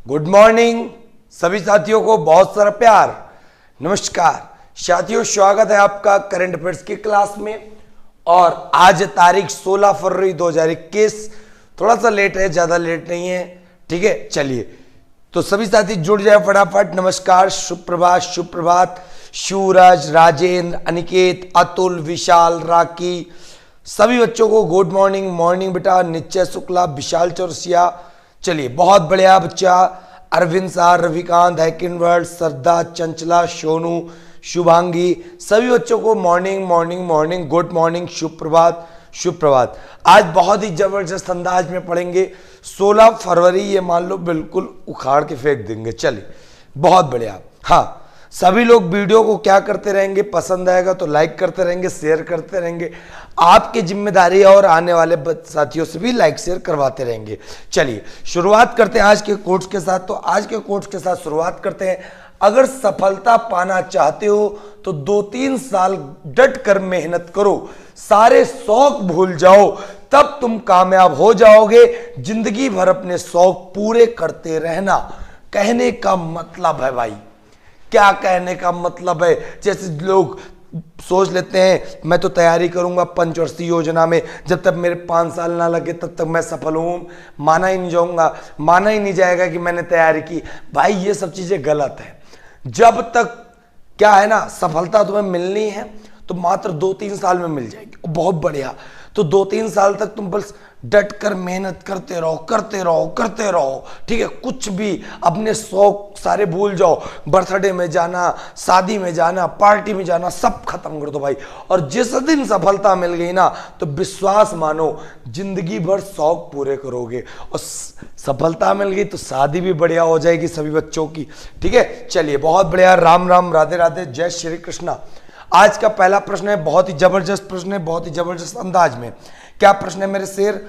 Good morning सभी साथियों को बहुत सारा प्यार। नमस्कार साथियों, स्वागत है आपका करंट अफेयर्स की क्लास में। और आज तारीख 16 फरवरी 2021, थोड़ा सा लेट है, ज्यादा लेट नहीं है, ठीक है। चलिए तो सभी साथी जुड़ जाए फटाफट। नमस्कार, शुभ प्रभात, सूरज, राजेंद्र, अनिकेत, अतुल, विशाल, राकी, सभी बच्चों को गुड मॉर्निंग। मॉर्निंग बेटा, निश्चय शुक्ला, विशाल चौरसिया। चलिए बहुत बढ़िया बच्चा, अरविंद सार, रविकांत, हैकिन वर्ल्ड, श्रद्धा, चंचला, सोनू, शुभांगी, सभी बच्चों को morning morning morning, good morning, शुभ प्रभात। आज बहुत ही जबरदस्त अंदाज में पढ़ेंगे। 16 फरवरी ये मान लो बिल्कुल उखाड़ के फेंक देंगे। चलिए बहुत बढ़िया। हाँ, सभी लोग वीडियो को क्या करते रहेंगे, पसंद आएगा तो लाइक करते रहेंगे, शेयर करते रहेंगे। आपकी जिम्मेदारी है और आने वाले साथियों से भी लाइक शेयर करवाते रहेंगे। चलिए शुरुआत करते हैं आज के कोट्स के साथ। तो आज के कोट्स के साथ शुरुआत करते हैं। अगर सफलता पाना चाहते हो तो 2-3 साल डट कर मेहनत करो, सारे शौक भूल जाओ, तब तुम कामयाब हो जाओगे। जिंदगी भर अपने शौक पूरे करते रहना। कहने का मतलब है भाई, क्या कहने का मतलब है, जैसे लोग सोच लेते हैं मैं तो तैयारी करूंगा पंचवर्षीय योजना में, जब तक मेरे 5 साल ना लगे तब तक मैं सफल हूं, माना ही नहीं जाऊंगा, माना ही नहीं जाएगा कि मैंने तैयारी की। भाई ये सब चीजें गलत है। जब तक क्या है ना, सफलता तुम्हें मिलनी है तो मात्र 2-3 साल में मिल जाएगी, बहुत बढ़िया। तो 2-3 साल तक तुम बस डट कर मेहनत करते रहो, ठीक है। कुछ भी अपने शौक सारे भूल जाओ, बर्थडे में जाना, शादी में जाना, पार्टी में जाना, सब खत्म कर दो भाई। और जिस दिन सफलता मिल गई ना तो विश्वास मानो जिंदगी भर शौक पूरे करोगे। और सफलता मिल गई तो शादी भी बढ़िया हो जाएगी सभी बच्चों की, ठीक है। चलिए बहुत बढ़िया, राम राम, राधे राधे, जय श्री कृष्णा। आज का पहला प्रश्न है, बहुत ही जबरदस्त प्रश्न है, बहुत ही जबरदस्त अंदाज में। क्या प्रश्न है मेरे शेर?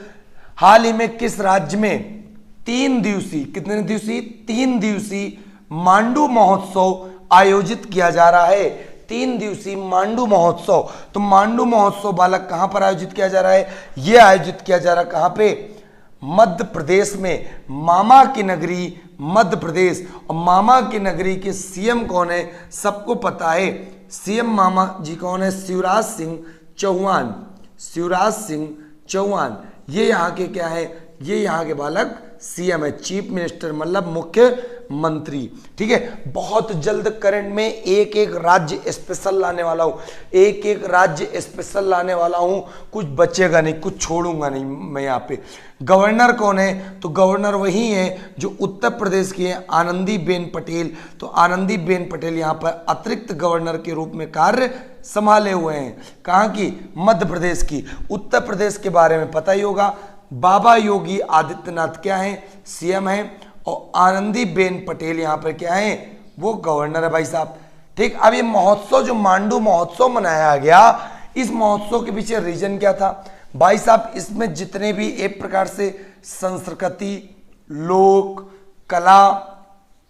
हाल ही में किस राज्य में 3 दिवसीय, कितने दिवसीय? 3 दिवसीय मांडू महोत्सव आयोजित किया जा रहा है। 3 दिवसीय मांडू महोत्सव। तो मांडू महोत्सव बालक कहां पर आयोजित किया जा रहा है? यह आयोजित किया जा रहा है कहां पे? मध्य प्रदेश में, मामा की नगरी मध्य प्रदेश। और मामा की नगरी के सीएम कौन है? सबको पता है, सीएम मामा जी कौन है? शिवराज सिंह चौहान। शिवराज सिंह चौहान ये यहाँ के क्या है? ये यहाँ के बालक सीएम है, चीफ मिनिस्टर, मतलब मुख्यमंत्री, ठीक है। बहुत जल्द करंट में एक एक राज्य स्पेशल लाने वाला हूं, एक एक राज्य स्पेशल लाने वाला हूं। कुछ बचेगा नहीं, कुछ छोड़ूंगा नहीं मैं यहाँ पे। गवर्नर कौन है? तो गवर्नर वही है जो उत्तर प्रदेश की है, आनंदीबेन पटेल। तो आनंदीबेन पटेल यहाँ पर अतिरिक्त गवर्नर के रूप में कार्य संभाले हुए हैं। कहाँ की? मध्य प्रदेश की। उत्तर प्रदेश के बारे में पता ही होगा, बाबा योगी आदित्यनाथ क्या है? सीएम है। और आनंदीबेन पटेल यहाँ पर क्या है? वो गवर्नर है भाई साहब, ठीक। अब ये महोत्सव जो मांडू महोत्सव मनाया गया, इस महोत्सव के पीछे रीजन क्या था भाई साहब? इसमें जितने भी एक प्रकार से संस्कृति, लोक कला,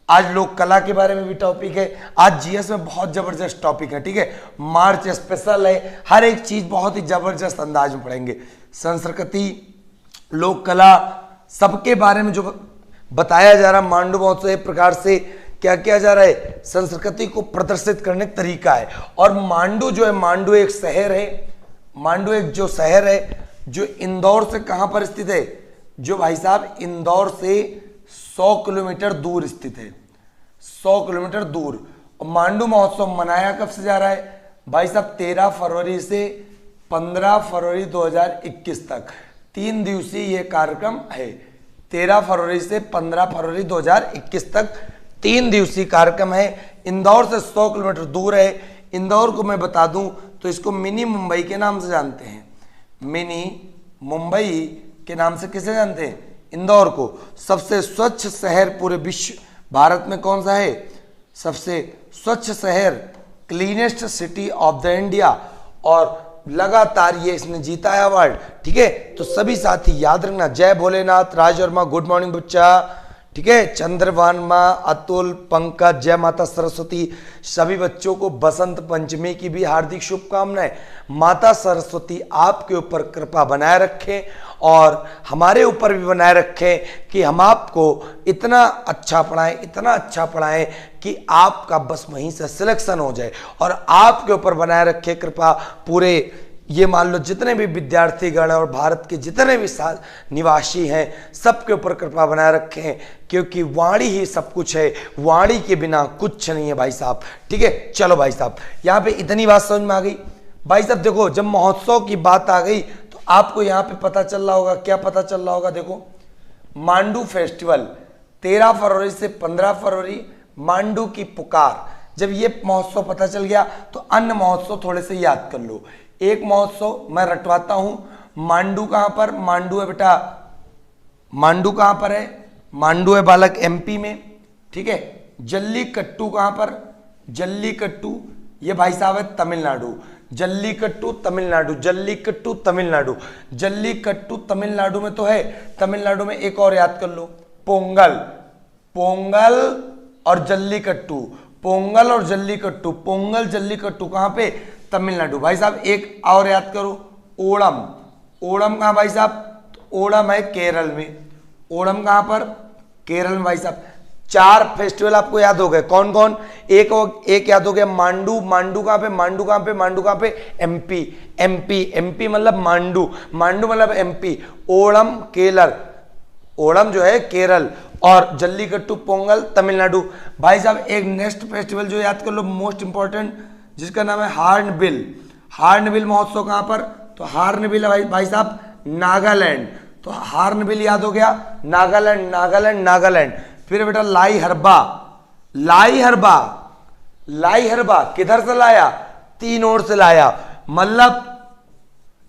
आज लोक कला के बारे में भी टॉपिक है। आज जीएस में बहुत जबरदस्त टॉपिक है, ठीक है। मार्च स्पेशल है, हर एक चीज बहुत ही जबरदस्त अंदाज में पढ़ेंगे। संस्कृति, लोक कला, सबके बारे में जो बताया जा रहा है। मांडू महोत्सव एक प्रकार से क्या किया जा रहा है? संस्कृति को प्रदर्शित करने का तरीका है। और मांडू जो है, मांडू एक शहर है, मांडू एक जो शहर है जो इंदौर से कहां पर स्थित है? जो भाई साहब इंदौर से 100 किलोमीटर दूर स्थित है, 100 किलोमीटर दूर। और मांडू महोत्सव मनाया कब से जा रहा है भाई साहब? 13 फरवरी से 15 फरवरी 2021 तक 3 दिवसीय ये कार्यक्रम है। 13 फरवरी से 15 फरवरी 2021 तक 3 दिवसीय कार्यक्रम है। इंदौर से 100 किलोमीटर दूर है। इंदौर को मैं बता दूं तो इसको मिनी मुंबई के नाम से जानते हैं। मिनी मुंबई के नाम से किसे जानते हैं? इंदौर को। सबसे स्वच्छ शहर पूरे विश्व भारत में कौन सा है? सबसे स्वच्छ शहर, cleanest city of the India. और लगातार ये इसने जीता है अवार्ड, ठीक है। तो सभी साथी याद रखना। जय भोलेनाथ, राज वर्मा, गुड मॉर्निंग बच्चा, ठीक है। चंद्रभानमा, अतुल, पंकज, जय माता सरस्वती, सभी बच्चों को बसंत पंचमी की भी हार्दिक शुभकामनाएं। माता सरस्वती आपके ऊपर कृपा बनाए रखें और हमारे ऊपर भी बनाए रखें कि हम आपको इतना अच्छा पढ़ाएं कि आपका बस वहीं से सिलेक्शन हो जाए, और आपके ऊपर बनाए रखे कृपा पूरे ये मान लो जितने भी विद्यार्थीगण और भारत के जितने भी निवासी हैं सबके ऊपर कृपा बनाए रखें, क्योंकि वाणी ही सब कुछ है, वाणी के बिना कुछ नहीं है भाई साहब। ठीक है, चलो भाई साहब यहाँ पे इतनी बात समझ में आ गई। भाई साहब देखो, जब महोत्सव की बात आ गई तो आपको यहाँ पे पता चल रहा होगा, क्या पता चल रहा होगा, देखो मांडू फेस्टिवल 13 फरवरी से 15 फरवरी, मांडू की पुकार। जब ये महोत्सव पता चल गया तो अन्य महोत्सव थोड़े से याद कर लो। एक महोत्सव मैं रटवाता हूं, मांडू कहां पर, मांडू है बेटा, मांडू कहां पर है, मांडू है बालक एमपी में। ठीक है, जल्लीकट्टू कहां पर, जल्लीकट्टू ये भाई साहब है तमिलनाडु, जल्लीकट्टू तमिलनाडु, जल्लीकट्टू तमिलनाडु, जल्लीकट्टू तमिलनाडु में तो है। तमिलनाडु में एक और याद कर लो, पोंगल, पोंगल और जल्लीकट्टू, पोंगल और जल्लीकट्टू, पोंगल जल्लीकट्टू कहां पे, तमिलनाडु। भाई साहब एक और याद करो, ओणम, ओणम कहां भाई साहब, तो ओणम है केरल में, ओणम कहां पर, केरल में। भाई साहब 4 फेस्टिवल आपको याद हो गए, कौन कौन, एक याद हो गया मांडू, मांडू कहां पे, मांडू कहां पे, मांडू कहां पे, एमपी, एमपी, एमपी मतलब मांडू, मांडू मतलब एमपी, ओणम केरल, ओणम जो है केरल, और जल्लीकट्टू पोंगल तमिलनाडु। भाई साहब एक नेक्स्ट फेस्टिवल जो याद कर लो मोस्ट इंपॉर्टेंट, जिसका नाम है हार्नबिल, हार्नबिल महोत्सव कहां पर, तो हार्नबिल भाई साहब नागालैंड, तो हार्नबिल याद हो गया, नागालैंड, नागालैंड, नागालैंड। फिर बेटा लाई हरबा, लाई हरबा, लाई हरबा किधर से लाया, 3 ओर से लाया, मतलब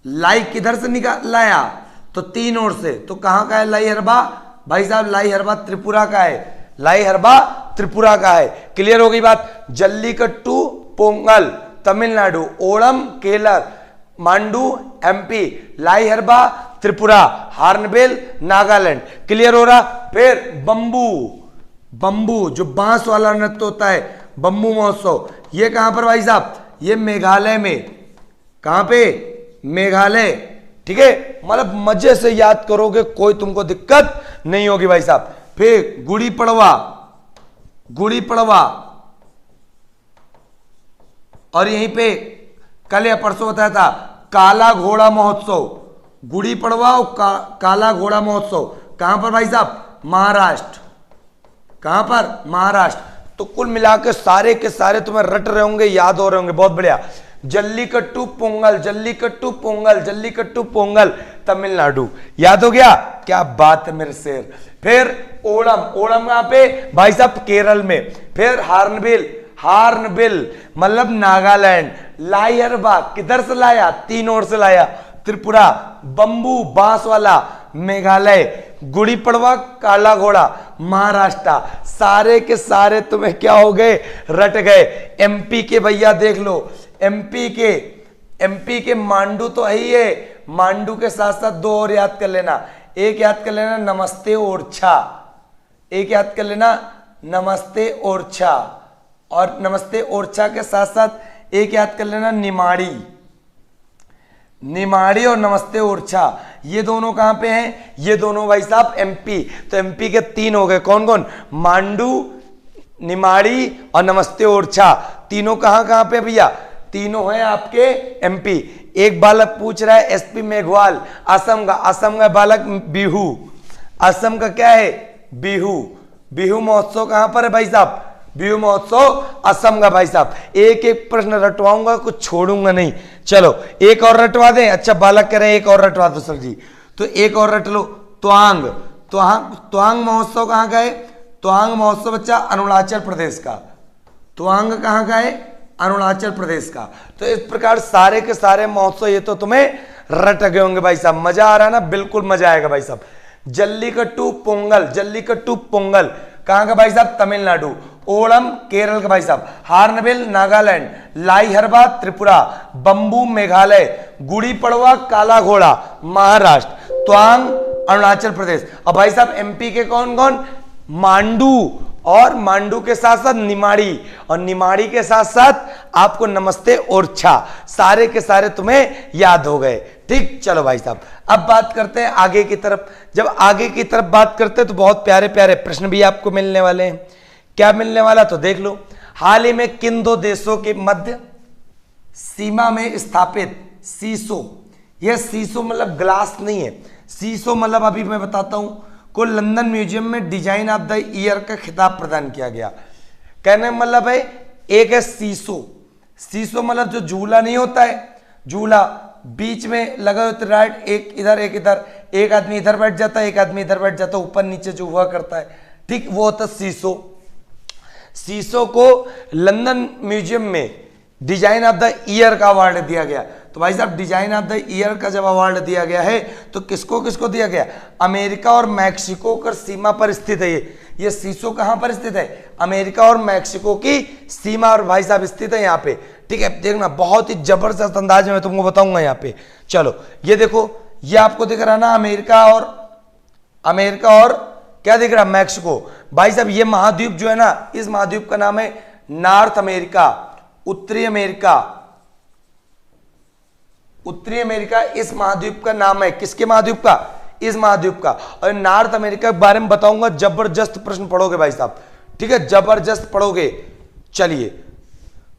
लाई किधर से निकाल लाया, तो 3 ओर से। तो कहां का है लाई हरबा, भाई साहब लाई हरबा त्रिपुरा का है, लाई हरबा त्रिपुरा का है। क्लियर हो गई बात। जल्लीकट्टू पोंगल तमिलनाडु, ओणम केरल, मांडू एमपी, लाई हरबा त्रिपुरा, हार्नबिल नागालैंड। क्लियर हो रहा। फिर बंबू, बंबू जो बांस वाला नृत्य होता है, बंबू महोत्सव, ये कहां पर भाई साहब, ये मेघालय में, कहां पे, मेघालय। ठीक है, मतलब मजे से याद करोगे, कोई तुमको दिक्कत नहीं होगी भाई साहब। फिर गुड़ी पड़वा, गुड़ी पड़वा, और यहीं पे कल या परसों बताया था काला घोड़ा महोत्सव, गुड़ी पड़वा और काला घोड़ा महोत्सव कहां पर भाई साहब, महाराष्ट्र, कहां पर, महाराष्ट्र। तो कुल मिलाकर सारे के सारे तुम्हें रट रहे होंगे, याद हो रहे होंगे, बहुत बढ़िया। जल्लीकट्टू पोंगल, जल्लीकट्टू पोंगल, जल्लीकट्टू पोंगल तमिलनाडु, याद हो गया, क्या बात है मेरे शेर। फिर ओणम, ओणम कहां पे भाई साहब, केरल में। फिर हार्नबिल, हार्नबिल मतलब नागालैंड, लाई हरबा किधर से लाया, 3 ओर से लाया, त्रिपुरा, बंबू बांस वाला मेघालय, गुड़ी पड़वा काला घोड़ा महाराष्ट्र। सारे के सारे तुम्हें क्या हो गए, रट गए। एमपी के भैया देख लो, एमपी के मांडू तो है ही है, मांडू के साथ साथ 2 और याद कर लेना, एक याद कर लेना नमस्ते ओरछा, एक याद कर लेना नमस्ते ओरछा, और नमस्ते ओरछा के साथ साथ एक याद कर लेना निमाड़ी, निमाड़ी और नमस्ते ओरछा। ये दोनों कहां पे हैं, ये दोनों भाई साहब एमपी। तो एमपी के 3 हो गए, कौन कौन, मांडू, निमाड़ी और नमस्ते ओरछा। तीनों कहां कहां पे भैया, तीनों हैं आपके एमपी। एक बालक पूछ रहा है एसपी मेघवाल, असम का, असम का बालक बिहू, असम का क्या है, बिहू, बिहू महोत्सव कहां पर है भाई साहब, बिहू महोत्सव असम का। भाई साहब एक एक प्रश्न रटवाऊंगा, कुछ छोड़ूंगा नहीं। चलो एक और रटवा दें, अच्छा बालक कह रहे हैं एक और रटवा दो सर जी, तो एक और रट लो। त्वांग, त्वांग महोत्सव कहां का है, त्वांग महोत्सव बच्चा अरुणाचल प्रदेश का, त्वांग कहां का है, अरुणाचल प्रदेश का। तो इस प्रकार सारे के सारे महोत्सव ये तो तुम्हें रट गए होंगे भाई साहब, मजा आ रहा है ना, बिल्कुल मजा आएगा भाई साहब। जल्लीकट्टू पोंगल, जल्लीकट्टू पोंगल कहां का भाई साहब, तमिलनाडु। ओणम केरल का भाई साहब, हार्नबिल नागालैंड, लाई हरबा त्रिपुरा, बंबू मेघालय, गुड़ी पड़वा काला घोड़ा महाराष्ट्र, त्वांग अरुणाचल प्रदेश। और भाई साहब एमपी के कौन कौन, मांडू, और मांडू के साथ साथ निमाड़ी, और निमाड़ी के साथ साथ आपको नमस्ते और छा, सारे के सारे तुम्हें याद हो गए। ठीक, चलो भाई साहब अब बात करते हैं आगे की तरफ। जब आगे की तरफ बात करते हैं तो बहुत प्यारे प्यारे प्रश्न भी आपको मिलने वाले हैं। क्या मिलने वाला तो देख लो। हाल ही में किन दो देशों के मध्य सीमा में स्थापित सीसो, यह सीसो मतलब ग्लास नहीं है, सीसो मतलब अभी मैं बताता हूं, को लंदन म्यूजियम में डिजाइन ऑफ द ईयर का खिताब प्रदान किया गया। कहने का मतलब है, एक है सीसो, सीसो मतलब जो झूला नहीं होता है, झूला बीच में लगा होता है, राइट, एक इधर एक इधर, एक आदमी इधर बैठ जाता है, एक आदमी इधर बैठ जाता है, ऊपर नीचे जो हुआ करता है, ठीक, वो होता है सीसो। सीसो को लंदन म्यूजियम में डिजाइन ऑफ द ईयर का अवार्ड दिया गया। तो भाई साहब डिजाइन ऑफ द ईयर का जब अवार्ड दिया गया है तो किसको किसको दिया गया? अमेरिका और मैक्सिको कर सीमा पर स्थित है। ये सीसो कहां पर स्थित है? अमेरिका और मैक्सिको की सीमा और भाई साहब स्थित है यहाँ पे। ठीक है, देखना बहुत ही जबरदस्त अंदाज में मैं तुमको बताऊंगा यहाँ पे। चलो ये देखो, ये आपको दिख रहा ना, अमेरिका और क्या दिख रहा? मैक्सिको। भाई साहब ये महाद्वीप जो है ना, इस महाद्वीप का नाम है नॉर्थ अमेरिका, उत्तरी अमेरिका। उत्तरी अमेरिका इस महाद्वीप का नाम है। किसके महाद्वीप का? इस महाद्वीप का। और नॉर्थ अमेरिका के बारे में बताऊंगा, जबरदस्त प्रश्न पढ़ोगे भाई साहब, ठीक है, जबरदस्त पढ़ोगे। चलिए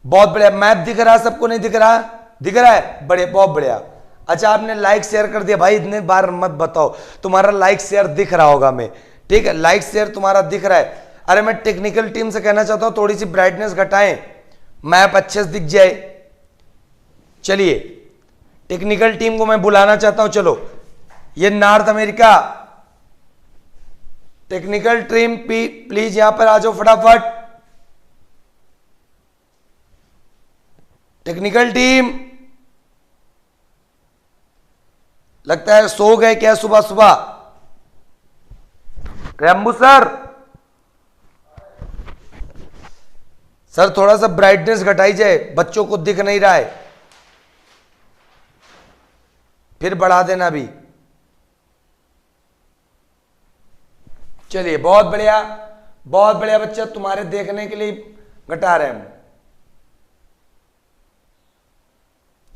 बहुत बढ़िया। मैप दिख रहा है सबको? नहीं दिख रहा? दिख रहा है, बड़े, बहुत बढ़िया। अच्छा आपने लाइक शेयर कर दिया भाई, इतने बार मत बताओ, तुम्हारा लाइक शेयर दिख रहा होगा मैं, ठीक है, लाइक शेयर तुम्हारा दिख रहा है। अरे मैं टेक्निकल टीम से कहना चाहता हूं थोड़ी सी ब्राइटनेस घटाएं, मैप अच्छे से दिख जाए। चलिए टेक्निकल टीम को मैं बुलाना चाहता हूं। चलो ये north America, technical team please यहां पर आ जाओ फटाफट। टेक्निकल टीम, लगता है सो गए क्या सुबह सुबह? रेम्बू सर, सर थोड़ा सा ब्राइटनेस घटाई जाए, बच्चों को दिख नहीं रहा है, फिर बढ़ा देना भी। चलिए बहुत बढ़िया, बहुत बढ़िया बच्चा, तुम्हारे देखने के लिए घटा रहे हैं हम।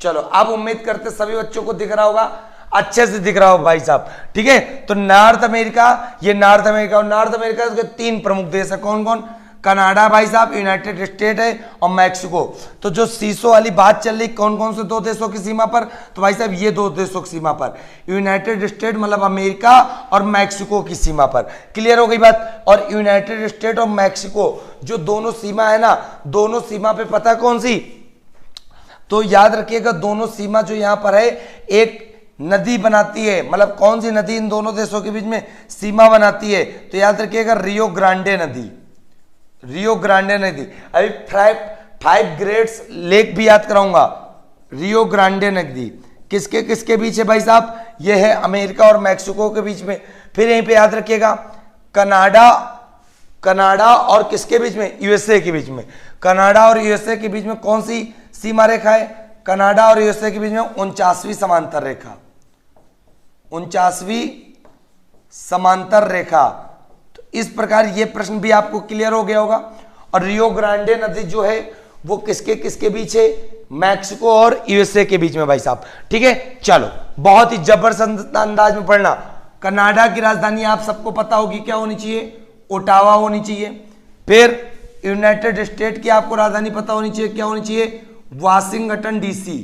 चलो अब उम्मीद करते सभी बच्चों को दिख रहा होगा, अच्छे से दिख रहा हो भाई साहब, ठीक है। तो नॉर्थ अमेरिका, ये नॉर्थ अमेरिका, और नॉर्थ अमेरिका के 3 प्रमुख देश है। कौन कौन? कनाडा भाई साहब, यूनाइटेड स्टेट है, और मैक्सिको। तो जो सीसो वाली बात चल रही, कौन कौन से 2 देशों की सीमा पर? तो भाई साहब ये 2 देशों की सीमा पर, यूनाइटेड स्टेट मतलब अमेरिका और मैक्सिको की सीमा पर। क्लियर हो गई बात? और यूनाइटेड स्टेट और मैक्सिको जो दोनों सीमा है ना, दोनों सीमा पे पता है कौन सी? तो याद रखिएगा, दोनों सीमा जो यहां पर है एक नदी बनाती है, मतलब कौन सी नदी इन दोनों देशों के बीच में सीमा बनाती है? तो याद रखिएगा रियो ग्रांडे नदी, रियो ग्रांडे नदी। अभी 5 ग्रेट्स लेक भी याद कराऊंगा। रियो ग्रांडे नदी किसके किसके बीच है भाई साहब? ये है अमेरिका और मैक्सिको के बीच में। फिर यहीं पे याद रखिएगा कनाडा और किसके बीच में? यूएसए के बीच में। कनाडा और यूएसए के बीच में कौन सी सीमा रेखा है? कनाडा और यूएसए के बीच में 49वीं समांतर रेखा, 49वीं समांतर रेखा। तो इस प्रकार ये प्रश्न भी आपको क्लियर हो गया होगा। और रियो ग्रांडे नदी जो है वो किसके किसके बीच है? मैक्सिको और यूएसए के बीच में भाई साहब, ठीक है। चलो बहुत ही जबरदस्त अंदाज में पढ़ना। कनाडा की राजधानी आप सबको पता होगी, क्या होनी चाहिए? ओटावा होनी चाहिए। फिर यूनाइटेड स्टेट की आपको राजधानी पता होनी चाहिए, क्या होनी चाहिए? वाशिंगटन डीसी,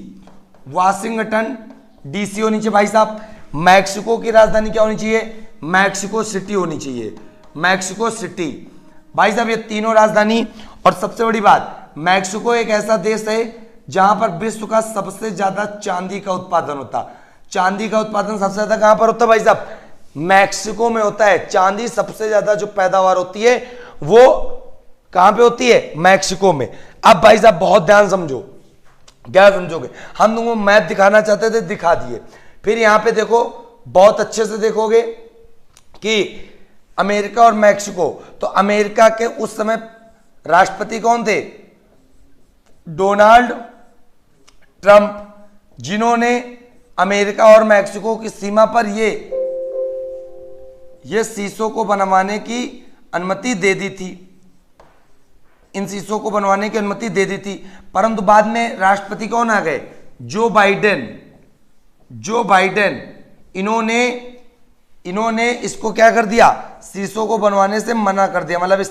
वाशिंगटन डीसी होनी चाहिए भाई साहब। मैक्सिको की राजधानी क्या होनी चाहिए? मैक्सिको सिटी होनी चाहिए, मैक्सिको सिटी भाई साहब। ये तीनों राजधानी। और सबसे बड़ी बात, मैक्सिको एक ऐसा देश है जहां पर विश्व का सबसे ज्यादा चांदी का उत्पादन होता। चांदी का उत्पादन सबसे ज्यादा कहां पर होता है भाई साहब? मैक्सिको में होता है। चांदी सबसे ज्यादा जो पैदावार होती है वो कहां पे होती है? मैक्सिको में। अब भाई साहब बहुत ध्यान समझो, क्या समझोगे? हम तुमको मैप दिखाना चाहते थे, दिखा दिए। फिर यहां पे देखो, बहुत अच्छे से देखोगे कि अमेरिका और मैक्सिको। तो अमेरिका के उस समय राष्ट्रपति कौन थे? डोनाल्ड ट्रंप, जिन्होंने अमेरिका और मैक्सिको की सीमा पर ये सीसो को बनवाने की अनुमति दे दी थी, इन शीशों को बनवाने की अनुमति दे दी थी, परंतु बाद में राष्ट्रपति कौन आ गए? Joe Biden. इन्होंने इसको क्या कर दिया? शीशों को बनवाने से मना कर दिया, मतलब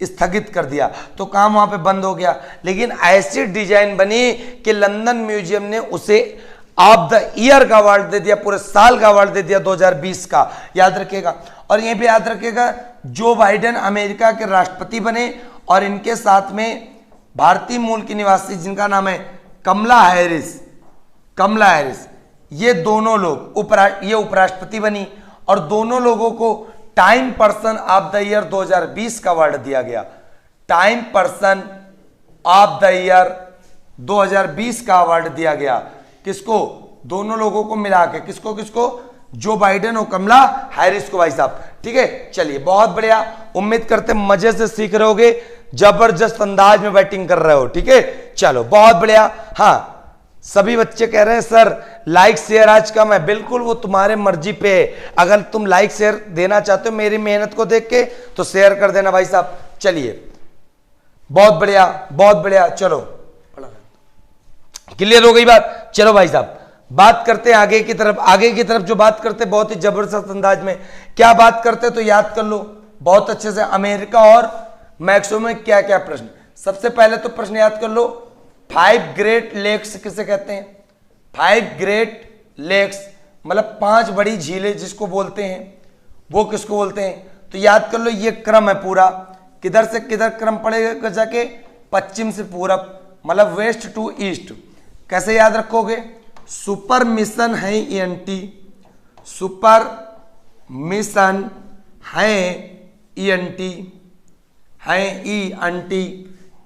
स्थगित कर दिया, तो काम वहां पे बंद हो गया। लेकिन ऐसी डिजाइन बनी कि लंदन म्यूजियम ने उसे ऑफ द ईयर का अवार्ड दे दिया, पूरे साल का अवार्ड दे दिया 2020 का, याद रखिएगा। और यहीं पे याद रखिएगा, जो बाइडेन अमेरिका के राष्ट्रपति बने और इनके साथ में भारतीय मूल की निवासी जिनका नाम है कमला हैरिस, ये दोनों लोग उपराष्ट्रपति बनी और दोनों लोगों को time person of the year 2020 का अवार्ड दिया गया। Time person of the year 2020 का अवार्ड दिया गया किसको? दोनों लोगों को मिला के, किसको? जो बाइडेन और कमला हैरिस को भाई साहब। ठीक है, चलिए बहुत बढ़िया, उम्मीद करते मजे से सीख रहे होगे, जबरदस्त अंदाज में बैटिंग कर रहे हो। ठीक है, चलो बहुत बढ़िया। हाँ, सभी बच्चे कह रहे हैं सर लाइक शेयर आज कम है। बिल्कुल, वो तुम्हारे मर्जी पे है। अगर तुम लाइक शेयर देना चाहते हो मेरी मेहनत को देख के तो शेयर कर देना भाई साहब। चलिए बहुत बढ़िया। चलो क्लियर हो गई बात। चलो भाई साहब बात करते हैं आगे की तरफ जो बात करते बहुत ही जबरदस्त अंदाज में। क्या बात करते तो याद कर लो बहुत अच्छे से। अमेरिका और मैक्सिको में क्या क्या प्रश्न। सबसे पहले तो प्रश्न याद कर लो, 5 ग्रेट लेक्स किसे कहते हैं? 5 ग्रेट लेक्स मतलब 5 बड़ी झीलें जिसको बोलते हैं, वो किसको बोलते हैं? तो याद कर लो, ये क्रम है पूरा, किधर से किधर क्रम पड़ेगा जाके? पश्चिम से पूरब, मतलब वेस्ट टू ईस्ट। कैसे याद रखोगे? सुपर मिशन है ENT, सुपर मिशन है ENT,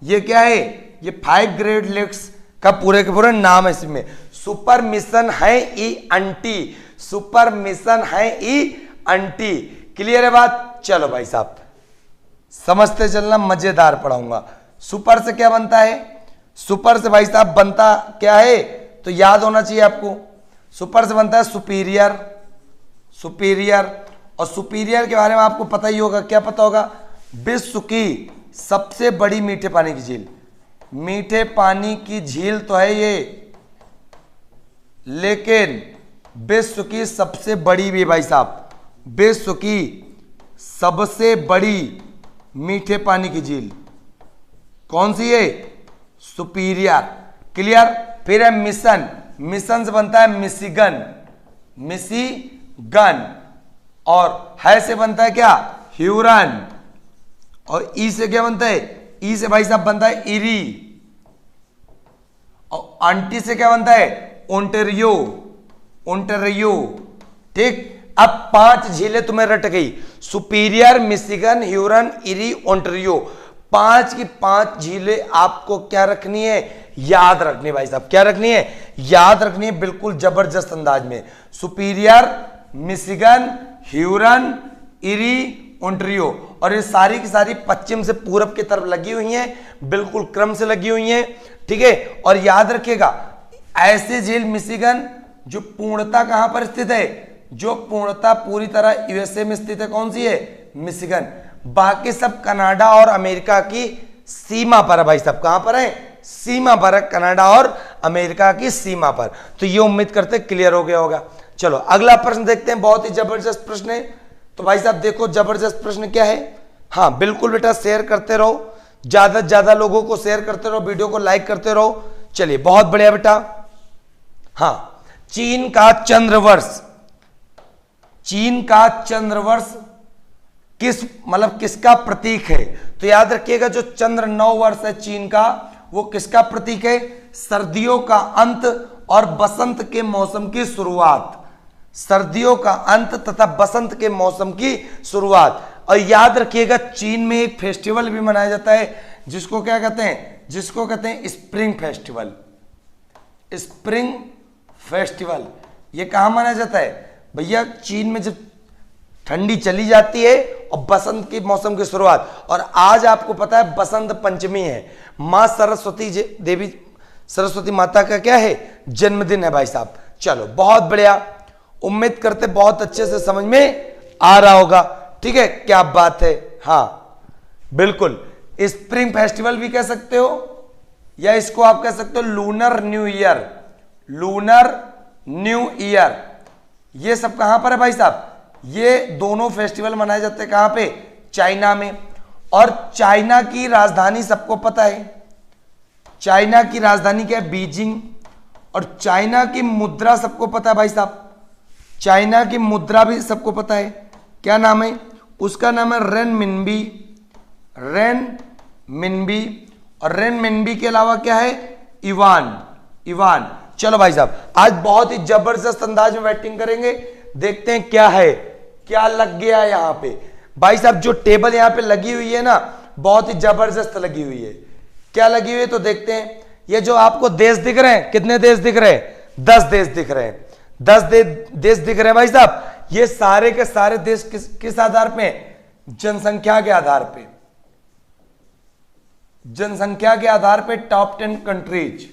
ये क्या है? ये 5 ग्रेट लेक्स का पूरे के पूरे नाम है इसमें। सुपर मिशन है ENT, सुपर मिशन है ENT। क्लियर है बात? चलो भाई साहब समझते चलना, मजेदार पढ़ाऊंगा। सुपर से क्या बनता है? सुपर से भाई साहब बनता क्या है तो याद होना चाहिए आपको। सुपर से बनता है सुपीरियर, और सुपीरियर के बारे में आपको पता ही होगा। क्या पता होगा? विश्व की सबसे बड़ी मीठे पानी की झील। मीठे पानी की झील तो है ये, लेकिन विश्व की सबसे बड़ी भी भाई साहब, विश्व की सबसे बड़ी मीठे पानी की झील कौन सी है? सुपीरियर। क्लियर? फिर है मिशन से बनता है मिशिगन, और है से बनता है क्या? ह्यूरन, और ई से क्या बनता है? ई से भाई साहब बनता है इरी, और अंटी से क्या बनता है? ओंटेरियो। ठीक, अब 5 झीलें तुम्हें रट गई, superior, Michigan, Hurun, eri, Ontario. 5 की 5 झीलें आपको क्या रखनी है? याद रखनी है भाई साहब। क्या रखनी है? याद रखनी है, बिल्कुल जबरदस्त अंदाज में। Superior, Michigan, Hurun, eri, Ontario, और ये सारी की सारी पश्चिम से पूरब की तरफ लगी हुई हैं, बिल्कुल क्रम से लगी हुई हैं। ठीक है, और याद रखिएगा ऐसे झील मिशिगन जो पूर्णता कहां पर स्थित है? जो पूर्णता पूरी तरह USA में स्थित है, कौन सी है? मिशिगन। बाकी सब कनाडा और अमेरिका की सीमा पर है भाई साहब। कहां पर है? सीमा पर है, कनाडा और अमेरिका की सीमा पर। तो ये उम्मीद करते क्लियर हो गया होगा। चलो अगला प्रश्न देखते हैं, बहुत ही जबरदस्त प्रश्न है। तो भाई साहब देखो जबरदस्त प्रश्न क्या है। हाँ बिल्कुल बेटा, शेयर करते रहो, ज्यादा से ज्यादा लोगों को शेयर करते रहो, वीडियो को लाइक करते रहो। चलिए बहुत बढ़िया बेटा। हाँ, चीन का चंद्रवर्ष किसका प्रतीक है? तो याद रखिएगा जो चंद्र 9 वर्ष है चीन का, वो किसका प्रतीक है? सर्दियों का अंत और बसंत के मौसम की शुरुआत। सर्दियों का अंत तथा बसंत के मौसम की शुरुआत। और याद रखिएगा चीन में एक फेस्टिवल भी मनाया जाता है जिसको क्या कहते हैं? जिसको कहते हैं स्प्रिंग फेस्टिवल। स्प्रिंग फेस्टिवल ये कहां मनाया जाता है भैया? चीन में जब ठंडी चली जाती है और बसंत के मौसम की शुरुआत। और आज आपको पता है बसंत पंचमी है, मां सरस्वती देवी, सरस्वती माता का क्या है? जन्मदिन है भाई साहब। चलो बहुत बढ़िया, उम्मीद करते बहुत अच्छे से समझ में आ रहा होगा। ठीक है, क्या बात है। हाँ बिल्कुल, स्प्रिंग फेस्टिवल भी कह सकते हो या इसको आप कह सकते हो lunar new year, lunar new year. ये सब कहां पर है भाई साहब? ये दोनों फेस्टिवल मनाए जाते हैं कहां पे? चाइना में। और चाइना की राजधानी सबको पता है, चाइना की राजधानी क्या है? बीजिंग। और चाइना की मुद्रा सबको पता है भाई साहब, चाइना की मुद्रा भी सबको पता है, क्या नाम है उसका? नाम है रेनमिनबी, रेनमिनबी। और रेनमिनबी के अलावा क्या है? Yuan, yuan. चलो भाई साहब, आज बहुत ही जबरदस्त अंदाज में बैटिंग करेंगे, देखते हैं क्या है, क्या लग गया है यहां पे। भाई साहब जो टेबल यहां पे लगी हुई है ना, बहुत ही जबरदस्त लगी हुई है। क्या लगी हुई है तो देखते हैं। ये जो आपको देश दिख रहे हैं, कितने देश दिख रहे हैं? 10 देश दिख रहे हैं, 10 देश दिख रहे हैं भाई साहब। ये सारे के सारे देश किस आधार पे? जनसंख्या के आधार पे, जनसंख्या के आधार पे टॉप 10 कंट्रीज,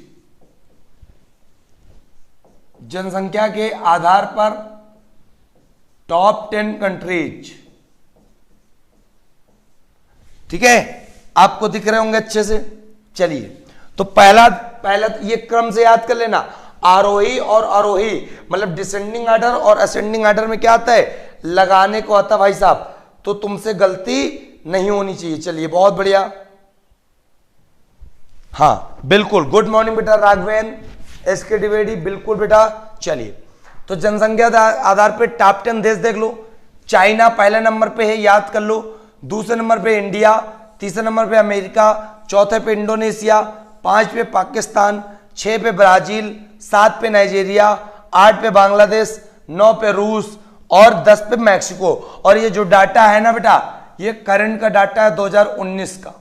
जनसंख्या के आधार पर टॉप 10 कंट्रीज। ठीक है, आपको दिख रहे होंगे अच्छे से। चलिए, तो पहला ये क्रम से याद कर लेना, आरोही और आरोही, मतलब डिसेंडिंग ऑर्डर और असेंडिंग ऑर्डर में क्या आता है? लगाने को आता भाई साहब, तो तुमसे गलती नहीं होनी चाहिए। चलिए, बहुत बढ़िया, हाँ बिल्कुल। गुड मॉर्निंग बेटा राघवेन, एसके द्विवेदी, बिल्कुल बेटा। चलिए, तो जनसंख्या आधार पे टॉप 10 देश देख लो। चाइना पहले नंबर पे है, याद कर लो। दूसरे नंबर पे इंडिया, तीसरे नंबर पे अमेरिका, चौथे पे इंडोनेशिया, 5 पे पाकिस्तान, 6 पे ब्राजील, 7 पे नाइजीरिया, 8 पे बांग्लादेश, 9 पे रूस और 10 पे मैक्सिको। और ये जो डाटा है ना बेटा, ये करंट का डाटा है 2019 का,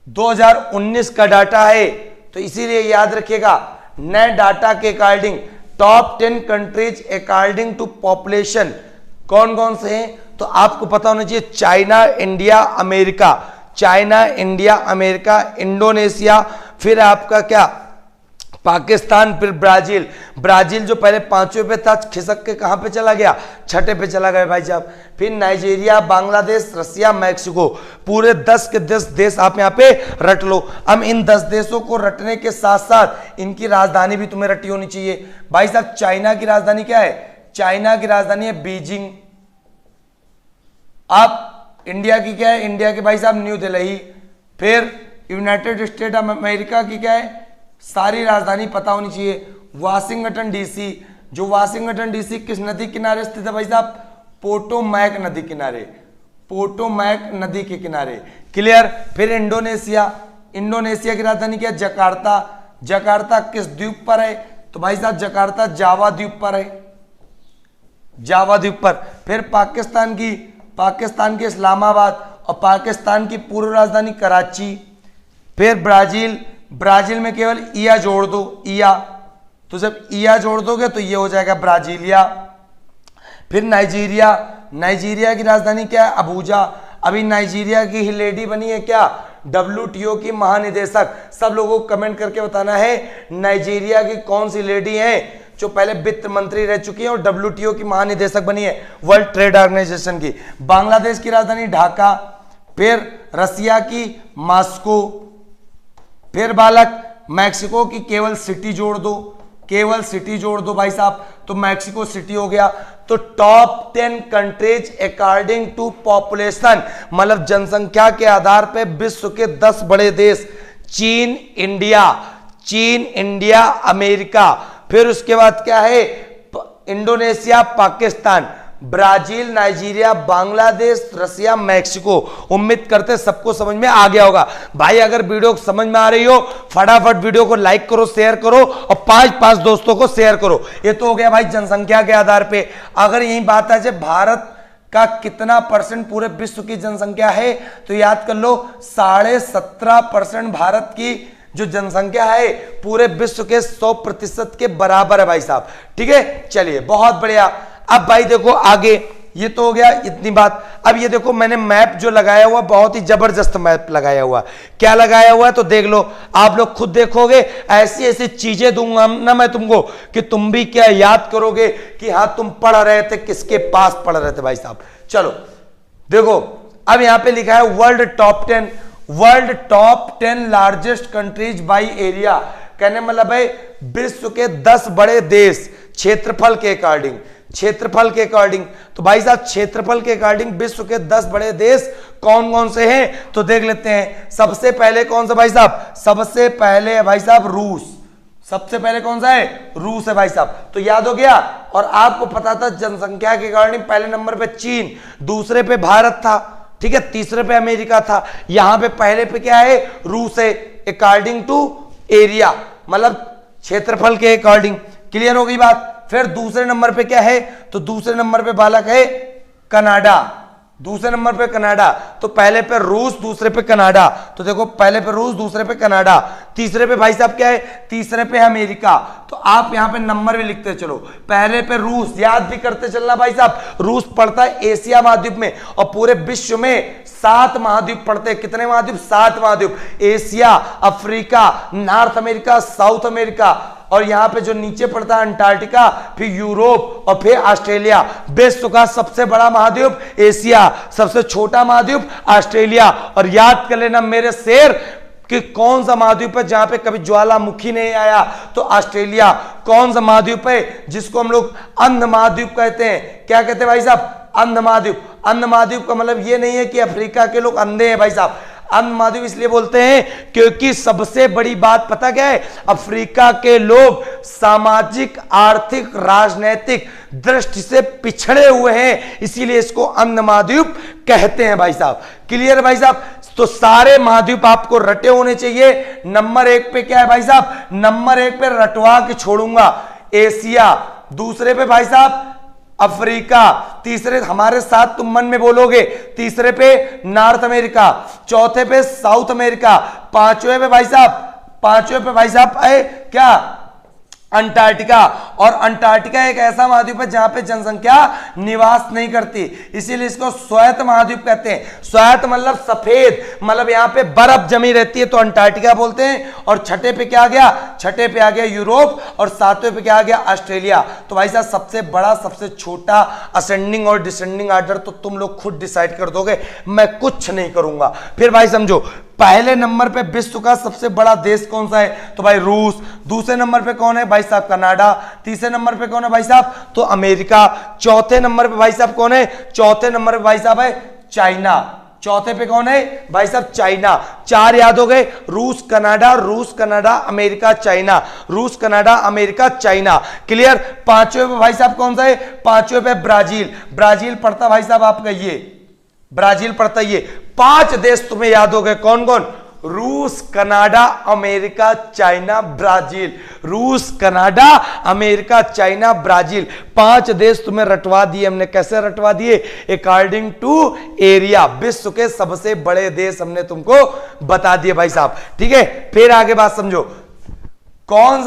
2019 का डाटा है। तो इसीलिए याद रखिएगा, नए डाटा के according top 10 countries according to population कौन कौन से हैं, तो आपको पता होना चाहिए। China, India, America, China, India, America, Indonesia, फिर आपका क्या? पाकिस्तान, फिर ब्राजील। ब्राजील जो पहले 5वें पे था, खिसक के कहां पे चला गया? 6ठे पे चला गया भाई साहब। फिर नाइजीरिया, बांग्लादेश, रसिया, मैक्सिको, पूरे 10 के 10 देश आप यहां पे रट लो। अब इन 10 देशों को रटने के साथ साथ इनकी राजधानी भी तुम्हें रटी होनी चाहिए भाई साहब। चाइना की राजधानी क्या है? चाइना की राजधानी है बीजिंग। आप इंडिया की क्या है? इंडिया के भाई साहब न्यू दिल्ली। फिर यूनाइटेड स्टेट ऑफ अमेरिका की क्या है? सारी राजधानी पता होनी चाहिए, वाशिंगटन डीसी। जो वाशिंगटन डीसी किस नदी किनारे स्थित है भाई साहब? पोटोमैक नदी किनारे, पोटोमैक नदी के किनारे। क्लियर। फिर इंडोनेशिया, इंडोनेशिया की राजधानी क्या है? जकार्ता। जकार्ता किस द्वीप पर है? तो भाई साहब जकार्ता जावा द्वीप पर है, जावा द्वीप पर। फिर पाकिस्तान की, पाकिस्तान के इस्लामाबाद, और पाकिस्तान की पूर्व राजधानी कराची। फिर ब्राजील, ब्राजील में केवल इया जोड़ दो, इया, तो जब इया जोड़ दोगे तो ये हो जाएगा ब्राजीलिया। फिर नाइजीरिया, नाइजीरिया की राजधानी क्या है? अबूजा। अभी नाइजीरिया की ही लेडी बनी है क्या? WTO की महानिदेशक। सब लोगों को कमेंट करके बताना है नाइजीरिया की कौन सी लेडी है जो पहले वित्त मंत्री रह चुकी है और WTO की महानिदेशक बनी है, वर्ल्ड ट्रेड ऑर्गेनाइजेशन की। बांग्लादेश की राजधानी ढाका। फिर रसिया की मॉस्को। फिर बालक मैक्सिको की केवल सिटी जोड़ दो, केवल सिटी जोड़ दो भाई साहब, तो मैक्सिको सिटी हो गया। तो top 10 countries according to population, मतलब जनसंख्या के आधार पे विश्व के 10 बड़े देश। चीन, इंडिया, चीन, इंडिया, अमेरिका। फिर उसके बाद क्या है? Indonesia, Pakistan, Brazil, Nigeria, Bangladesh, Russia, Mexico. उम्मीद करते सबको समझ में आ गया होगा भाई। अगर वीडियो समझ में आ रही हो, फटाफट वीडियो को लाइक करो, शेयर करो और 5-5 दोस्तों को शेयर करो। ये तो हो गया भाई जनसंख्या के आधार पे। अगर यही बात है जब भारत का कितना % पूरे विश्व की जनसंख्या है, तो याद कर लो 17.5% भारत की जो जनसंख्या है पूरे विश्व के 100% के बराबर है भाई साहब। ठीक है, चलिए बहुत बढ़िया। अब भाई देखो आगे, ये तो हो गया इतनी बात। अब ये देखो मैंने मैप जो लगाया हुआ, बहुत ही जबरदस्त मैप लगाया हुआ। क्या लगाया हुआ है तो देख लो, आप लोग खुद देखोगे। ऐसी ऐसी चीजें दूंगा ना मैं तुमको कि तुम भी क्या याद करोगे कि हाँ तुम पढ़ रहे थे, किसके पास पढ़ रहे थे भाई साहब। चलो देखो, अब यहां पे लिखा है world top 10 largest countries by area, कहने मतलब है विश्व के 10 बड़े देश क्षेत्रफल के अकॉर्डिंग, तो भाई साहब क्षेत्रफल के अकॉर्डिंग विश्व के 10 बड़े देश कौन कौन से हैं, तो देख लेते हैं। सबसे पहले कौन सा भाई साहब, सबसे पहले है भाई साहब रूस, सबसे पहले कौन सा है, रूस है भाई साहब, तो याद हो गया। और आपको पता था जनसंख्या के अकॉर्डिंग पहले नंबर पे चीन, दूसरे पे भारत था, ठीक है, तीसरे पे अमेरिका था, यहां पे पहले पे क्या है, रूस है, अकॉर्डिंग टू एरिया, मतलब क्षेत्रफल के अकॉर्डिंग। क्लियर हो गई बात। फिर दूसरे नंबर पे क्या है, तो दूसरे नंबर पे बालक है कनाडा, दूसरे नंबर पे कनाडा, तो पहले पे रूस दूसरे पे कनाडा, तो देखो पहले पे रूस दूसरे पे कनाडा, तीसरे पे भाई साहब क्या है, तीसरे पे अमेरिका। तो आप यहां पे नंबर भी लिखते चलो, पहले पे रूस, याद भी करते चलना भाई साहब, रूस पड़ता है एशिया महाद्वीप में, और पूरे विश्व में 7 महाद्वीप पड़ते हैं। कितने महाद्वीप, 7 महाद्वीप, Asia, Africa, north America, south America, और यहां पे जो नीचे पड़ता है अंटार्कटिका, फिर यूरोप और फिर ऑस्ट्रेलिया। विश्व का सबसे बड़ा महाद्वीप एशिया, सबसे छोटा महाद्वीप ऑस्ट्रेलिया। और याद कर लेना मेरे शेर कि कौन सा महाद्वीप है जहां पे कभी ज्वालामुखी नहीं आया, तो ऑस्ट्रेलिया। कौन सा महाद्वीप है जिसको हम लोग अंध महाद्वीप कहते हैं, क्या कहते हैं भाई साहब, अंध महाद्वीप। अंध महाद्वीप का मतलब ये नहीं है कि अफ्रीका के लोग अंधे हैं भाई साहब, अंध महाद्वीप इसलिए बोलते हैं क्योंकि सबसे बड़ी बात पता क्या है, अफ्रीका के लोग सामाजिक, आर्थिक, राजनीतिक दृष्टि से पिछड़े हुए हैं, इसीलिए इसको अंध महाद्वीप कहते हैं भाई साहब। क्लियर भाई साहब। तो सारे महाद्वीप आपको रटे होने चाहिए। नंबर 1 पे क्या है भाई साहब, नंबर 1 पे रटवा के छोड़ूंगा एशिया, दूसरे पे भाई साहब अफ्रीका, तीसरे हमारे साथ तुम मन में बोलोगे, तीसरे पे नॉर्थ अमेरिका, चौथे पे साउथ अमेरिका, पांचवें पे भाई साहब है क्या, अंटार्कटिका। और अंटार्कटिका एक ऐसा महाद्वीप है जहां पे जनसंख्या निवास नहीं करती, इसीलिए इसको श्वेत महाद्वीप कहते हैं। श्वेत मतलब सफेद, मतलब यहां पे बर्फ जमी रहती है, तो अंटार्कटिका बोलते हैं। और छठे पे क्या आ गया, छठे पे आ गया यूरोप, और सातवें पे क्या आ गया, ऑस्ट्रेलिया। तो भाई साहब सबसे बड़ा, सबसे छोटा, असेंडिंग और डिसेंडिंग ऑर्डर तो तुम लोग खुद डिसाइड कर दोगे, मैं कुछ नहीं करूंगा। फिर भाई समझो, पहले नंबर पे विश्व का सबसे बड़ा देश कौन सा है, तो भाई रूस। दूसरे नंबर पे कौन है भाई साहब, कनाडा। तीसरे नंबर पे कौन है भाई साहब, तो अमेरिका। चौथे नंबर पे भाई साहब कौन है, चौथे नंबर पे भाई साहब है चाइना। चौथे पे कौन है भाई साहब, चाइना। 4 याद हो गए, रूस कनाडा अमेरिका चाइना, रूस कनाडा अमेरिका चाइना। क्लियर। पांचवें पे भाई साहब कौन सा है, पांचवें पे ब्राजील पड़ता भाई साहब आपका, ये ब्राजील पड़ता है। ये 5 देश तुम्हें याद हो गए, कौन कौन, रूस कनाडा अमेरिका चाइना ब्राजील, रूस कनाडा अमेरिका चाइना ब्राजील, 5 देश तुम्हें रटवा दिए हमने। कैसे रटवा दिए, अकॉर्डिंग टू एरिया, विश्व के सबसे बड़े देश हमने तुमको बता दिए भाई साहब। ठीक है, फिर आगे बात समझो, कौन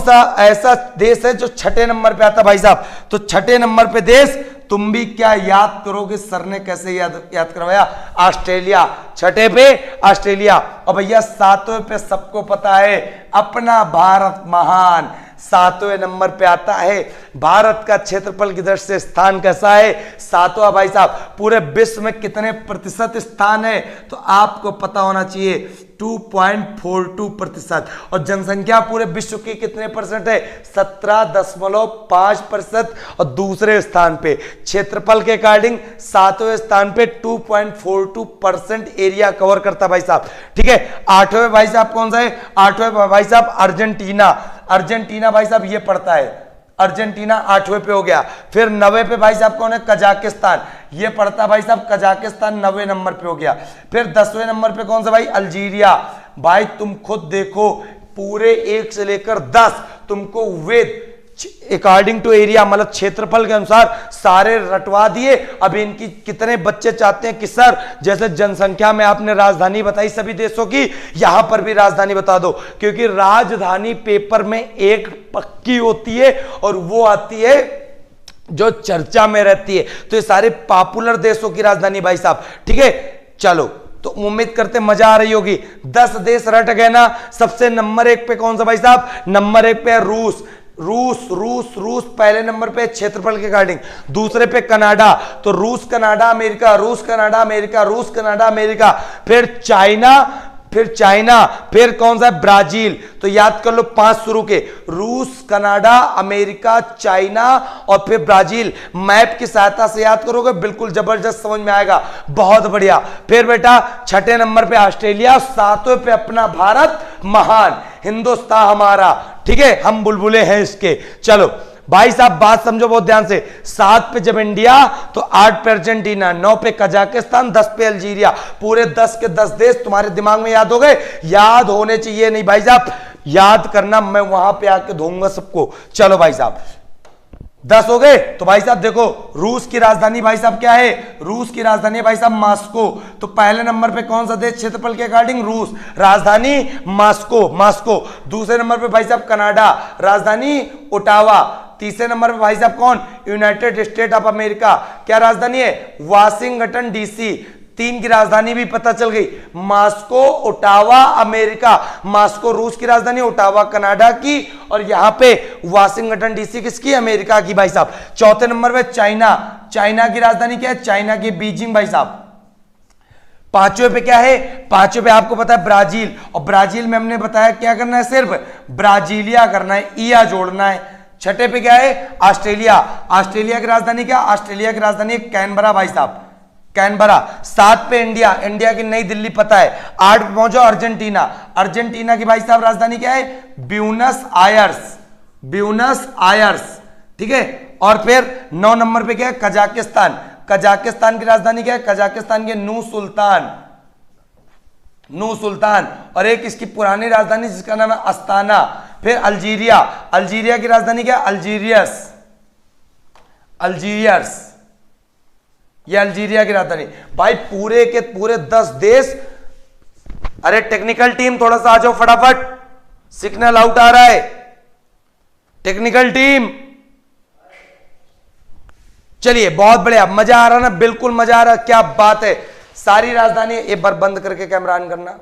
सा ऐसा देश है जो छठे नंबर पे आता भाई साहब, तो छठे नंबर पे देश तुम भी क्या याद करोगे, सर ने कैसे याद करवाया, ऑस्ट्रेलिया। छठे पे ऑस्ट्रेलिया। और भैया सातवें पे सबको पता है, अपना भारत महान 7वें नंबर पे आता है। भारत का क्षेत्रफल की दृष्टि से स्थान कैसा है, 7वां भाई साहब। पूरे विश्व में कितने प्रतिशत स्थान है, तो आपको पता होना चाहिए 2.42%। और जनसंख्या पूरे विश्व की कितने परसेंट है, 17.5%। और दूसरे स्थान पे क्षेत्रफल के अकॉर्डिंग 7वें स्थान पे 2.42% एरिया कवर करता भाई साहब। ठीक है, 8वें भाई साहब कौन सा है, 8वें भाई साहब अर्जेंटीना भाई साहब ये पड़ता है, अर्जेंटीना 8वें पे हो गया। फिर 9वें पे भाई साहब कौन है, कजाकिस्तान, ये पड़ता भाई साहब कजाकिस्तान 9वें नंबर पे हो गया। फिर 10वें नंबर पे कौन सा भाई, अल्जीरिया। भाई तुम खुद देखो, पूरे 1 से लेकर 10 तुमको वेद अकॉर्डिंग टू एरिया मतलब क्षेत्रफल के अनुसार सारे रटवा दिए। अब इनकी कितने बच्चे चाहते हैं कि सर जैसे जनसंख्या में आपने राजधानी बताई सभी देशों की, यहां पर भी राजधानी बता दो, क्योंकि राजधानी पेपर में एक पक्की होती है और वो आती है जो चर्चा में रहती है। तो ये सारे पॉपुलर देशों की राजधानी भाई साहब। ठीक है, चलो तो उम्मीद करते मजा आ रही होगी। 10 देश रट गए ना। सबसे नंबर 1 पे कौन सा भाई साहब, नंबर 1 पे रूस। रूस रूस रूस पहले नंबर पे क्षेत्रफल के अकॉर्डिंग, दूसरे पे कनाडा, तो रूस कनाडा अमेरिका, रूस कनाडा अमेरिका, रूस कनाडा अमेरिका, फिर चाइना, फिर कौन सा है, ब्राजील। तो याद कर लो 5 शुरू के, रूस कनाडा अमेरिका चाइना और फिर ब्राजील। मैप की सहायता से याद करोगे बिल्कुल जबरदस्त समझ में आएगा, बहुत बढ़िया। फिर बेटा 6ठे नंबर पे ऑस्ट्रेलिया, 7वें पे अपना भारत महान, हिंदुस्तान हमारा, ठीक है, हम बुलबुले हैं इसके। चलो भाई साहब बात समझो बहुत ध्यान से, 7 पे जब इंडिया, तो 8 पे अर्जेंटीना, 9 पे कजाकिस्तान, 10 पे अल्जीरिया। पूरे 10 के 10 देश तुम्हारे दिमाग में याद हो गए, याद होने चाहिए नहीं भाई साहब, याद करना, मैं वहां पे आके दूंगा सबको। चलो भाई साहब 10 हो गए। तो भाई साहब देखो रूस की राजधानी भाई साहब क्या है, रूस की राजधानी है भाई साहब मॉस्को। तो पहले नंबर पे कौन सा देश क्षेत्रफल के अकॉर्डिंग, रूस, राजधानी मॉस्को, मॉस्को। दूसरे नंबर पे भाई साहब कनाडा, राजधानी ओटावा। तीसरे नंबर पे भाई साहब कौन, यूनाइटेड स्टेट ऑफ अमेरिका, क्या राजधानी है, वाशिंगटन डीसी। 3 की राजधानी भी पता चल गई, मॉस्को, ओटावा, अमेरिका। मॉस्को रूस की राजधानी, ओटावा कनाडा की, और यहां पे वाशिंगटन डीसी किसकी, अमेरिका की भाई साहब। चौथे नंबर पे चाइना, चाइना की राजधानी क्या है, चाइना की बीजिंग भाई साहब। 5वें पे क्या है, 5वें पे आपको पता है ब्राजील, और ब्राजील में हमने बताया क्या करना है, सिर्फ ब्राजीलिया करना है, इया जोड़ना है। 6ठे पे क्या है, ऑस्ट्रेलिया, ऑस्ट्रेलिया की राजधानी क्या, ऑस्ट्रेलिया की राजधानी कैनबरा भाई साहब, कैनबरा। 7 पे इंडिया, इंडिया की नई दिल्ली पता है। 8 पे पहुंचो अर्जेंटीना, अर्जेंटीना की भाई साहब राजधानी क्या है, ब्यूनस आयर्स, ब्यूनस आयर्स, ठीक है। और फिर 9 नंबर पे क्या है, कजाकिस्तान, कजाकिस्तान की राजधानी क्या है, कजाकिस्तान के नू सुल्तान, नू सुल्तान। और एक इसकी पुरानी राजधानी जिसका नाम है अस्ताना। फिर अल्जीरिया, अल्जीरिया की राजधानी क्या है, अल्जीरियस, अल्जीरियस, ये अल्जीरिया की राजधानी। भाई पूरे के पूरे 10 देश। अरे टेक्निकल टीम थोड़ा सा आ जाओ फटाफट, सिग्नल आउट आ रहा है, टेक्निकल टीम। चलिए बहुत बढ़िया, मजा आ रहा ना, बिल्कुल मजा आ रहा, क्या बात है। सारी राजधानी एक बार बंद करके कैमरा ऑन करना।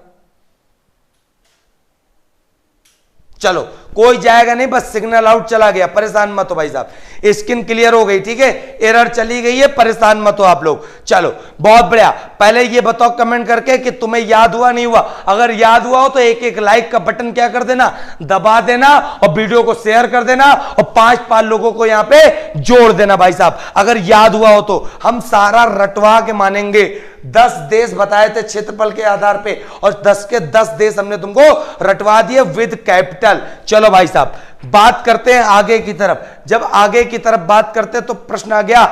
चलो कोई जाएगा नहीं, बस सिग्नल आउट चला गया, परेशान मत हो भाई साहब, स्क्रीन क्लियर हो गई, ठीक है, एरर चली गई है, परेशान मत हो आप लोग। चलो बहुत बढ़िया, पहले ये बताओ कमेंट करके कि तुम्हें याद हुआ नहीं हुआ। अगर याद हुआ हो तो एक एक लाइक का बटन क्या कर देना, दबा देना, और वीडियो को शेयर कर देना, और 5 लोगों को यहां पे जोड़ देना भाई साहब, अगर याद हुआ हो तो। हम सारा रटवा के मानेंगे। 10 देश बताए थे क्षेत्रफल के आधार पे, और 10 के 10 देश हमने तुमको रटवा दिए विद कैपिटल। चलो भाई साहब बात करते हैं आगे की तरफ। जब आगे की तरफ बात करते हैं तो प्रश्न आ गया,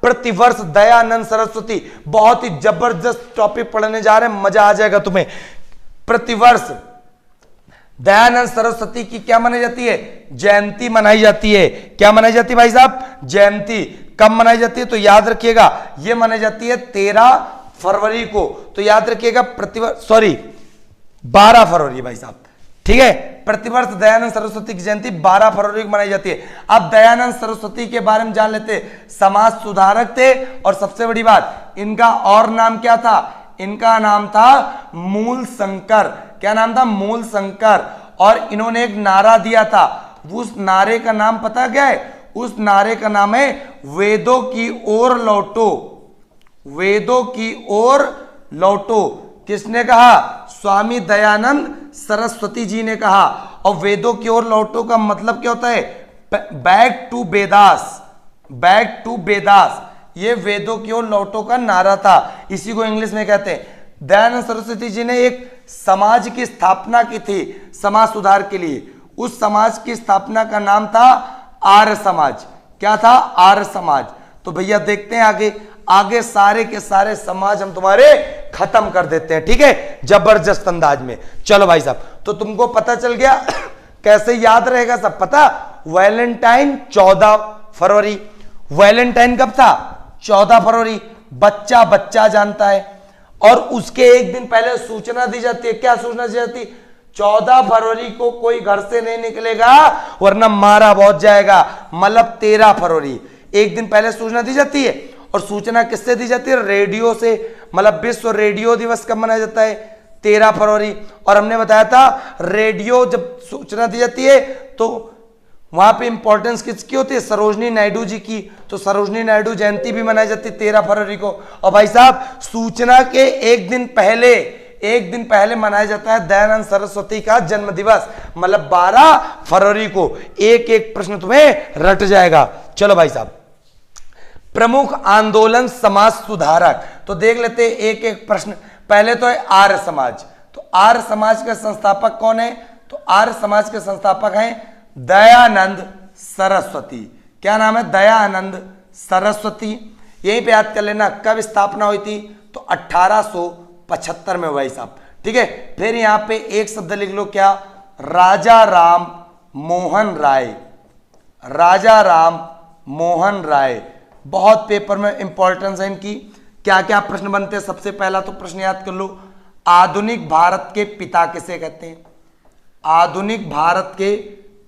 प्रतिवर्ष दयानंद सरस्वती, बहुत ही जबरदस्त टॉपिक पढ़ने जा रहे हैं, मजा आ जाएगा तुम्हें। प्रतिवर्ष दयानंद सरस्वती की क्या मनाई जाती है, जयंती मनाई जाती है। क्या मनाई जाती है भाई साहब, जयंती। कब मनाई जाती है तो याद रखिएगा, यह मनाई जाती है 13 फरवरी को। तो याद रखिएगा प्रतिवर्ष, सॉरी 12 फरवरी भाई साहब, ठीक है। प्रतिवर्ष दयानंद सरस्वती की जयंती 12 फरवरी को मनाई जाती है। अब दयानंद सरस्वती के बारे में जान लेते। समाज सुधारक थे, और सबसे बड़ी बात इनका और नाम क्या था, इनका नाम था मूल शंकर। क्या नाम था, मूल शंकर। और इन्होंने एक नारा दिया था, उस नारे का नाम पता क्या है, उस नारे का नाम है वेदों की ओर लौटो, वेदों की ओर लौटो। किसने कहा, स्वामी दयानंद सरस्वती जी ने कहा। और वेदों की ओर लौटो का मतलब क्या होता है, back to Vedas, back to Vedas. ये वेदों की ओर लौटो का नारा था, इसी को इंग्लिश में कहते हैं। दयानंद सरस्वती जी ने एक समाज की स्थापना की थी समाज सुधार के लिए। उस समाज की स्थापना का नाम था आर्य समाज। क्या था, आर्य समाज। तो भैया देखते हैं आगे, आगे सारे के सारे समाज हम तुम्हारे खत्म कर देते हैं, ठीक है, जबरदस्त अंदाज में। चलो भाई साहब, तो तुमको पता चल गया कैसे याद रहेगा सब पता। वैलेंटाइन 14 फरवरी, वैलेंटाइन कब था, 14 फरवरी। बच्चा बच्चा जानता है। और उसके एक दिन पहले सूचना दी जाती है। क्या सूचना दी जाती है, 14 फरवरी को कोई घर से नहीं निकलेगा वरना मारा बहुत जाएगा, मतलब 13 फरवरी, एक दिन पहले सूचना दी जाती है। और सूचना किससे दी जाती है, रेडियो से। मतलब विश्व रेडियो दिवस कब मनाया जाता है, 13 फरवरी। और हमने बताया था रेडियो जब सूचना दी जाती है तो वहां पे इंपॉर्टेंस किसकी होती है? सरोजनी नायडू जी की। तो सरोजनी नायडू जयंती भी मनाई जाती है 13 फरवरी को। और भाई साहब सूचना के एक दिन पहले मनाया जाता है दयानंद सरस्वती का जन्म दिवस, मतलब 12 फरवरी को। एक एक प्रश्न तुम्हें रट जाएगा। चलो भाई साहब, प्रमुख आंदोलन समाज सुधारक, तो देख लेते एक एक प्रश्न। पहले तो है आर्य समाज। तो आर्य समाज के संस्थापक कौन है? तो आर्य समाज के संस्थापक हैं दयानंद सरस्वती। क्या नाम है? दयानंद सरस्वती। यहीं पे याद कर लेना कब स्थापना हुई थी? तो 1875 में भाई साहब। ठीक है, फिर यहां पे एक शब्द लिख लो, क्या? राजा राम मोहन राय। राजा राम मोहन राय, बहुत पेपर में इंपॉर्टेंस है इनकी। क्या क्या प्रश्न बनते हैं? सबसे पहला तो प्रश्न याद कर लो, आधुनिक भारत के पिता किसे कहते हैं? आधुनिक भारत के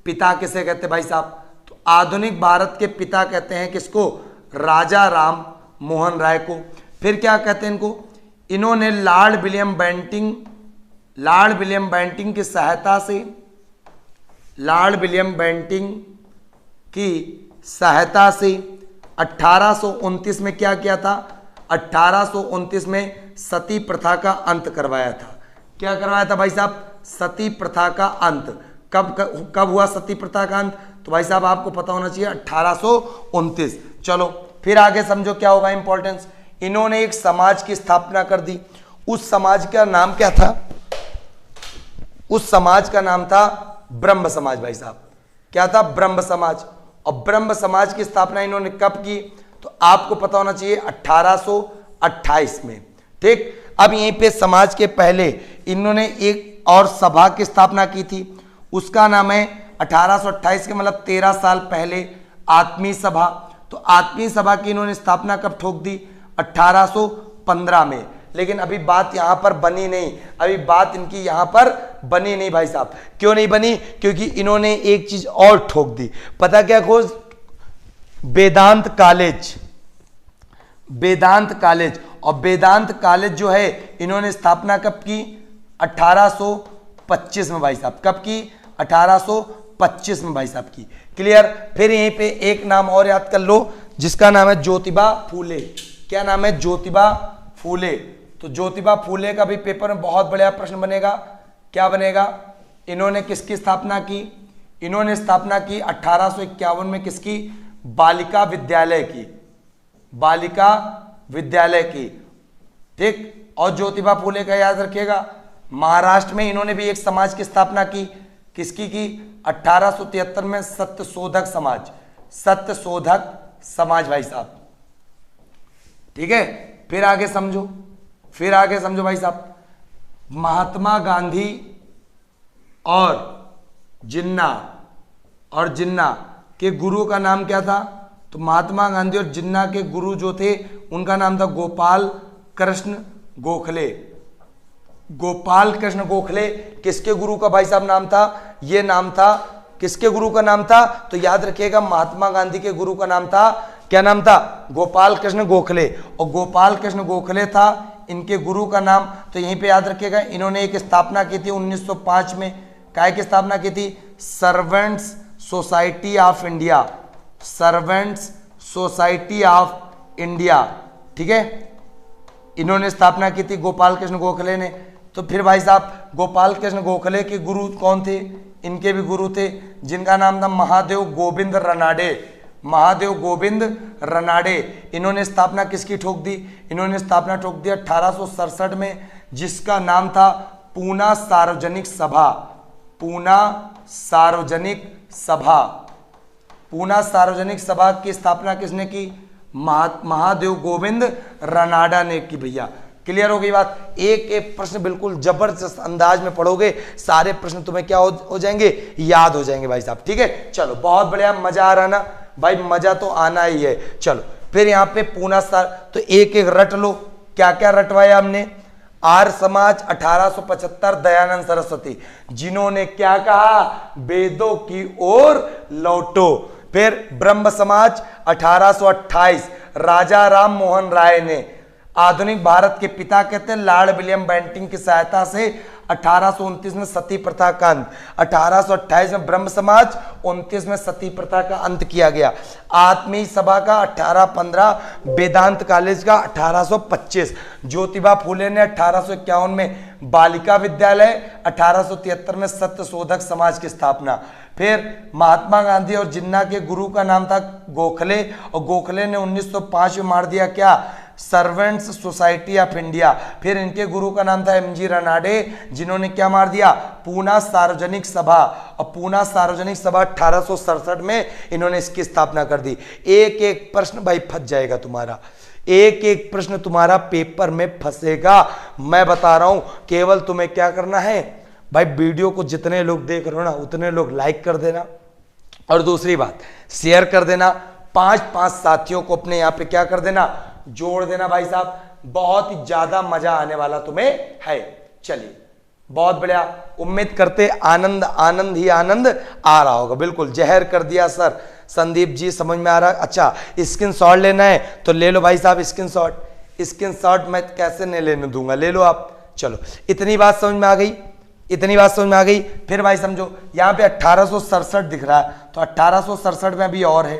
पिता किसे कहते हैं भाई साहब? तो आधुनिक भारत के पिता कहते हैं किसको? राजा राम मोहन राय को। फिर क्या कहते हैं इनको? इन्होंने लॉर्ड विलियम बेंटिंग की सहायता से, लॉर्ड विलियम बेंटिंग की सहायता से 1829 में क्या किया था? 1829 में सती प्रथा का अंत करवाया था। क्या करवाया था भाई साहब? सती प्रथा का अंत। कब हुआ सती प्रथा का अंत? तो भाई साहब आपको पता होना चाहिए 1829। चलो फिर आगे समझो क्या होगा इंपॉर्टेंस। इन्होंने एक समाज की स्थापना कर दी। उस समाज का नाम क्या था? उस समाज का नाम था ब्रह्म समाज भाई साहब। क्या था? ब्रह्म समाज। और ब्रह्म समाज की स्थापना इन्होंने कब की? तो आपको पता होना चाहिए 1828 में। ठीक, अब यहीं पे समाज के पहले इन्होंने एक और सभा की स्थापना की थी, उसका नाम है 1828 के मतलब 13 साल पहले आत्मीय सभा। तो आत्मीय सभा की इन्होंने स्थापना कब ठोक दी? 1815 में। लेकिन अभी बात यहां पर बनी नहीं, अभी बात इनकी यहां पर बनी नहीं भाई साहब। क्यों नहीं बनी? क्योंकि इन्होंने एक चीज और ठोक दी। पता क्या खोज? वेदांत कॉलेज। वेदांत कॉलेज। और वेदांत कॉलेज जो है इन्होंने स्थापना कब की? 1825 में भाई साहब। कब की? 1825 में भाई साहब की। क्लियर? फिर यहीं पे एक नाम और याद कर लो जिसका नाम है ज्योतिबा फूले। क्या नाम है? ज्योतिबा फूले। तो ज्योतिबा फूले का भी पेपर में बहुत बढ़िया प्रश्न बनेगा। क्या बनेगा? इन्होंने किसकी स्थापना की? इन्होंने स्थापना की 1851 में किसकी? बालिका विद्यालय की। बालिका विद्यालय की। ठीक, और ज्योतिबा फूले का याद रखिएगा महाराष्ट्र में इन्होंने भी एक समाज की स्थापना की। किसकी की? 1873 में सत्यशोधक समाज। सत्यशोधक समाज भाई साहब। ठीक है, फिर आगे समझो, फिर आगे समझो भाई साहब। महात्मा गांधी और जिन्ना के गुरु का नाम क्या था? तो महात्मा गांधी और जिन्ना के गुरु जो थे उनका नाम था गोपाल कृष्ण गोखले। गोपाल कृष्ण गोखले किसके गुरु का भाई साहब नाम था? ये नाम था किसके गुरु का नाम था? तो याद रखिएगा महात्मा गांधी के गुरु का नाम था, क्या नाम था? गोपाल कृष्ण गोखले। और गोपाल कृष्ण गोखले था इनके गुरु का नाम। तो यहीं पे याद रखिएगा इन्होंने एक स्थापना की थी 1905 में। काय की स्थापना की थी? Servants society of India. Servants society of India. ठीक है, इन्होंने स्थापना की थी गोपाल कृष्ण गोखले ने। तो फिर भाई साहब गोपाल कृष्ण गोखले के गुरु कौन थे? इनके भी गुरु थे जिनका नाम था महादेव गोविंद रनाडे। महादेव गोविंद रनाडे। इन्होंने स्थापना किसकी ठोक दी? इन्होंने स्थापना ठोक दी 1867 में, जिसका नाम था पूना सार्वजनिक सभा। पूना सार्वजनिक सभा। पूना सार्वजनिक सभा की स्थापना किसने की? महादेव गोविंद रनाडा ने की भैया। क्लियर हो गई बात? एक एक प्रश्न बिल्कुल जबरदस्त अंदाज में पढ़ोगे, सारे प्रश्न तुम्हें क्या हो जाएंगे? याद हो जाएंगे भाई साहब। ठीक है, चलो बहुत बढ़िया। मजा आ रहा ना भाई? मजा तो आना ही है। चलो फिर यहाँ पे पूना तो एक एक रट लो। क्या क्या रटवाया हमने? आर्य समाज 1875 दयानंद सरस्वती, जिन्होंने क्या कहा? वेदों की ओर लौटो। फिर ब्रह्म समाज 1828 राजा राम मोहन राय ने। आधुनिक भारत के पिता कहते हैं लॉर्ड विलियम बेंटिंग की सहायता से 1829 में सती प्रथा का अंत, 1828 में ब्रह्म समाज, 29 में सती प्रथा का अंत किया गया। आत्मीय सभा का 1815, वेदांत कॉलेज का 1825, ज्योतिबा फूले ने 1851 में बालिका विद्यालय, 1873 में सत्य शोधक समाज की स्थापना। फिर महात्मा गांधी और जिन्ना के गुरु का नाम था गोखले, और गोखले ने 1905 में मार दिया क्या, सर्वेंट्स सोसाइटी ऑफ इंडिया। फिर इनके गुरु का नाम था एमजी रनाडे, जिन्होंने क्या मार दिया, पूना सार्वजनिक सभा, और पूना सार्वजनिक सभा 1867 में इन्होंने इसकी स्थापना कर दी। एक एक प्रश्न भाई फंस जाएगा तुम्हारा, एक एक प्रश्न तुम्हारा पेपर में फंसेगा, मैं बता रहा हूं। केवल तुम्हें क्या करना है भाई, वीडियो को जितने लोग देख रहे हो ना उतने लोग लाइक कर देना, और दूसरी बात शेयर कर देना, 5-5 साथियों को अपने यहाँ पे क्या कर देना, जोड़ देना भाई साहब। बहुत ही ज्यादा मजा आने वाला तुम्हें है। चलिए बहुत बढ़िया, उम्मीद करते आनंद आनंद ही आनंद आ रहा होगा। बिल्कुल जहर कर दिया सर, संदीप जी समझ में आ रहा है। अच्छा स्क्रीनशॉट लेना है तो ले लो भाई साहब स्क्रीनशॉट। स्क्रीनशॉट मैं कैसे नहीं लेने दूंगा, ले लो आप। चलो इतनी बात समझ में आ गई, इतनी बात समझ में आ गई। फिर भाई समझो यहाँ पे 1867 दिख रहा है, तो 1867 में भी और है,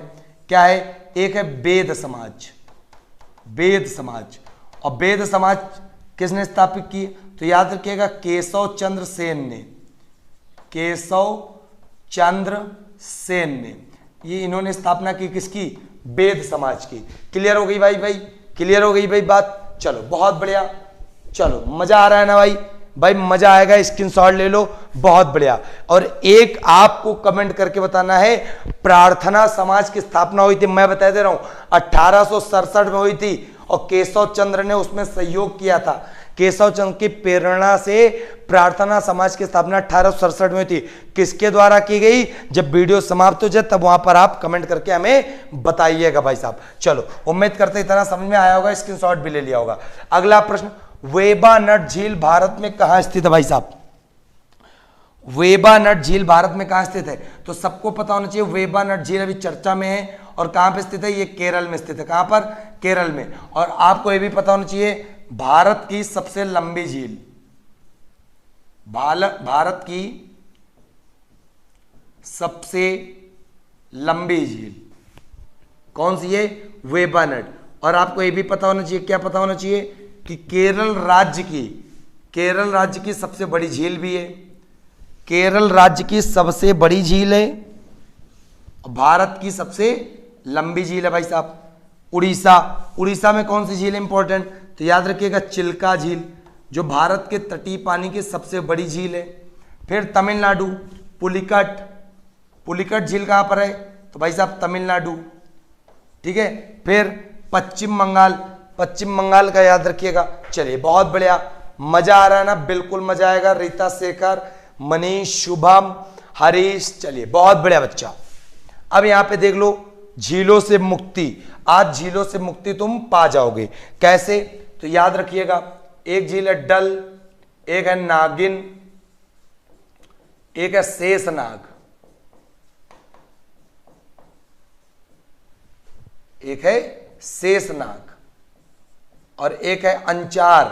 क्या है, एक है वेद समाज। वेद समाज, और वेद समाज किसने स्थापित की, तो याद रखिएगा केशव चंद्र सेन ने, केशव चंद्र सेन ने, ये इन्होंने स्थापना की किसकी, वेद समाज की। क्लियर हो गई भाई, क्लियर हो गई भाई बात। चलो बहुत बढ़िया, चलो मजा आ रहा है ना भाई मजा आएगा, स्क्रीनशॉट ले लो, बहुत बढ़िया। और एक आपको कमेंट करके बताना है, प्रार्थना समाज की स्थापना हुई थी, मैं बता दे रहा हूं 1867 में हुई थी, और केशव चंद्र ने उसमें सहयोग किया था। केशव चंद्र की प्रेरणा से प्रार्थना समाज की स्थापना 1867 में हुई थी। किसके द्वारा की गई, जब वीडियो समाप्त हो जाए तब वहां पर आप कमेंट करके हमें बताइएगा भाई साहब। चलो उम्मीद करते इतना समझ में आया होगा, स्क्रीनशॉट भी ले लिया होगा। अगला प्रश्न, वेबानट झील भारत में कहां स्थित है भाई साहब, वेबानट झील भारत में कहां स्थित है, तो सबको पता होना चाहिए वेबानट झील अभी चर्चा में है, और कहां पे स्थित है, ये केरल में स्थित है। कहां पर, केरल में। और आपको ये भी पता होना चाहिए भारत की सबसे लंबी झील, भारत की सबसे लंबी झील कौन सी है, वेबानट। और आपको ये भी पता होना चाहिए, क्या पता होना चाहिए, कि केरल राज्य की सबसे बड़ी झील भी है, केरल राज्य की सबसे बड़ी झील है, भारत की सबसे लंबी झील है भाई साहब। उड़ीसा में कौन सी झील है इंपॉर्टेंट, तो याद रखिएगा चिल्का झील, जो भारत के तटीय पानी की सबसे बड़ी झील है। फिर तमिलनाडु, पुलिकट झील कहां पर है, तो भाई साहब तमिलनाडु, ठीक है। फिर पश्चिम बंगाल का याद रखिएगा। चलिए बहुत बढ़िया, मजा आ रहा है ना, बिल्कुल मजा आएगा। रीता शेखर, मनीष, शुभम, हरीश, चलिए बहुत बढ़िया बच्चा। अब यहां पे देख लो, झीलों से मुक्ति, आज झीलों से मुक्ति तुम पा जाओगे। कैसे, तो याद रखिएगा, एक झील है डल, एक है नागिन, एक है शेषनाग, एक है शेषनाग, और एक है अंचार,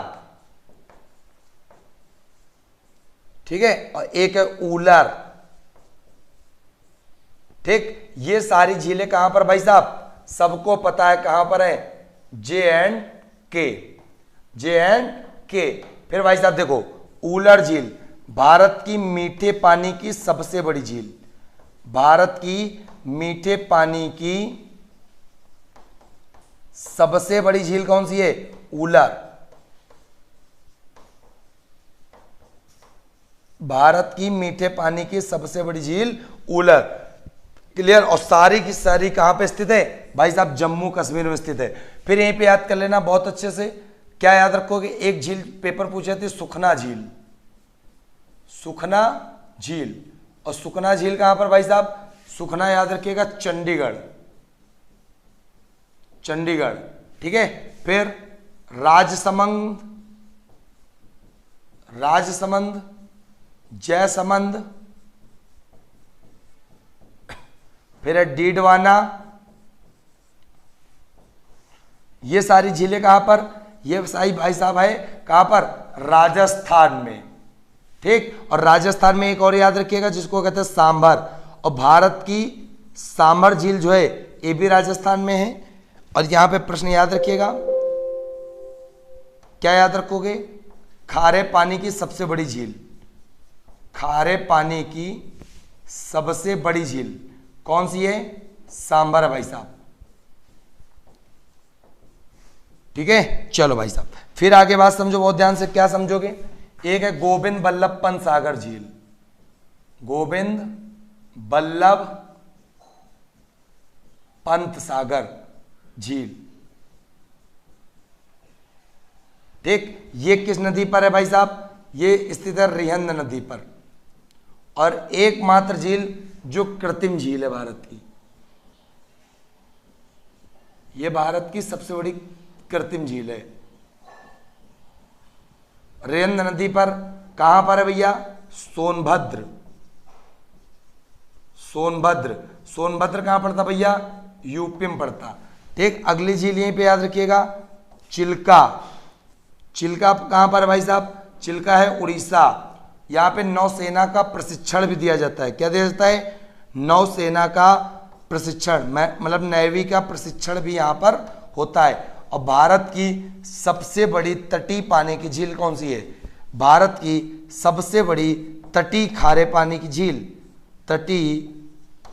ठीक है, और एक है ऊलर, ठीक। ये सारी झीलें कहां पर भाई साहब, सबको पता है कहां पर है, J&K। फिर भाई साहब देखो, ऊलर झील भारत की मीठे पानी की सबसे बड़ी झील, भारत की मीठे पानी की सबसे बड़ी झील कौन सी है, ऊलर। भारत की मीठे पानी की सबसे बड़ी झील ऊलर, क्लियर। और सारी की सारी कहां पे स्थित है भाई साहब, जम्मू कश्मीर में स्थित है। फिर यहीं पे याद कर लेना बहुत अच्छे से, क्या याद रखोगे, एक झील पेपर पूछे थे, सुखना झील, सुखना झील। और सुखना झील कहां पर भाई साहब, सुखना याद रखिएगा चंडीगढ़, ठीक है। फिर राजसमंद, जयसमंद, फिर है डीडवाना। ये सारी झीलें कहां पर, ये सारी भाई साहब है कहां पर, राजस्थान में, ठीक। और राजस्थान में एक और याद रखिएगा जिसको कहते हैं सांभर, और भारत की सांभर झील जो है ये भी राजस्थान में है। और यहां पे प्रश्न याद रखिएगा, क्या याद रखोगे, खारे पानी की सबसे बड़ी झील, खारे पानी की सबसे बड़ी झील कौन सी है, सांभर है भाई साहब, ठीक है। चलो भाई साहब फिर आगे बात समझो बहुत ध्यान से, क्या समझोगे, एक है गोविंद बल्लभ पंत सागर झील, गोविंद बल्लभ पंत सागर झील, ठीक। ये किस नदी पर है भाई साहब, ये स्थित है रिहंद नदी पर। और एकमात्र झील जो कृत्रिम झील है भारत की, ये भारत की सबसे बड़ी कृत्रिम झील है, रिहंद नदी पर। कहां पर है भैया, सोनभद्र, सोनभद्र, सोनभद्र कहां पड़ता भैया, यूपी में पड़ता, ठीक। अगली झील यहीं पे याद रखिएगा, चिल्का, चिल्का कहां पर है भाई साहब, चिल्का है उड़ीसा। यहां पे नौसेना का प्रशिक्षण भी दिया जाता है, क्या दिया जाता है, नौसेना का प्रशिक्षण, मतलब नेवी का प्रशिक्षण भी यहां पर होता है। और भारत की सबसे बड़ी तटीय पानी की झील कौन सी है, भारत की सबसे बड़ी तटीय खारे पानी की झील, तटीय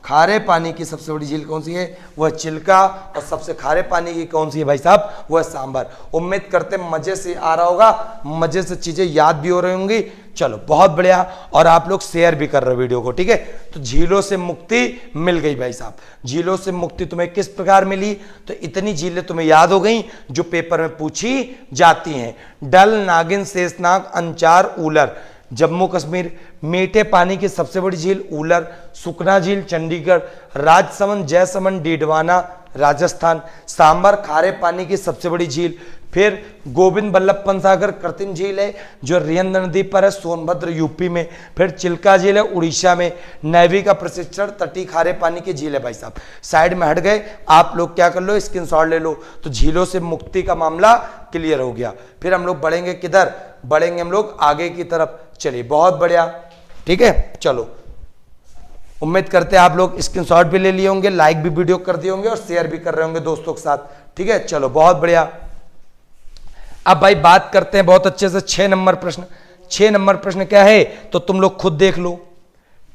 खारे पानी की सबसे बड़ी झील कौन सी है, वह चिल्का। और सबसे खारे पानी की कौन सी है भाई साहब, वह सांभर। उम्मीद करते मजे से आ रहा होगा, मजे से चीजें याद भी हो रही होंगी। चलो बहुत बढ़िया, और आप लोग शेयर भी कर रहे हो वीडियो को, ठीक है। तो झीलों से मुक्ति मिल गई भाई साहब, झीलों से मुक्ति तुम्हें किस प्रकार मिली, तो इतनी झीलें तुम्हें याद हो गई जो पेपर में पूछी जाती हैं, डल, नागिन, शेषनाग, अंचार, ऊलर। जम्मू कश्मीर, मीठे पानी की सबसे बड़ी झील ऊलर, सुखना झील चंडीगढ़, राजसमंद, जयसमंद, डीडवाना राजस्थान, सांभर खारे पानी की सबसे बड़ी झील। फिर गोविंद बल्लभ पंत सागर कृत्रिम झील है जो रिहंद नदी पर है, सोनभद्र यूपी में। फिर चिल्का झील है उड़ीसा में, नेवी का प्रशिक्षण, तटीय खारे पानी की झील है भाई साहब। साइड में हट गए, आप लोग क्या कर लो, स्क्रीनशॉट ले लो। तो झीलों से मुक्ति का मामला क्लियर हो गया। फिर हम लोग बढ़ेंगे किधर, बढ़ेंगे हम लोग आगे की तरफ। चलिए बहुत बढ़िया, ठीक है। चलो उम्मीद करते हैं आप लोग स्क्रीनशॉट भी ले लिए होंगे, लाइक भी वीडियो कर दिए होंगे और शेयर भी कर रहे होंगे दोस्तों के साथ, ठीक है। चलो बहुत बढ़िया। अब भाई बात करते हैं बहुत अच्छे से 6 नंबर प्रश्न। 6 नंबर प्रश्न क्या है तो तुम लोग खुद देख लो।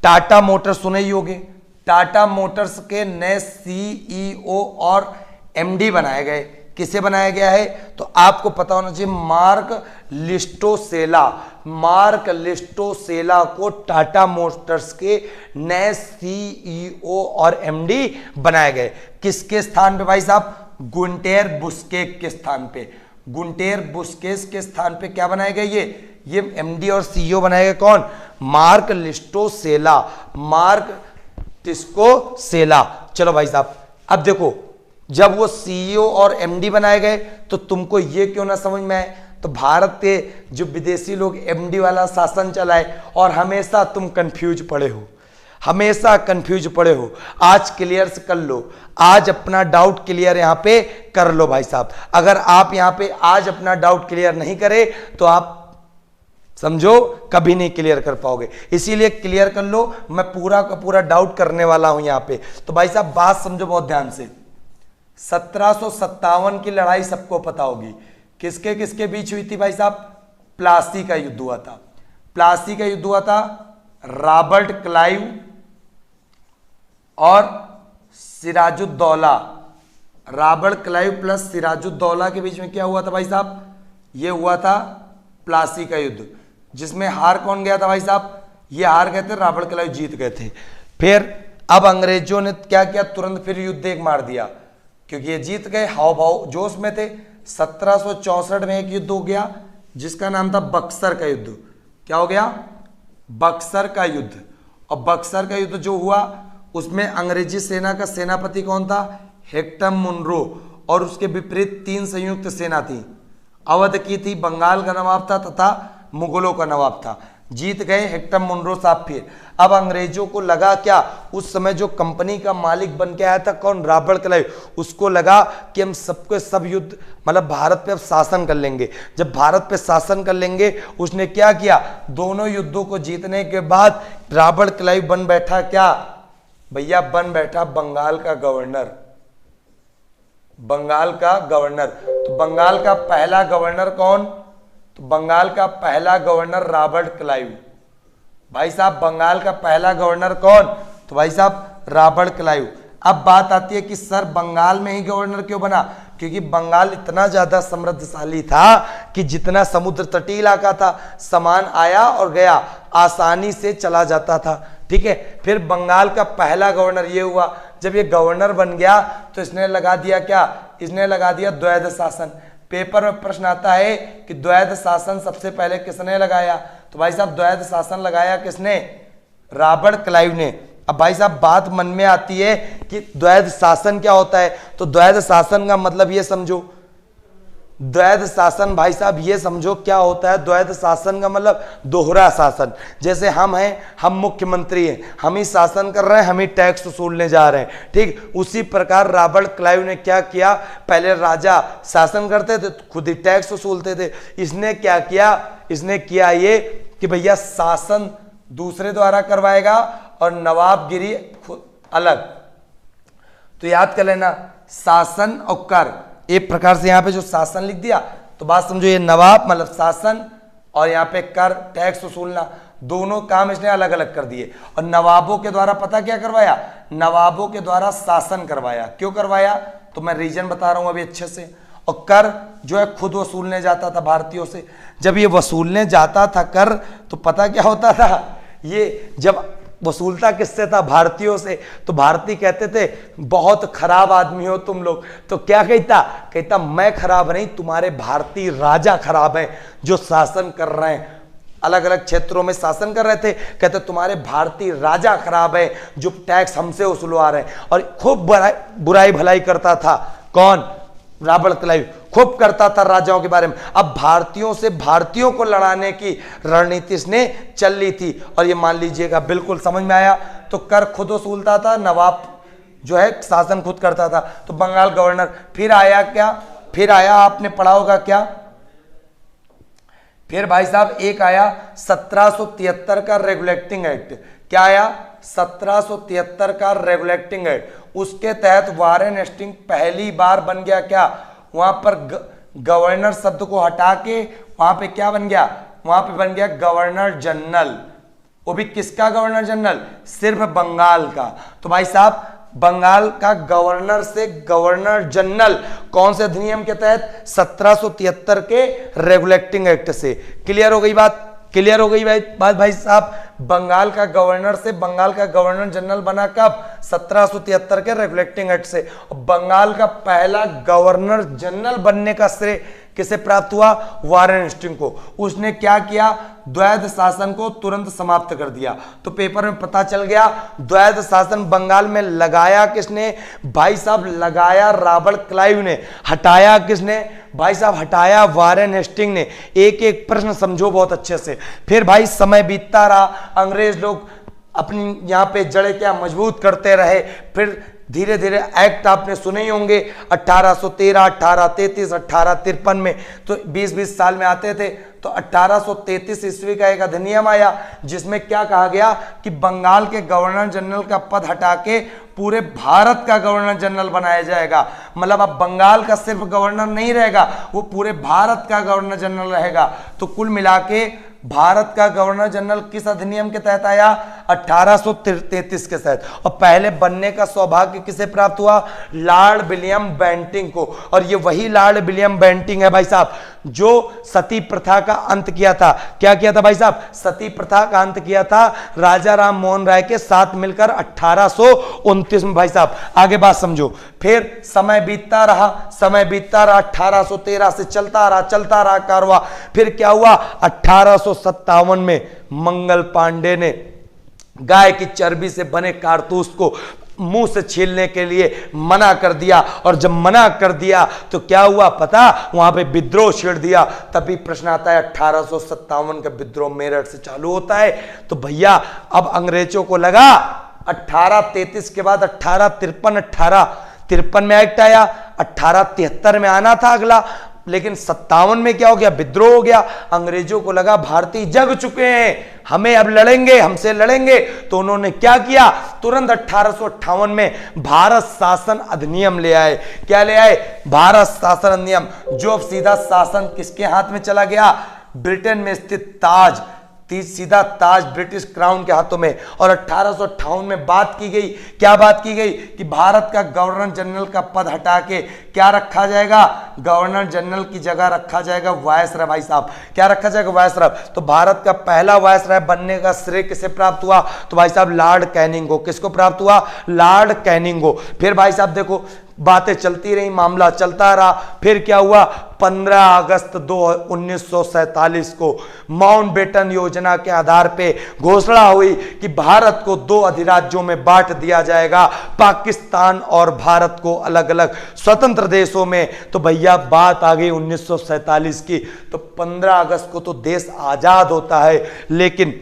टाटा मोटर्स सुने ही होंगे, टाटा मोटर्स के नए सीईओ और एमडी बनाए गए। किसे बनाया गया है तो आपको पता होना चाहिए, मार्क लिस्टोसेला। मार्क लिस्टोसेला को टाटा मोटर्स के नए सीईओ और एमडी बनाए गए। किसके स्थान पे भाई साहब, गुंटेर बुस्केक के स्थान पे। गुंटेर बुस्केस के स्थान पे क्या बनाए गए, ये एमडी और सीईओ बनाए गए कौन, मार्क लिस्टोसेला, मार्क टिस्कोसेला। चलो भाई साहब अब देखो, जब वो सीईओ और एमडी बनाए गए तो तुमको ये क्यों ना समझ में आए, तो भारत के जो विदेशी लोग एमडी वाला शासन चलाए और हमेशा तुम कंफ्यूज पड़े हो, हमेशा कंफ्यूज पड़े हो। आज क्लियर कर लो, आज अपना डाउट क्लियर यहां पे कर लो भाई साहब। अगर आप यहां पे आज अपना डाउट क्लियर नहीं करे तो आप समझो कभी नहीं क्लियर कर पाओगे, इसीलिए क्लियर कर लो। मैं पूरा का पूरा डाउट करने वाला हूं यहां पे। तो भाई साहब बात समझो बहुत ध्यान से। 1757 की लड़ाई सबको पता होगी, किसके किसके बीच हुई थी भाई साहब, प्लासी का युद्ध हुआ था। प्लासी का युद्ध हुआ था रॉबर्ट क्लाइव और Sirajuddaula. Robert Clive plus Sirajuddaula के बीच में क्या हुआ था भाई साहब, ये हुआ था प्लासी का युद्ध, जिसमें हार कौन गया था भाई साहब, ये हार गए थे, रॉबर्ट क्लाइव जीत गए थे। फिर अब अंग्रेजों ने क्या किया, तुरंत फिर युद्ध एक मार दिया, क्योंकि ये जीत गए, हाव भाव जोश में थे। 1764 में एक युद्ध हो गया जिसका नाम था बक्सर का युद्ध। क्या हो गया, बक्सर का युद्ध। और बक्सर का युद्ध जो हुआ उसमें अंग्रेजी सेना का सेनापति कौन था, हेक्टर मुनरो, और उसके विपरीत 3 संयुक्त सेना थी। अवध की थी, बंगाल का नवाब था तथा मुगलों का नवाब था। जीत गए हेक्टर मुनरो साहब फिर। अब अंग्रेजों को लगा क्या, उस समय जो कंपनी का मालिक बन के आया था कौन, रॉबर्ट क्लाइव, उसको लगा कि हम सबके सब युद्ध मतलब भारत पे अब शासन कर लेंगे। जब भारत पे शासन कर लेंगे, उसने क्या किया, दोनों युद्धों को जीतने के बाद रॉबर्ट क्लाइव बन बैठा क्या भैया, बन बैठा बंगाल का गवर्नर। बंगाल का गवर्नर, तो बंगाल का पहला गवर्नर कौन, तो बंगाल का पहला गवर्नर रॉबर्ट क्लाइव। भाई साहब बंगाल का पहला गवर्नर कौन, तो भाई साहब रॉबर्ट क्लाइव। अब बात आती है कि सर बंगाल में ही गवर्नर क्यों बना, क्योंकि बंगाल इतना ज्यादा समृद्धशाली था कि जितना समुद्र तटीय इलाका था, सामान आया और गया, आसानी से चला जाता था। ठीक है, फिर बंगाल का पहला गवर्नर ये हुआ। जब ये गवर्नर बन गया तो इसने लगा दिया क्या, इसने लगा दिया द्वैध शासन। पेपर में प्रश्न आता है कि द्वैध शासन सबसे पहले किसने लगाया, तो भाई साहब द्वैध शासन लगाया किसने, रॉबर्ट क्लाइव ने। अब भाई साहब बात मन में आती है कि द्वैध शासन क्या होता है, तो द्वैध शासन का मतलब ये समझो, द्वैध शासन भाई साहब ये समझो क्या होता है। द्वैध शासन का मतलब दोहरा शासन। जैसे हम हैं, हम मुख्यमंत्री हैं, हम ही शासन कर रहे हैं, हम ही टैक्स वसूलने जा रहे हैं। ठीक उसी प्रकार रॉबर्ट क्लाइव ने क्या किया, पहले राजा शासन करते थे तो खुद ही टैक्स वसूलते थे। इसने क्या किया, इसने किया ये कि भैया शासन दूसरे द्वारा करवाएगा और नवाबगिरी खुद अलग। तो याद कर लेना, शासन और कर, एक प्रकार से यहाँ पे जो शासन लिख दिया तो बात समझो, ये नवाब मतलब शासन और यहाँ पे कर टैक्स वसूलना, दोनों काम इसने अलग अलग कर दिए। और नवाबों के द्वारा पता क्या करवाया, नवाबों के द्वारा शासन करवाया। क्यों करवाया, तो मैं रीजन बता रहा हूं अभी अच्छे से। और कर जो है खुद वसूलने जाता था भारतीयों से। जब ये वसूलने जाता था कर, तो पता क्या होता था, ये जब वसूलता किससे था, भारतीयों से। तो भारतीय कहते थे बहुत खराब आदमी हो तुम लोग। तो क्या कहता, कहता मैं खराब नहीं, तुम्हारे भारतीय राजा खराब हैं जो शासन कर रहे हैं, अलग अलग क्षेत्रों में शासन कर रहे थे। कहते तुम्हारे भारतीय राजा खराब है जो टैक्स हमसे वसूलवा रहे हैं। और खूब बुराई भलाई करता था कौन, रॉबर्ट क्लाइव खूब करता था राजाओं के बारे में। अब भारतीयों से भारतीयों को लड़ाने की रणनीति इसने चल ली थी। और ये मान लीजिएगा बिल्कुल समझ में आया। तो कर खुद वसूलता था, नवाब जो है शासन खुद करता था। तो बंगाल गवर्नर। फिर आया क्या, फिर आया आपने पढ़ा होगा क्या, फिर भाई साहब एक आया 1773 का रेगुलेटिंग एक्ट। क्या आया, 1773 का रेगुलेटिंग एक्ट। उसके तहत वारेन हेस्टिंग पहली बार बन गया क्या, वहां पर गवर्नर शब्द को हटा के वहां पे क्या बन गया, वहां पे बन गया गवर्नर जनरल। वो भी किसका गवर्नर जनरल, सिर्फ बंगाल का। तो भाई साहब बंगाल का गवर्नर से गवर्नर जनरल कौन से अधिनियम के तहत, 1773 के रेगुलेटिंग एक्ट से। क्लियर हो गई बात, क्लियर हो गई बात भाई साहब। बंगाल का गवर्नर से बंगाल का गवर्नर जनरल बना कब, 1773 के रेगुलेटिंग एक्ट से। बंगाल का पहला गवर्नर जनरल बनने का श्रेय किसे प्राप्त हुआ, वारेन हेस्टिंग को। उसने क्या किया, द्वैध शासन को तुरंत समाप्त कर दिया। तो पेपर में पता चल गया द्वैध शासन बंगाल में लगाया किसने, भाई साहब लगाया रॉबर्ट क्लाइव ने। हटाया किसने, भाई साहब हटाया वारेन हेस्टिंग ने। एक एक प्रश्न समझो बहुत अच्छे से। फिर भाई समय बीतता रहा, अंग्रेज लोग अपनी यहाँ पे जड़ें क्या मजबूत करते रहे। फिर धीरे धीरे एक्ट आपने सुने ही होंगे, 1813, 1833, 1853 में। तो 20-20 साल में आते थे। तो 1833 ईस्वी का एक अधिनियम आया जिसमें क्या कहा गया कि बंगाल के गवर्नर जनरल का पद हटा के पूरे भारत का गवर्नर जनरल बनाया जाएगा। मतलब अब बंगाल का सिर्फ गवर्नर नहीं रहेगा, वो पूरे भारत का गवर्नर जनरल रहेगा। तो कुल मिला के भारत का गवर्नर जनरल किस अधिनियम के तहत आया, 1833 के तहत। और पहले बनने का सौभाग्य किसे प्राप्त हुआ, लॉर्ड विलियम बेंटिंग को। और ये वही लॉर्ड विलियम बेंटिंग है भाई साहब जो सती प्रथा का अंत किया था। क्या किया था भाई साहब, सती प्रथा का अंत किया था राजा राम मोहन राय के साथ मिलकर 1829 में। भाई साहब आगे बात समझो। फिर समय बीतता रहा, समय बीतता रहा, 1813 से चलता रहा कारवा। फिर क्या हुआ, 1857 में मंगल पांडे ने गाय की चर्बी से बने कारतूस को मुंह से छीलने के लिए मना कर दिया, और जब मना कर दिया तो क्या हुआ पता, वहां पे विद्रोह छेड़ दिया। तभी प्रश्न आता है 1857 का विद्रोह मेरठ से चालू होता है। तो भैया अब अंग्रेजों को लगा 1833 के बाद 1853 में एक्ट आया, 1873 में आना था अगला, लेकिन 57 में क्या हो गया, विद्रोह हो गया। अंग्रेजों को लगा भारतीय जग चुके हैं, हमें अब लड़ेंगे, हमसे लड़ेंगे। तो उन्होंने क्या किया, तुरंत 1858 में भारत शासन अधिनियम ले आए। क्या ले आए, भारत शासन अधिनियम, जो अब सीधा शासन किसके हाथ में चला गया, ब्रिटेन में स्थित ताज, सीधा ताज ब्रिटिश क्राउन के हाथों में। और 1858 में बात की गई, क्या बात की गई कि भारत का गवर्नर जनरल का पद हटा के क्या रखा जाएगा, गवर्नर जनरल की जगह रखा जाएगा वायसराय। भाई साहब क्या रखा जाएगा, वायसराय। तो भारत का पहला वायसराय बनने का श्रेय किसे प्राप्त हुआ, तो भाई साहब लॉर्ड कैनिंग को। किसको प्राप्त हुआ, लॉर्ड कैनिंग को। फिर भाई साहब देखो बातें चलती रही, मामला चलता रहा। फिर क्या हुआ, 15 अगस्त 1947 को माउंटबेटन योजना के आधार पे घोषणा हुई कि भारत को 2 अधिराज्यों में बांट दिया जाएगा, पाकिस्तान और भारत को अलग अलग स्वतंत्र देशों में। तो भैया बात आ गई 1947 की। तो 15 अगस्त को तो देश आजाद होता है, लेकिन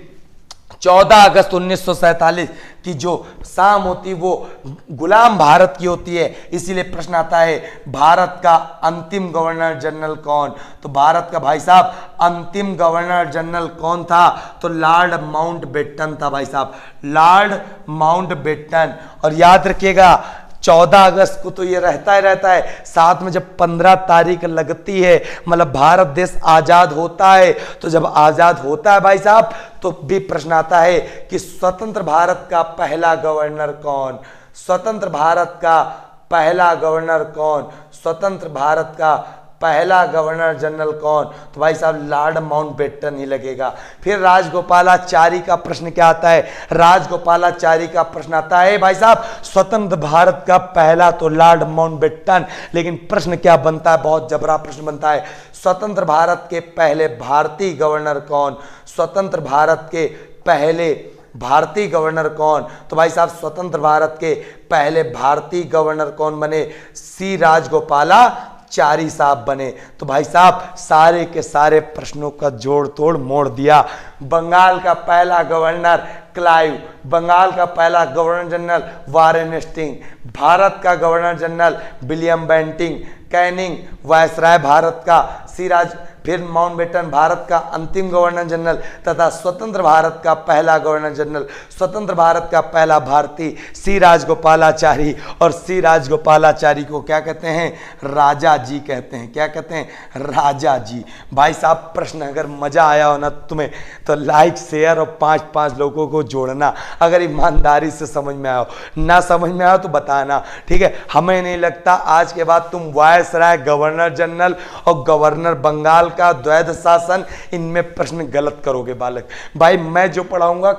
14 अगस्त 1947 की जो शाम होती वो गुलाम भारत की होती है। इसीलिए प्रश्न आता है भारत का अंतिम गवर्नर जनरल कौन। तो भारत का भाई साहब अंतिम गवर्नर जनरल कौन था, तो लॉर्ड माउंटबेटन था भाई साहब, लॉर्ड माउंटबेटन। और याद रखिएगा 14 अगस्त को तो ये रहता ही रहता है, साथ में जब 15 तारीख लगती है, मतलब भारत देश आजाद होता है। तो जब आजाद होता है भाई साहब तो भी प्रश्न आता है कि स्वतंत्र भारत का पहला गवर्नर कौन, स्वतंत्र भारत का पहला गवर्नर कौन, स्वतंत्र भारत का पहला गवर्नर जनरल कौन, तो भाई साहब लॉर्ड माउंटबेटन ही लगेगा। फिर राजगोपालाचारी का प्रश्न क्या आता है, राजगोपालाचारी का प्रश्न आता है भाई साहब स्वतंत्र भारत का पहला तो लॉर्ड माउंटबेटन, लेकिन प्रश्न क्या बनता है, बहुत जबरा प्रश्न बनता है, स्वतंत्र भारत के पहले भारतीय गवर्नर कौन, स्वतंत्र भारत के पहले भारतीय गवर्नर कौन। तो भाई साहब स्वतंत्र भारत के पहले भारतीय गवर्नर कौन बने, सी राजगोपालाचारी साहब बने। तो भाई साहब सारे के सारे प्रश्नों का जोड़ तोड़ मोड़ दिया। बंगाल का पहला गवर्नर क्लाइव, बंगाल का पहला governor general Warren Hastings, Bharat का governor general William Bentinck Canning, viceroy Bharat का सिराज, फिर माउंटबेटन भारत का अंतिम गवर्नर जनरल तथा स्वतंत्र भारत का पहला गवर्नर जनरल, स्वतंत्र भारत का पहला भारतीय सी राजगोपालाचारी। और सी राजगोपालाचारी को क्या कहते हैं, राजा जी कहते हैं। क्या कहते हैं, राजा जी। भाई साहब प्रश्न अगर मजा आया हो ना तुम्हें तो लाइक शेयर और 5-5 लोगों को जोड़ना, अगर ईमानदारी से समझ में आया हो, ना समझ में आया तो बताना, ठीक है। हमें नहीं लगता आज के बाद तुम वायसराय, गवर्नर जनरल और गवर्नर बंगाल का द्वैध शासन, इनमें प्रश्न गलत करोगे बालक। भाई मैं जो पढ़ाऊंगा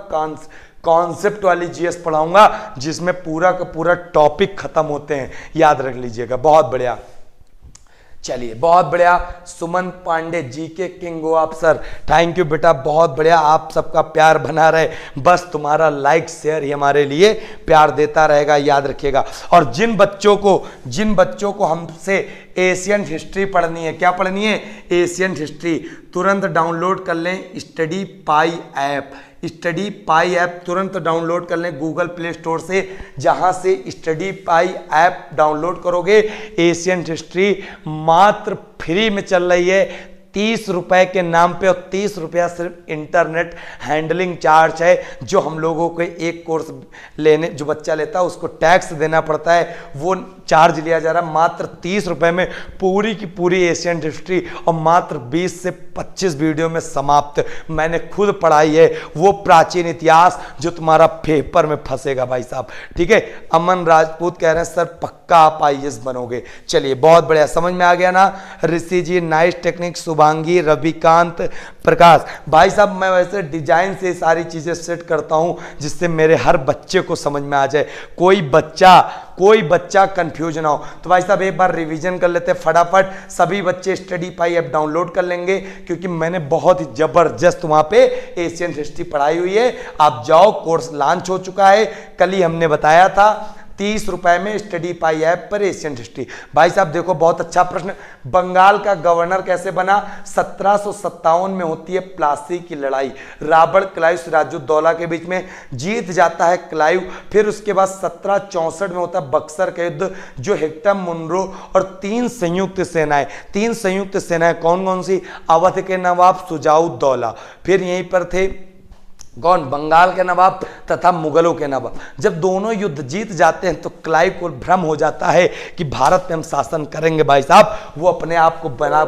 कॉन्सेप्ट वाली जीएस पढ़ाऊंगा जिसमें पूरा का पूरा टॉपिक खत्म होते हैं, याद रख लीजिएगा। बहुत बढ़िया, चलिए बहुत बढ़िया। सुमन पांडे जी के किंग हो आप सर, थैंक यू बेटा, बहुत बढ़िया। आप सबका प्यार बना रहे, बस तुम्हारा लाइक शेयर ही हमारे लिए प्यार देता रहेगा, याद रखिएगा। और जिन बच्चों को हमसे एशियन हिस्ट्री पढ़नी है, क्या पढ़नी है, एशियन हिस्ट्री, तुरंत डाउनलोड कर लें स्टडी पाई ऐप। स्टडी पाई ऐप तुरंत डाउनलोड कर लें गूगल प्ले स्टोर से, जहां से स्टडी पाई ऐप डाउनलोड करोगे एशियन हिस्ट्री मात्र फ्री में चल रही है 30 रुपए के नाम पे, और 30 रुपया सिर्फ इंटरनेट हैंडलिंग चार्ज है, जो हम लोगों को एक कोर्स लेने जो बच्चा लेता है उसको टैक्स देना पड़ता है, वो चार्ज लिया जा रहा है। मात्र 30 रुपए में पूरी की पूरी एशियन हिस्ट्री, और मात्र 20 से 25 वीडियो में समाप्त। मैंने खुद पढ़ाई है वो प्राचीन इतिहास जो तुम्हारा पेपर में फंसेगा भाई साहब, ठीक है। अमन राजपूत कह रहे हैं सर पक्का आप IAS बनोगे। चलिए बहुत बढ़िया, समझ में आ गया ना। ऋषि जी नाइस टेक्निक, शुभांगी, रविकांत, प्रकाश। भाई साहब मैं वैसे डिजाइन से सारी चीजें सेट करता हूं जिससे मेरे हर बच्चे को समझ में आ जाए, कोई बच्चा कंफ्यूज ना हो। तो भाई साहब एक बार रिवीजन कर लेते हैं फटाफट, सभी बच्चे स्टडी पाई ऐप डाउनलोड कर लेंगे, क्योंकि मैंने बहुत ही जबरदस्त वहां पे एशियन हिस्ट्री पढ़ाई हुई है। आप जाओ, कोर्स लॉन्च हो चुका है, कल ही हमने बताया था। ₹30 में स्टडी पाई ऐप पर एशियन हिस्ट्री। भाई साहब देखो बहुत अच्छा प्रश्न, बंगाल का गवर्नर कैसे बना? 1757 में होती है प्लासी की लड़ाई, राबर्ट क्लाइव सिराजुद्दौला के बीच में, जीत जाता है क्लाइव। फिर उसके बाद 1764 में होता है बक्सर का युद्ध, जो हेक्टर मुनरो और तीन संयुक्त सेनाएं कौन कौन सी? अवध के नवाब सुजाउद्दौला, फिर यहीं पर थे कौन? बंगाल के नवाब तथा मुगलों के नवाब। जब दोनों युद्ध जीत जाते हैं तो क्लाइव को भ्रम हो जाता है कि भारत में हम शासन करेंगे। भाई साहब वो अपने आप को बना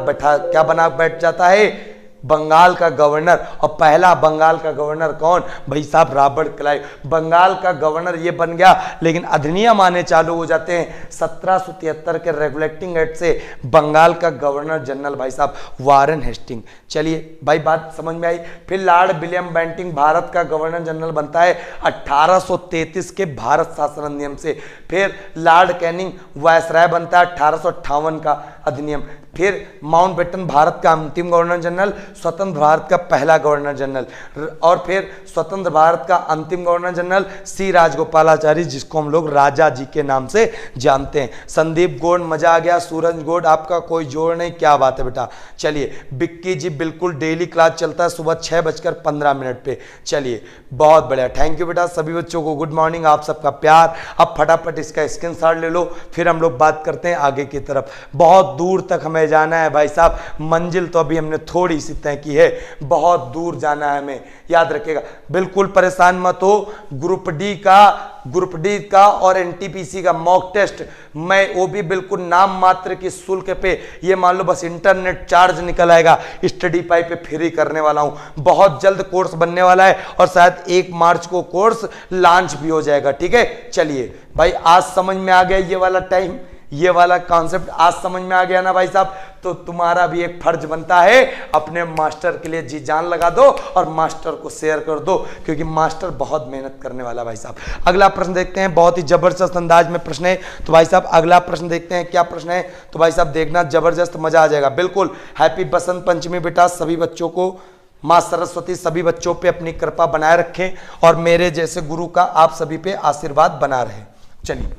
बैठ जाता है बंगाल का गवर्नर। और पहला बंगाल का गवर्नर कौन? भाई साहब रॉबर्ट क्लाइव। बंगाल का गवर्नर ये बन गया, लेकिन अधिनियम आने चालू हो जाते हैं 1773 के रेगुलेटिंग एक्ट से। बंगाल का गवर्नर जनरल भाई साहब वारेन हेस्टिंग। चलिए भाई बात समझ में आई। फिर लॉर्ड विलियम बेंटिंग भारत का गवर्नर जनरल बनता है 1833 के भारत शासन अधिनियम से। फिर लॉर्ड कैनिंग वायसराय बनता है 1858 का अधिनियम। फिर माउंटबेटन भारत का अंतिम गवर्नर जनरल, स्वतंत्र भारत का पहला गवर्नर जनरल। और फिर स्वतंत्र भारत का अंतिम गवर्नर जनरल सी राजगोपालाचारी, जिसको हम लोग राजा जी के नाम से जानते हैं। संदीप गोड, मजा आ गया। सूरज गोड, आपका कोई जोड़ नहीं, क्या बात है बेटा। चलिए बिक्की जी, बिल्कुल डेली क्लास चलता है सुबह 6:15 पे। चलिए बहुत बढ़िया, थैंक यू बेटा। सभी बच्चों को गुड मॉर्निंग, आप सबका प्यार। अब फटाफट इसका स्क्रीनशॉट ले लो, फिर हम लोग बात करते हैं आगे की तरफ। बहुत दूर तक हमें जाना है भाई साहब, मंजिल तो अभी हमने थोड़ी सी तय की है, बहुत दूर जाना है हमें, याद रखिएगा। बिल्कुल परेशान मत हो। ग्रुप डी का और एनटीपीसी का मॉक टेस्ट मैं वो भी बिल्कुल नाम मात्र की शुल्क पे, ये मान लो बस इंटरनेट चार्ज निकल आएगा, स्टडी पाई पे फ्री करने वाला हूं। बहुत जल्द कोर्स बनने वाला है और शायद 1 मार्च को कोर्स लॉन्च भी हो जाएगा। ठीक है, चलिए भाई आज समझ में आ गया ये वाला टाइम, ये वाला कॉन्सेप्ट आज समझ में आ गया ना भाई साहब। तो तुम्हारा भी एक फर्ज बनता है, अपने मास्टर के लिए जी जान लगा दो और मास्टर को शेयर कर दो, क्योंकि मास्टर बहुत मेहनत करने वाला भाई साहब। अगला प्रश्न देखते हैं, बहुत ही जबरदस्त अंदाज में प्रश्न है। तो भाई साहब अगला प्रश्न देखते हैं, क्या प्रश्न है? तो भाई साहब देखना, जबरदस्त मजा आ जाएगा। बिल्कुल हैप्पी बसंत पंचमी बेटा, सभी बच्चों को माँ सरस्वती सभी बच्चों पे अपनी कृपा बनाए रखें और मेरे जैसे गुरु का आप सभी पे आशीर्वाद बना रहे। चलिए,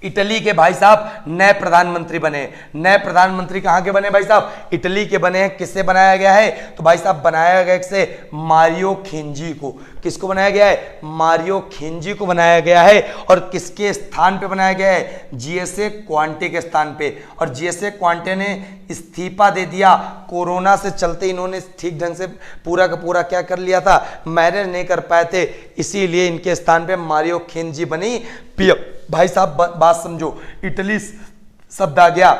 इटली के भाई साहब नए प्रधानमंत्री बने। नए प्रधानमंत्री कहां के बने भाई साहब? इटली के बने हैं। किससे बनाया गया है? तो भाई साहब बनाया गया से मारियो खेंजी को। किसको बनाया गया है? मारियो खेंजी को बनाया गया है। और किसके स्थान पे बनाया गया है? जीएसए क्वांटे के स्थान पे। और जीएसए क्वांटे ने इस्तीफा दे दिया, कोरोना से चलते इन्होंने ठीक ढंग से पूरा का पूरा क्या कर लिया था, मैनेज नहीं कर पाए थे, इसीलिए इनके स्थान पे मारियो खेंजी बनी पीएम। भाई साहब बात समझो, इटली शब्द आ गया।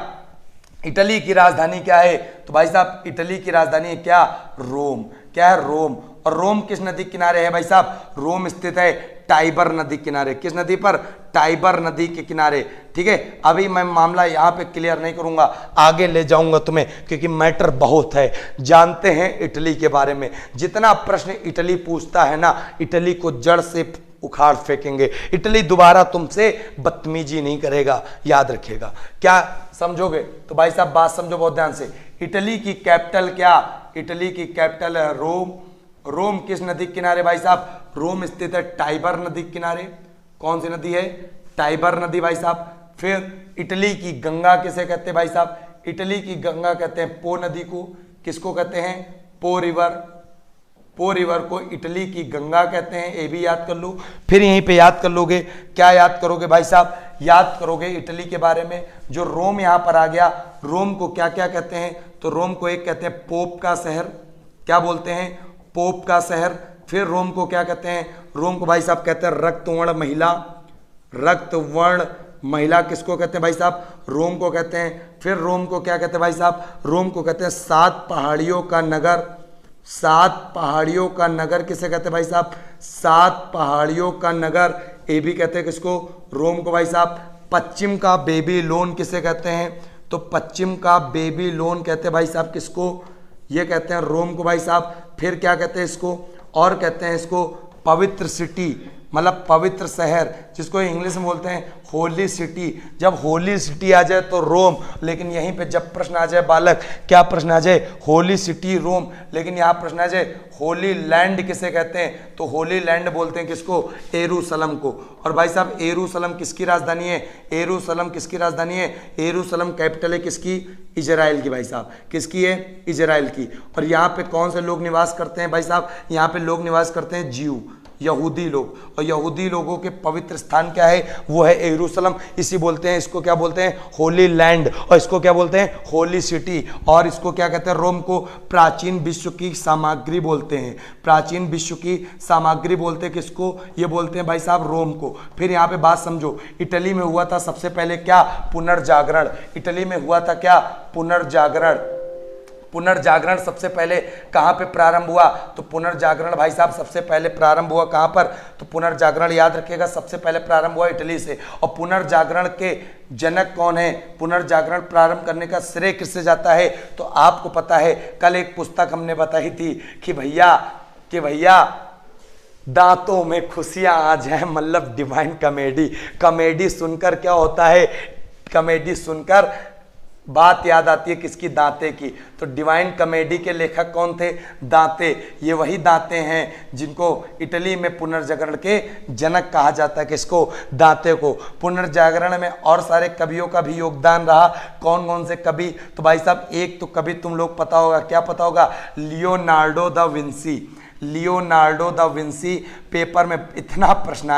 इटली की राजधानी क्या है? तो भाई साहब इटली की राजधानी है क्या? रोम। क्या है? रोम। और रोम किस नदी के किनारे है भाई साहब? रोम स्थित है टाइबर नदी किनारे। किस नदी पर? टाइबर नदी के किनारे। ठीक है, अभी मैं मामला यहाँ पे क्लियर नहीं करूंगा, आगे ले जाऊंगा तुम्हें, क्योंकि मैटर बहुत है। जानते हैं इटली के बारे में, जितना प्रश्न इटली पूछता है ना, इटली को जड़ से उखाड़ फेंकेंगे। इटली दोबारा तुमसे बदतमीजी नहीं करेगा, याद रखिएगा। क्या समझोगे? तो भाई साहब बात समझो बहुत ध्यान से। इटली की कैपिटल क्या? इटली की कैपिटल है रोम। रोम किस नदी के किनारे भाई साहब? रोम स्थित है टाइबर नदी के किनारे। कौन सी नदी है? टाइबर नदी भाई साहब। फिर इटली की गंगा किसे कहते हैं भाई साहब? इटली की गंगा कहते हैं पो नदी को। किसको कहते हैं? पो रिवर। पो रिवर को इटली की गंगा कहते हैं, ये भी याद कर लो। फिर यहीं पे याद कर लोगे, क्या याद करोगे भाई साहब? याद करोगे इटली के बारे में, जो रोम यहाँ पर आ गया, रोम को क्या क्या कहते हैं? तो रोम को एक कहते हैं पोप का शहर। क्या बोलते हैं? पोप का शहर। फिर रोम को क्या कहते हैं? रोम को भाई साहब कहते हैं रक्तवर्ण महिला। रक्तवर्ण महिला किसको कहते हैं भाई साहब? रोम को कहते हैं। फिर रोम को क्या कहते हैं भाई साहब? रोम को कहते हैं 7 पहाड़ियों का नगर। 7 पहाड़ियों का नगर किसे कहते हैं भाई साहब? 7 पहाड़ियों का नगर, ये भी कहते हैं किसको? रोम को भाई साहब। पश्चिम का बेबीलोन किसे कहते हैं? तो पश्चिम का बेबीलोन कहते हैं भाई साहब किसको? ये कहते हैं रोम को भाई साहब। फिर क्या कहते हैं इसको? और कहते हैं इसको पवित्र सिटी। मतलब पवित्र शहर, जिसको इंग्लिश में बोलते हैं होली सिटी। जब होली सिटी आ जाए तो रोम, लेकिन यहीं पे जब प्रश्न आ जाए बालक, क्या प्रश्न आ जाए, होली सिटी रोम, लेकिन यहाँ प्रश्न आ जाए होली लैंड किसे कहते हैं, तो होली लैंड बोलते हैं किसको, यरूशलेम को। और भाई साहब यरूशलेम किसकी राजधानी है, यरूशलेम किसकी राजधानी है, यरूशलेम कैपिटल है किसकी, इजराइल की। भाई साहब किसकी है, इजराइल की। और यहाँ पे कौन से लोग निवास करते हैं भाई साहब, यहाँ पे लोग निवास करते हैं ज्यू, यहूदी लोग। और यहूदी लोगों के पवित्र स्थान क्या है, वो है यरूशलेम। इसी बोलते हैं, इसको क्या बोलते हैं, होली लैंड, और इसको क्या बोलते हैं, होली सिटी। और इसको क्या कहते हैं, रोम को प्राचीन विश्व की सामग्री बोलते हैं। प्राचीन विश्व की सामग्री बोलते हैं किसको, ये बोलते हैं भाई साहब रोम को। फिर यहाँ पे बात समझो, इटली में हुआ था सबसे पहले क्या, पुनर्जागरण। इटली में हुआ था क्या, पुनर्जागरण। पुनर्जागरण सबसे पहले कहाँ पे प्रारंभ हुआ, तो पुनर्जागरण भाई साहब सबसे पहले प्रारंभ हुआ कहाँ पर, तो पुनर्जागरण याद रखिएगा सबसे पहले प्रारंभ हुआ इटली से। और पुनर्जागरण के जनक कौन है, पुनर्जागरण प्रारंभ करने का श्रेय किससे जाता है, तो आपको पता है कल एक पुस्तक हमने बताई थी कि भैया दांतों में खुशियां आ जाए, मतलब डिवाइन कॉमेडी। कॉमेडी सुनकर क्या होता है, कॉमेडी सुनकर बात याद आती है किसकी, दांते की। तो डिवाइन कॉमेडी के लेखक कौन थे, दांते। ये वही दांते हैं जिनको इटली में पुनर्जागरण के जनक कहा जाता है, किसको, दांते को। पुनर्जागरण में और सारे कवियों का भी योगदान रहा। कौन कौन से कवि, तो भाई साहब एक तो कवि तुम लोग पता होगा, क्या पता होगा, Leonardo da Vinci. Leonardo da Vinci. Paper में इतना प्रश्न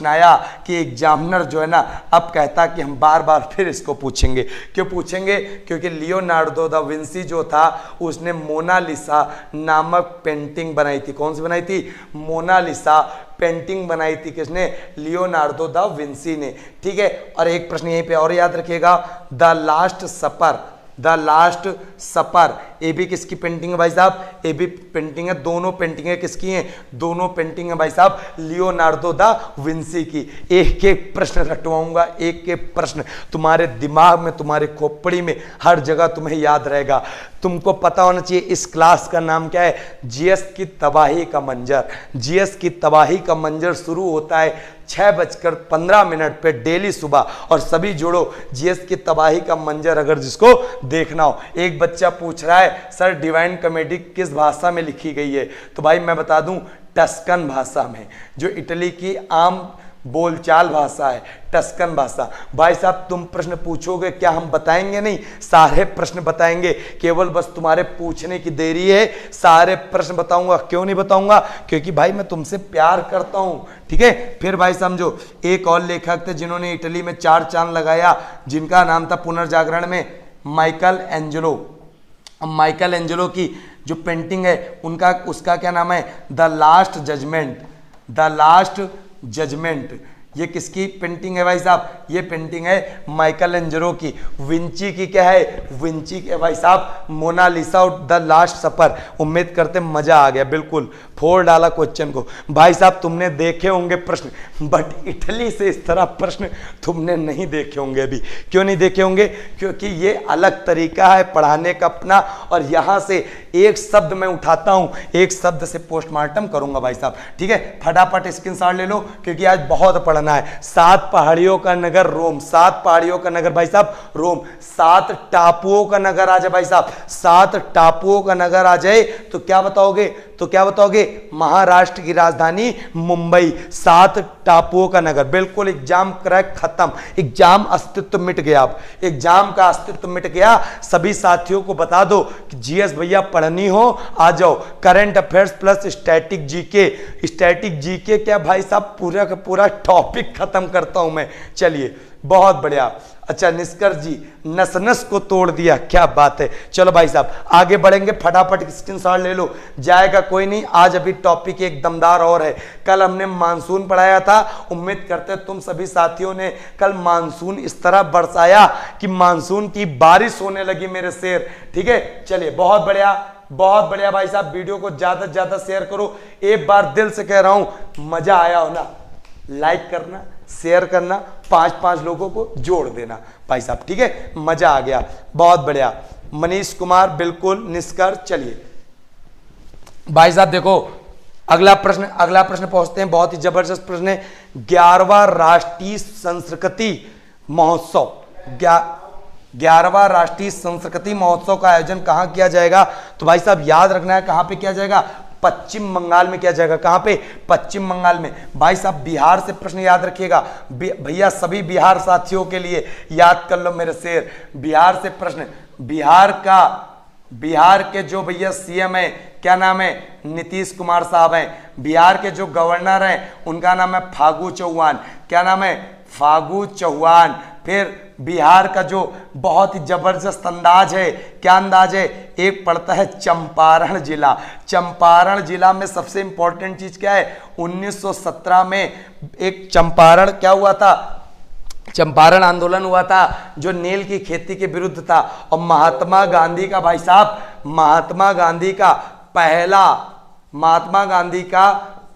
आया कि एग्जामिनर जो है ना अब कहता कि हम बार बार फिर इसको पूछेंगे। क्यों पूछेंगे, क्योंकि लियोनार्डो दा विंसी जो था उसने मोनालिसा नामक पेंटिंग बनाई थी। कौन सी बनाई थी, मोनालिसा पेंटिंग बनाई थी, किसने, लियोनार्डो दा विंसी ने। ठीक है, और एक प्रश्न यहीं पे और याद रखिएगा, the last supper. The last supper, ये भी किसकी पेंटिंग है भाई साहब, ये भी पेंटिंग है। दोनों पेंटिंगें किसकी हैं, दोनों पेंटिंग है भाई साहब लियोनार्डो दा विंसी की। एक एक प्रश्न रटवाऊंगा, एक एक प्रश्न तुम्हारे दिमाग में, तुम्हारे खोपड़ी में, हर जगह तुम्हें याद रहेगा। तुमको पता होना चाहिए इस क्लास का नाम क्या है, जीएस की तबाही का मंजर। जीएस की तबाही का मंजर शुरू होता है 6:15 पे डेली सुबह, और सभी जोड़ो जीएस की तबाही का मंजर अगर जिसको देखना हो। एक बच्चा पूछ रहा है सर डिवाइन कॉमेडी किस भाषा में लिखी गई है, तो भाई मैं बता दूं टस्कन भाषा में, जो इटली की आम बोलचाल भाषा है, टस्कन भाषा। भाई साहब तुम प्रश्न पूछोगे, क्या हम बताएंगे नहीं, सारे प्रश्न बताएंगे, केवल बस तुम्हारे पूछने की देरी है। सारे प्रश्न बताऊंगा, क्यों नहीं बताऊंगा, क्योंकि भाई मैं तुमसे प्यार करता हूं। ठीक है, फिर भाई समझो एक और लेखक थे जिन्होंने इटली में 4 चांद लगाया, जिनका नाम था पुनर्जागरण में माइकल एंजेलो। माइकल एंजेलो की जो पेंटिंग है उसका क्या नाम है, the last judgment. The last judgment, ये किसकी पेंटिंग है भाई साहब, ये पेंटिंग है माइकल एंजेलो की। विंची की क्या है, विंची के भाई साहब मोनालिसा और द लास्ट सपर। उम्मीद करते मजा आ गया, बिल्कुल फोड़ डाला क्वेश्चन को। भाई साहब तुमने देखे होंगे प्रश्न, बट इटली से इस तरह प्रश्न तुमने नहीं देखे होंगे अभी। क्यों नहीं देखे होंगे, क्योंकि ये अलग तरीका है पढ़ाने का अपना, और यहाँ से एक शब्द मैं उठाता हूँ, एक शब्द से पोस्टमार्टम करूंगा भाई साहब। ठीक है, फटाफट स्क्रीनशॉट ले लो, क्योंकि आज बहुत पढ़ना है। 7 पहाड़ियों का नगर रोम, 7 पहाड़ियों का नगर भाई साहब रोम। 7 टापुओं का नगर आ जाए भाई साहब, 7 टापुओं का नगर आ जाए तो क्या बताओगे, तो क्या बताओगे, महाराष्ट्र की राजधानी मुंबई। 7 टापुओं का नगर, बिल्कुल एग्जाम क्रैक खत्म, एग्जाम अस्तित्व मिट गया। अब एग्जाम का अस्तित्व मिट गया। सभी साथियों को बता दो कि जीएस भैया पढ़नी हो आ जाओ, current affairs plus static GK. Static GK क्या भाई साहब पूरा का पूरा टॉपिक खत्म करता हूं मैं। चलिए बहुत बढ़िया। अच्छा निष्कर्ष जी, नस नस को तोड़ दिया, क्या बात है। चलो भाई साहब आगे बढ़ेंगे, फटाफट स्क्रीनशॉट ले लो, जाएगा कोई नहीं। आज अभी टॉपिक एक दमदार और है। कल हमने मानसून पढ़ाया था, उम्मीद करते तुम सभी साथियों ने कल मानसून इस तरह बरसाया कि मानसून की बारिश होने लगी मेरे शेर। ठीक है, चलिए बहुत बढ़िया, बहुत बढ़िया भाई साहब। वीडियो को ज्यादा से ज्यादा शेयर करो। एक बार दिल से कह रहा हूं, मजा आया हो ना, लाइक करना, शेयर करना, 5-5 लोगों को जोड़ देना भाई साहब। ठीक है, मजा आ गया, बहुत बढ़िया। मनीष कुमार बिल्कुल निष्कर्ष। चलिए भाई साहब देखो, अगला प्रश्न पहुंचते हैं, बहुत ही जबरदस्त प्रश्न है। 11वां राष्ट्रीय संस्कृति महोत्सव 11वां राष्ट्रीय संस्कृति महोत्सव का आयोजन कहां किया जाएगा? तो भाई साहब याद रखना है कहां पे किया जाएगा? पश्चिम बंगाल में किया जाएगा। कहां पे? पश्चिम बंगाल में। भाई साहब बिहार से प्रश्न याद रखिएगा भैया, सभी बिहार साथियों के लिए याद कर लो मेरे शेर। बिहार से प्रश्न, बिहार के जो भैया सीएम है क्या नाम है? नीतीश कुमार साहब हैं। बिहार के जो गवर्नर हैं उनका नाम है फागू चौहान। क्या नाम है? फागू चौहान। फिर बिहार का जो बहुत ही जबरदस्त अंदाज है, क्या अंदाज है? एक पड़ता है चंपारण जिला। चंपारण जिला में सबसे इंपॉर्टेंट चीज क्या है? 1917 में एक चंपारण क्या हुआ था? चंपारण आंदोलन हुआ था जो नील की खेती के विरुद्ध था। और महात्मा गांधी का भाई साहब, महात्मा गांधी का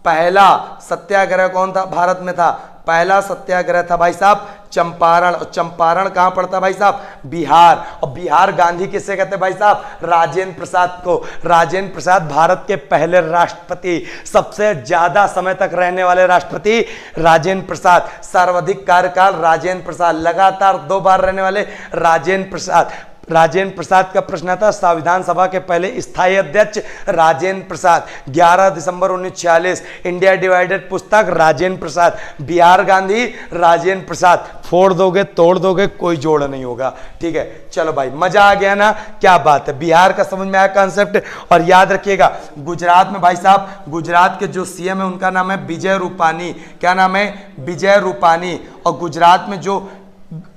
पहला सत्याग्रह कौन था? भारत में था। पहला सत्याग्रह था भाई साहब चंपारण। और चंपारण कहां पड़ता भाई साहब? बिहार। और बिहार गांधी किसे कहते हैं भाई साहब? राजेंद्र प्रसाद को। राजेंद्र प्रसाद भारत के पहले राष्ट्रपति, सबसे ज्यादा समय तक रहने वाले राष्ट्रपति राजेंद्र प्रसाद। सर्वाधिक कार्यकाल राजेंद्र प्रसाद, लगातार 2 बार रहने वाले राजेंद्र प्रसाद। राजेंद्र प्रसाद का प्रश्न था संविधान सभा के पहले स्थायी अध्यक्ष राजेंद्र प्रसाद। 11 दिसंबर 1946 इंडिया डिवाइडेड पुस्तक राजेंद्र प्रसाद। बिहार गांधी राजेंद्र प्रसाद। फोड़ दोगे तोड़ दोगे कोई जोड़ नहीं होगा। ठीक है, चलो भाई मजा आ गया ना? क्या बात है, बिहार का समझ में आया कॉन्सेप्ट। और याद रखिएगा गुजरात में भाई साहब, गुजरात के जो सीएम है उनका नाम है विजय रूपानी। क्या नाम है? विजय रूपानी। और गुजरात में जो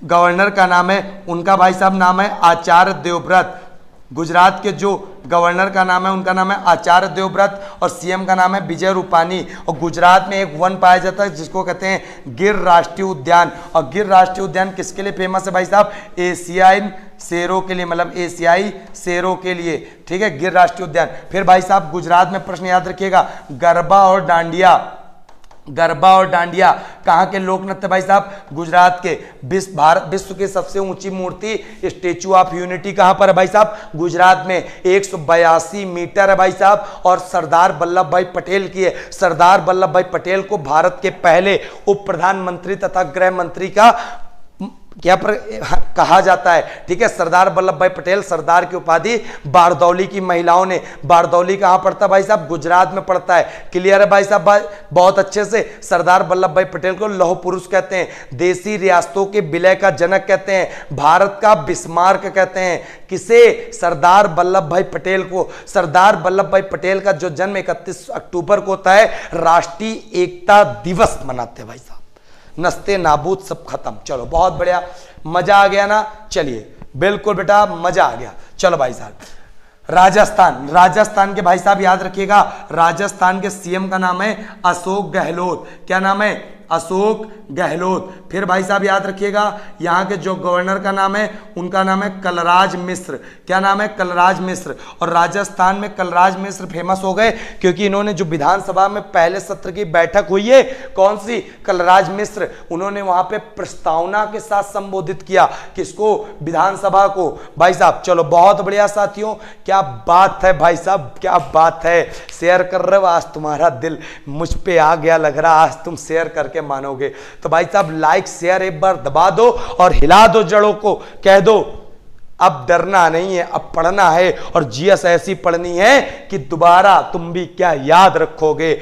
गवर्नर का नाम है उनका भाई साहब नाम है आचार्य देवव्रत। गुजरात के जो गवर्नर का नाम है उनका नाम है आचार्य देवव्रत और सीएम का नाम है विजय रूपानी। और गुजरात में एक वन पाया जाता है जिसको कहते हैं गिर राष्ट्रीय उद्यान। और गिर राष्ट्रीय उद्यान किसके लिए फेमस है भाई साहब? एशियाई शेरों के लिए, मतलब एशियाई शेरों के लिए। ठीक है, गिर राष्ट्रीय उद्यान। फिर भाई साहब गुजरात में प्रश्न याद रखिएगा, गरबा और डांडिया कहाँ के लोक नृत्य भाई साहब? गुजरात के। विश्व की सबसे ऊंची मूर्ति स्टेचू ऑफ यूनिटी कहां पर है भाई साहब? गुजरात में। 182 मीटर है भाई साहब और सरदार वल्लभ भाई पटेल की है। सरदार वल्लभ भाई पटेल को भारत के पहले उप प्रधानमंत्री तथा गृह मंत्री का क्या कहा जाता है। ठीक है, सरदार वल्लभ भाई पटेल, सरदार की उपाधि बारदौली की महिलाओं ने। बारदौली कहां पड़ता है भाई साहब? गुजरात में पड़ता है। क्लियर है भाई साहब? बहुत अच्छे से। सरदार वल्लभ भाई पटेल को लौह पुरुष कहते हैं, देसी रियासतों के विलय का जनक कहते हैं, भारत का बिस्मार्क कहते हैं। किसे? सरदार वल्लभ भाई पटेल को। सरदार वल्लभ भाई पटेल का जो जन्म 31 अक्टूबर को होता है, राष्ट्रीय एकता दिवस मनाते हैं भाई साहब। नस्ते नाबूद सब खत्म। चलो बहुत बढ़िया, मजा आ गया ना? चलिए बिल्कुल बेटा मजा आ गया। चलो भाई साहब राजस्थान के भाई साहब याद रखिएगा, राजस्थान के सीएम का नाम है अशोक गहलोत। क्या नाम है? अशोक गहलोत। फिर भाई साहब याद रखिएगा यहाँ के जो गवर्नर का नाम है उनका नाम है कलराज मिश्र। क्या नाम है? कलराज मिश्र। और राजस्थान में कलराज मिश्र फेमस हो गए क्योंकि इन्होंने जो विधानसभा में पहले सत्र की बैठक हुई है, कौन सी? कलराज मिश्र। उन्होंने वहां पे प्रस्तावना के साथ संबोधित किया। किसको? विधानसभा को भाई साहब। चलो बहुत बढ़िया साथियों, क्या बात है भाई साहब, क्या बात है। शेयर कर रहे हो, आज तुम्हारा दिल मुझ पे आ गया लग रहा, आज तुम शेयर करके मानोगे। तो भाई साहब लाइक शेयर एक बार दबा दो और हिला दो जड़ों को, कह दो अब डरना नहीं है, अब पढ़ना है। और जीएस ऐसी पढ़नी है कि दोबारा तुम भी क्या याद रखोगे।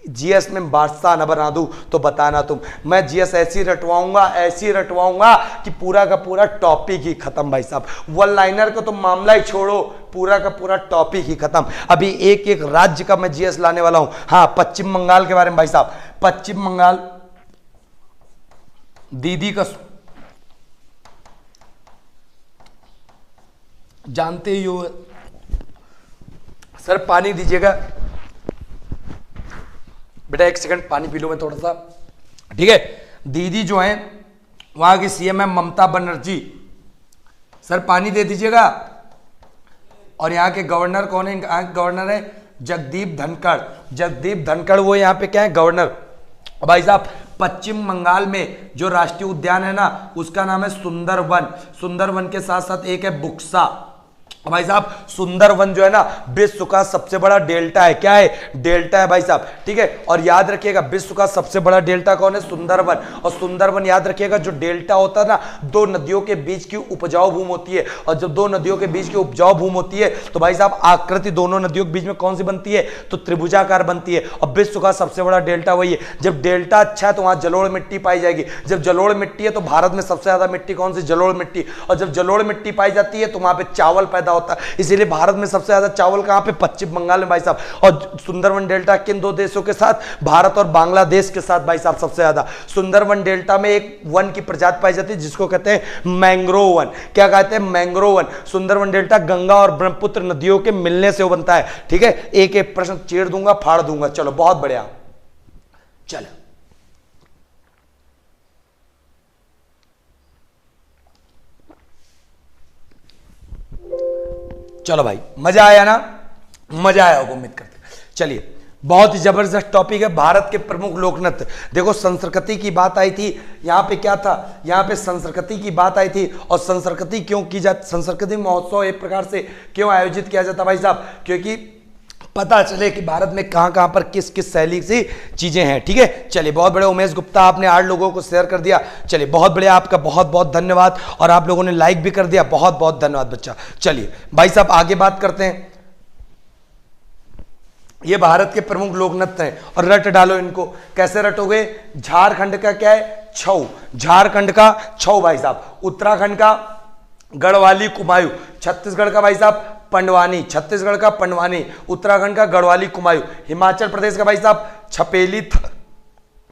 जीएस में बादशाह न बना दूं तो बताना तुम। मैं जीएस ऐसी रटवाऊंगा कि पूरा का पूरा टॉपिक ही खत्म भाई साहब। वन लाइनर का तो मामला ही छोड़ो, पूरा का पूरा टॉपिक ही खत्म। अभी एक एक राज्य का मैं जीएस लाने वाला हूं। हाँ, पश्चिम बंगाल के बारे में भाई साहब। पश्चिम बंगाल दीदी का जानते ही हो सर, पानी दीजिएगा बेटा, 1 सेकंड पानी पी लो मैं थोड़ा सा। ठीक है, दीदी जो है वहां की सीएम है ममता बनर्जी। सर पानी दे दीजिएगा। और यहाँ के गवर्नर कौन है? यहाँ के गवर्नर है जगदीप धनखड़। जगदीप धनखड़ वो यहाँ पे क्या है? गवर्नर। भाई साहब पश्चिम बंगाल में जो राष्ट्रीय उद्यान है ना उसका नाम है सुंदरवन। सुंदरवन के साथ साथ एक है बुक्सा। भाई साहब सुंदरवन जो है ना विश्व का सबसे बड़ा डेल्टा है। क्या है? डेल्टा है भाई साहब, ठीक है। और याद रखिएगा विश्व का सबसे बड़ा डेल्टा कौन है? सुंदरवन। और सुंदरवन याद रखिएगा जो डेल्टा होता है ना, दो नदियों के बीच की उपजाऊ भूमि होती है। और जब दो नदियों के बीच की उपजाऊ भूमि होती है तो भाई साहब आकृति दोनों नदियों के बीच में कौन सी बनती है? तो त्रिभुजाकार बनती है। और विश्व का सबसे बड़ा डेल्टा वही है। जब डेल्टा अच्छा है तो वहां जलोढ़ मिट्टी पाई जाएगी। जब जलोढ़ मिट्टी है तो भारत में सबसे ज्यादा मिट्टी कौन सी? जलोढ़ मिट्टी। और जब जलोढ़ मिट्टी पाई जाती है तो वहां पे चावल पैदा होता है। इसीलिए भारत में सबसे ज्यादा चावल कहां पे? पश्चिम बंगाल में भाई साहब। और सुंदरवन डेल्टा किन दो देशों के साथ? भारत और बांग्लादेश के साथ भाई साहब सबसे ज्यादा। सुंदरवन डेल्टा में एक वन की प्रजाति पाई जाती है जिसको कहते हैं मैंग्रोव वन। क्या कहते हैं? मैंग्रोव वन। सुंदरवन डेल्टा गंगा और ब्रह्मपुत्र नदियों के मिलने से बनता है, ठीक है। एक एक प्रश्न चीर दूंगा, फाड़ दूंगा। चलो बहुत बढ़िया। चलो चलो भाई, मजा आया ना? मजा आया होगा उम्मीद करते। चलिए बहुत ही जबरदस्त टॉपिक है, भारत के प्रमुख लोक नृत्य। देखो संस्कृति की बात आई थी, यहां पे क्या था? यहां पे संस्कृति की बात आई थी। और संस्कृति क्यों की जाती? संस्कृति महोत्सव एक प्रकार से क्यों आयोजित किया जाता भाई साहब? क्योंकि पता चले कि भारत में कहां कहां पर किस किस शैली से चीजें हैं, ठीक है। चलिए बहुत बड़े उमेश गुप्ता, आपने 8 लोगों को शेयर कर दिया। चलिए बहुत बढ़िया, आपका बहुत बहुत धन्यवाद। और आप लोगों ने लाइक भी कर दिया, बहुत बहुत धन्यवाद बच्चा। चलिए भाई साहब आगे बात करते हैं। ये भारत के प्रमुख लोक नृत्य हैं और रट डालो इनको। कैसे रटोगे? झारखंड का क्या है? छऊ। झारखंड का छऊ भाई साहब। उत्तराखंड का गढ़वाली कुमायूं। छत्तीसगढ़ का भाई साहब पंडवानी। छत्तीसगढ़ का पंडवानी। उत्तराखंड का गढ़वाली कुमायूं। हिमाचल प्रदेश का भाई साहब छपेली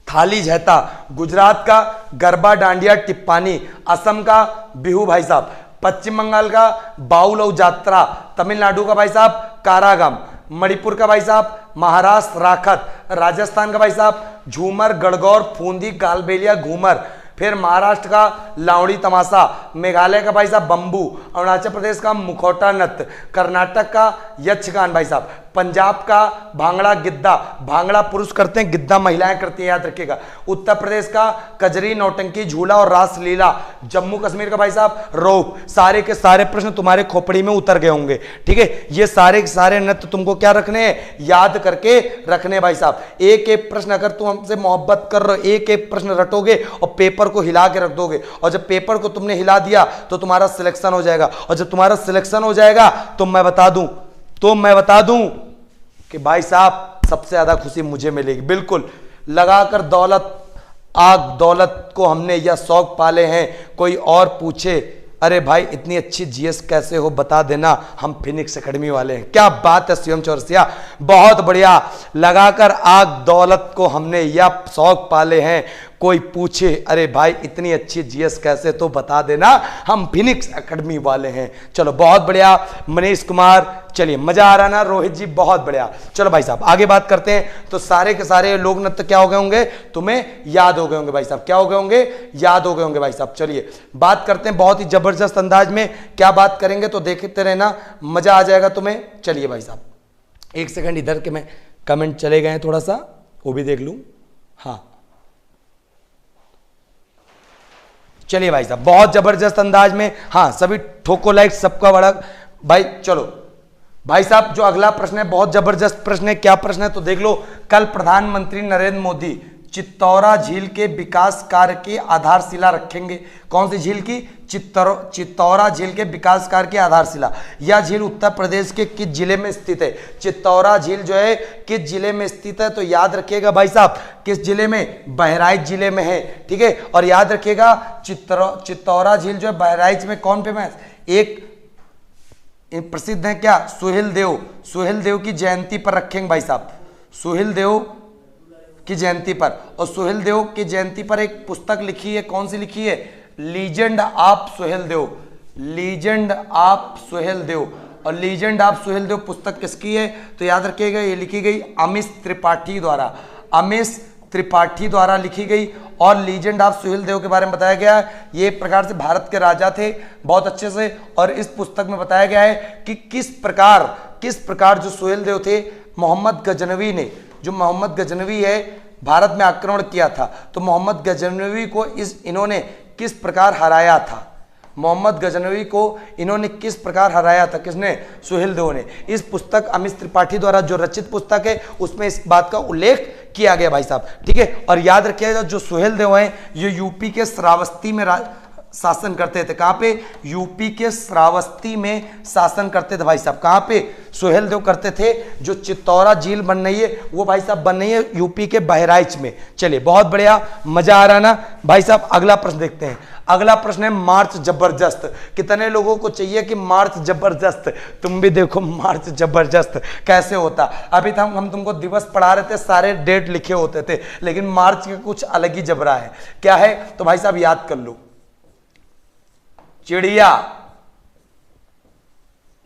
थाली झैता। गुजरात का गरबा डांडिया टिप्पानी। असम का बिहू भाई साहब। पश्चिम बंगाल का बाउल जात्रा। तमिलनाडु का भाई साहब कारागम। मणिपुर का भाई साहब महाराष्ट्र राखत। राजस्थान का भाई साहब झूमर गणगौर फूंदी गालबेलिया घूमर। फिर महाराष्ट्र का लावड़ी तमाशा। मेघालय का भाई साहब बंबू। अरुणाचल प्रदेश का मुखौटा नृत्य। कर्नाटक का यक्षगान भाई साहब। पंजाब का भांगड़ा गिद्दा। भांगड़ा पुरुष करते हैं, गिद्दा महिलाएं करती हैं, याद रखिएगा। उत्तर प्रदेश का कजरी नौटंकी झूला और रासलीला। जम्मू कश्मीर का भाई साहब रोप। सारे के सारे प्रश्न तुम्हारे खोपड़ी में उतर गए होंगे, ठीक है। ये सारे के सारे नृत्य तुमको क्या रखने हैं? याद करके रखने भाई साहब। एक एक प्रश्न अगर तुम हमसे मोहब्बत कर रहे हो, एक एक प्रश्न रटोगे और पेपर को हिला के रख दोगे। और जब पेपर को तुमने हिला दिया तो तुम्हारा सिलेक्शन हो जाएगा। और जब तुम्हारा सिलेक्शन हो जाएगा तो मैं बता दूं कि भाई साहब सबसे ज्यादा खुशी मुझे मिलेगी। बिल्कुल लगाकर दौलत को हमने यह शौक पाले हैं। कोई और पूछे अरे भाई इतनी अच्छी जीएस कैसे हो बता देना, हम फिनिक्स एकेडमी वाले हैं। क्या बात है शिवम चौरसिया, बहुत बढ़िया। लगाकर आग दौलत को हमने यह शौक पाले हैं। कोई पूछे अरे भाई इतनी अच्छी जीएस कैसे, तो बता देना हम फिनिक्स एकेडमी वाले हैं। चलो बहुत बढ़िया मनीष कुमार, चलिए मजा आ रहा ना रोहित जी, बहुत बढ़िया। चलो भाई साहब आगे बात करते हैं। तो सारे के सारे लोक नृत्य क्या हो गए होंगे? तुम्हें याद हो गए होंगे भाई साहब। क्या हो गए होंगे? याद हो गए होंगे भाई साहब। चलिए बात करते हैं बहुत ही जबरदस्त अंदाज में। क्या बात करेंगे तो देखते रहना, मजा आ जाएगा तुम्हें। चलिए भाई साहब एक सेकंड इधर के मैं कमेंट चले गए थोड़ा सा, वो भी देख लूं। हाँ चलिए भाई साहब बहुत जबरदस्त अंदाज में। हाँ सभी ठोको लाइक, सबका बड़ा भाई। चलो भाई साहब जो अगला प्रश्न है बहुत जबरदस्त प्रश्न है। क्या प्रश्न है तो देख लो। कल प्रधानमंत्री नरेंद्र मोदी चित्तौरा झील के विकास कार्य की आधारशिला रखेंगे। कौन सी झील की? चित्तौरा झील के विकास कार्य की आधारशिला। यह झील उत्तर प्रदेश के किस जिले में स्थित है? चित्तौरा झील जो है किस जिले में स्थित है? तो याद रखिएगा भाई साहब किस जिले में? बहराइच जिले में है, ठीक है। और याद रखिएगा चित्तौरा झील जो है बहराइच में कौन फेमस? एक प्रसिद्ध है क्या? सुहेल देव की जयंती पर रखेंगे भाई साहब। सुहेल देव की जयंती पर। और सुहेल देव की जयंती पर एक पुस्तक लिखी है, कौन सी लिखी है? Legend of Suhel Dev. Legend of Suhel Dev. और लीजेंड ऑफ सुहेल देव पुस्तक किसकी है? तो याद रखिएगा ये लिखी गई अमीश त्रिपाठी द्वारा। अमीश त्रिपाठी द्वारा लिखी गई। और लीजेंड ऑफ सुहेल देव के बारे में बताया गया है ये एक प्रकार से भारत के राजा थे बहुत अच्छे से। और इस पुस्तक में बताया गया है कि किस प्रकार जो सुहेल देव थे, मोहम्मद गजनवी ने, जो मोहम्मद गजनवी है भारत में आक्रमण किया था, तो मोहम्मद गजनवी को इन्होंने किस प्रकार हराया था। मोहम्मद गजनवी को इन्होंने किस प्रकार हराया था? किसने? सुहेलदेव ने। इस पुस्तक अमित त्रिपाठी द्वारा जो रचित पुस्तक है उसमें इस बात का उल्लेख किया गया भाई साहब, ठीक है। और याद रखिएगा जो सुहेलदेव हैं ये यूपी के श्रावस्ती में शासन करते थे। कहां पे? यूपी के श्रावस्ती में शासन करते थे भाई साहब। कहां पे? सुहेलदेव करते थे। जो चित्तौरा झील बन रही है वो भाई साहब बन रही है यूपी के बहराइच में। चलिए बहुत बढ़िया, मजा आ रहा ना भाई साहब। अगला प्रश्न देखते हैं। अगला प्रश्न है मार्च जबरदस्त। कितने लोगों को चाहिए कि मार्च जबरदस्त? तुम भी देखो मार्च जबरदस्त कैसे होता। अभी तक हम तुमको दिवस पढ़ा रहे थे, सारे डेट लिखे होते थे, लेकिन मार्च का कुछ अलग ही जबरा है। क्या है? तो भाई साहब याद कर लो। चिड़िया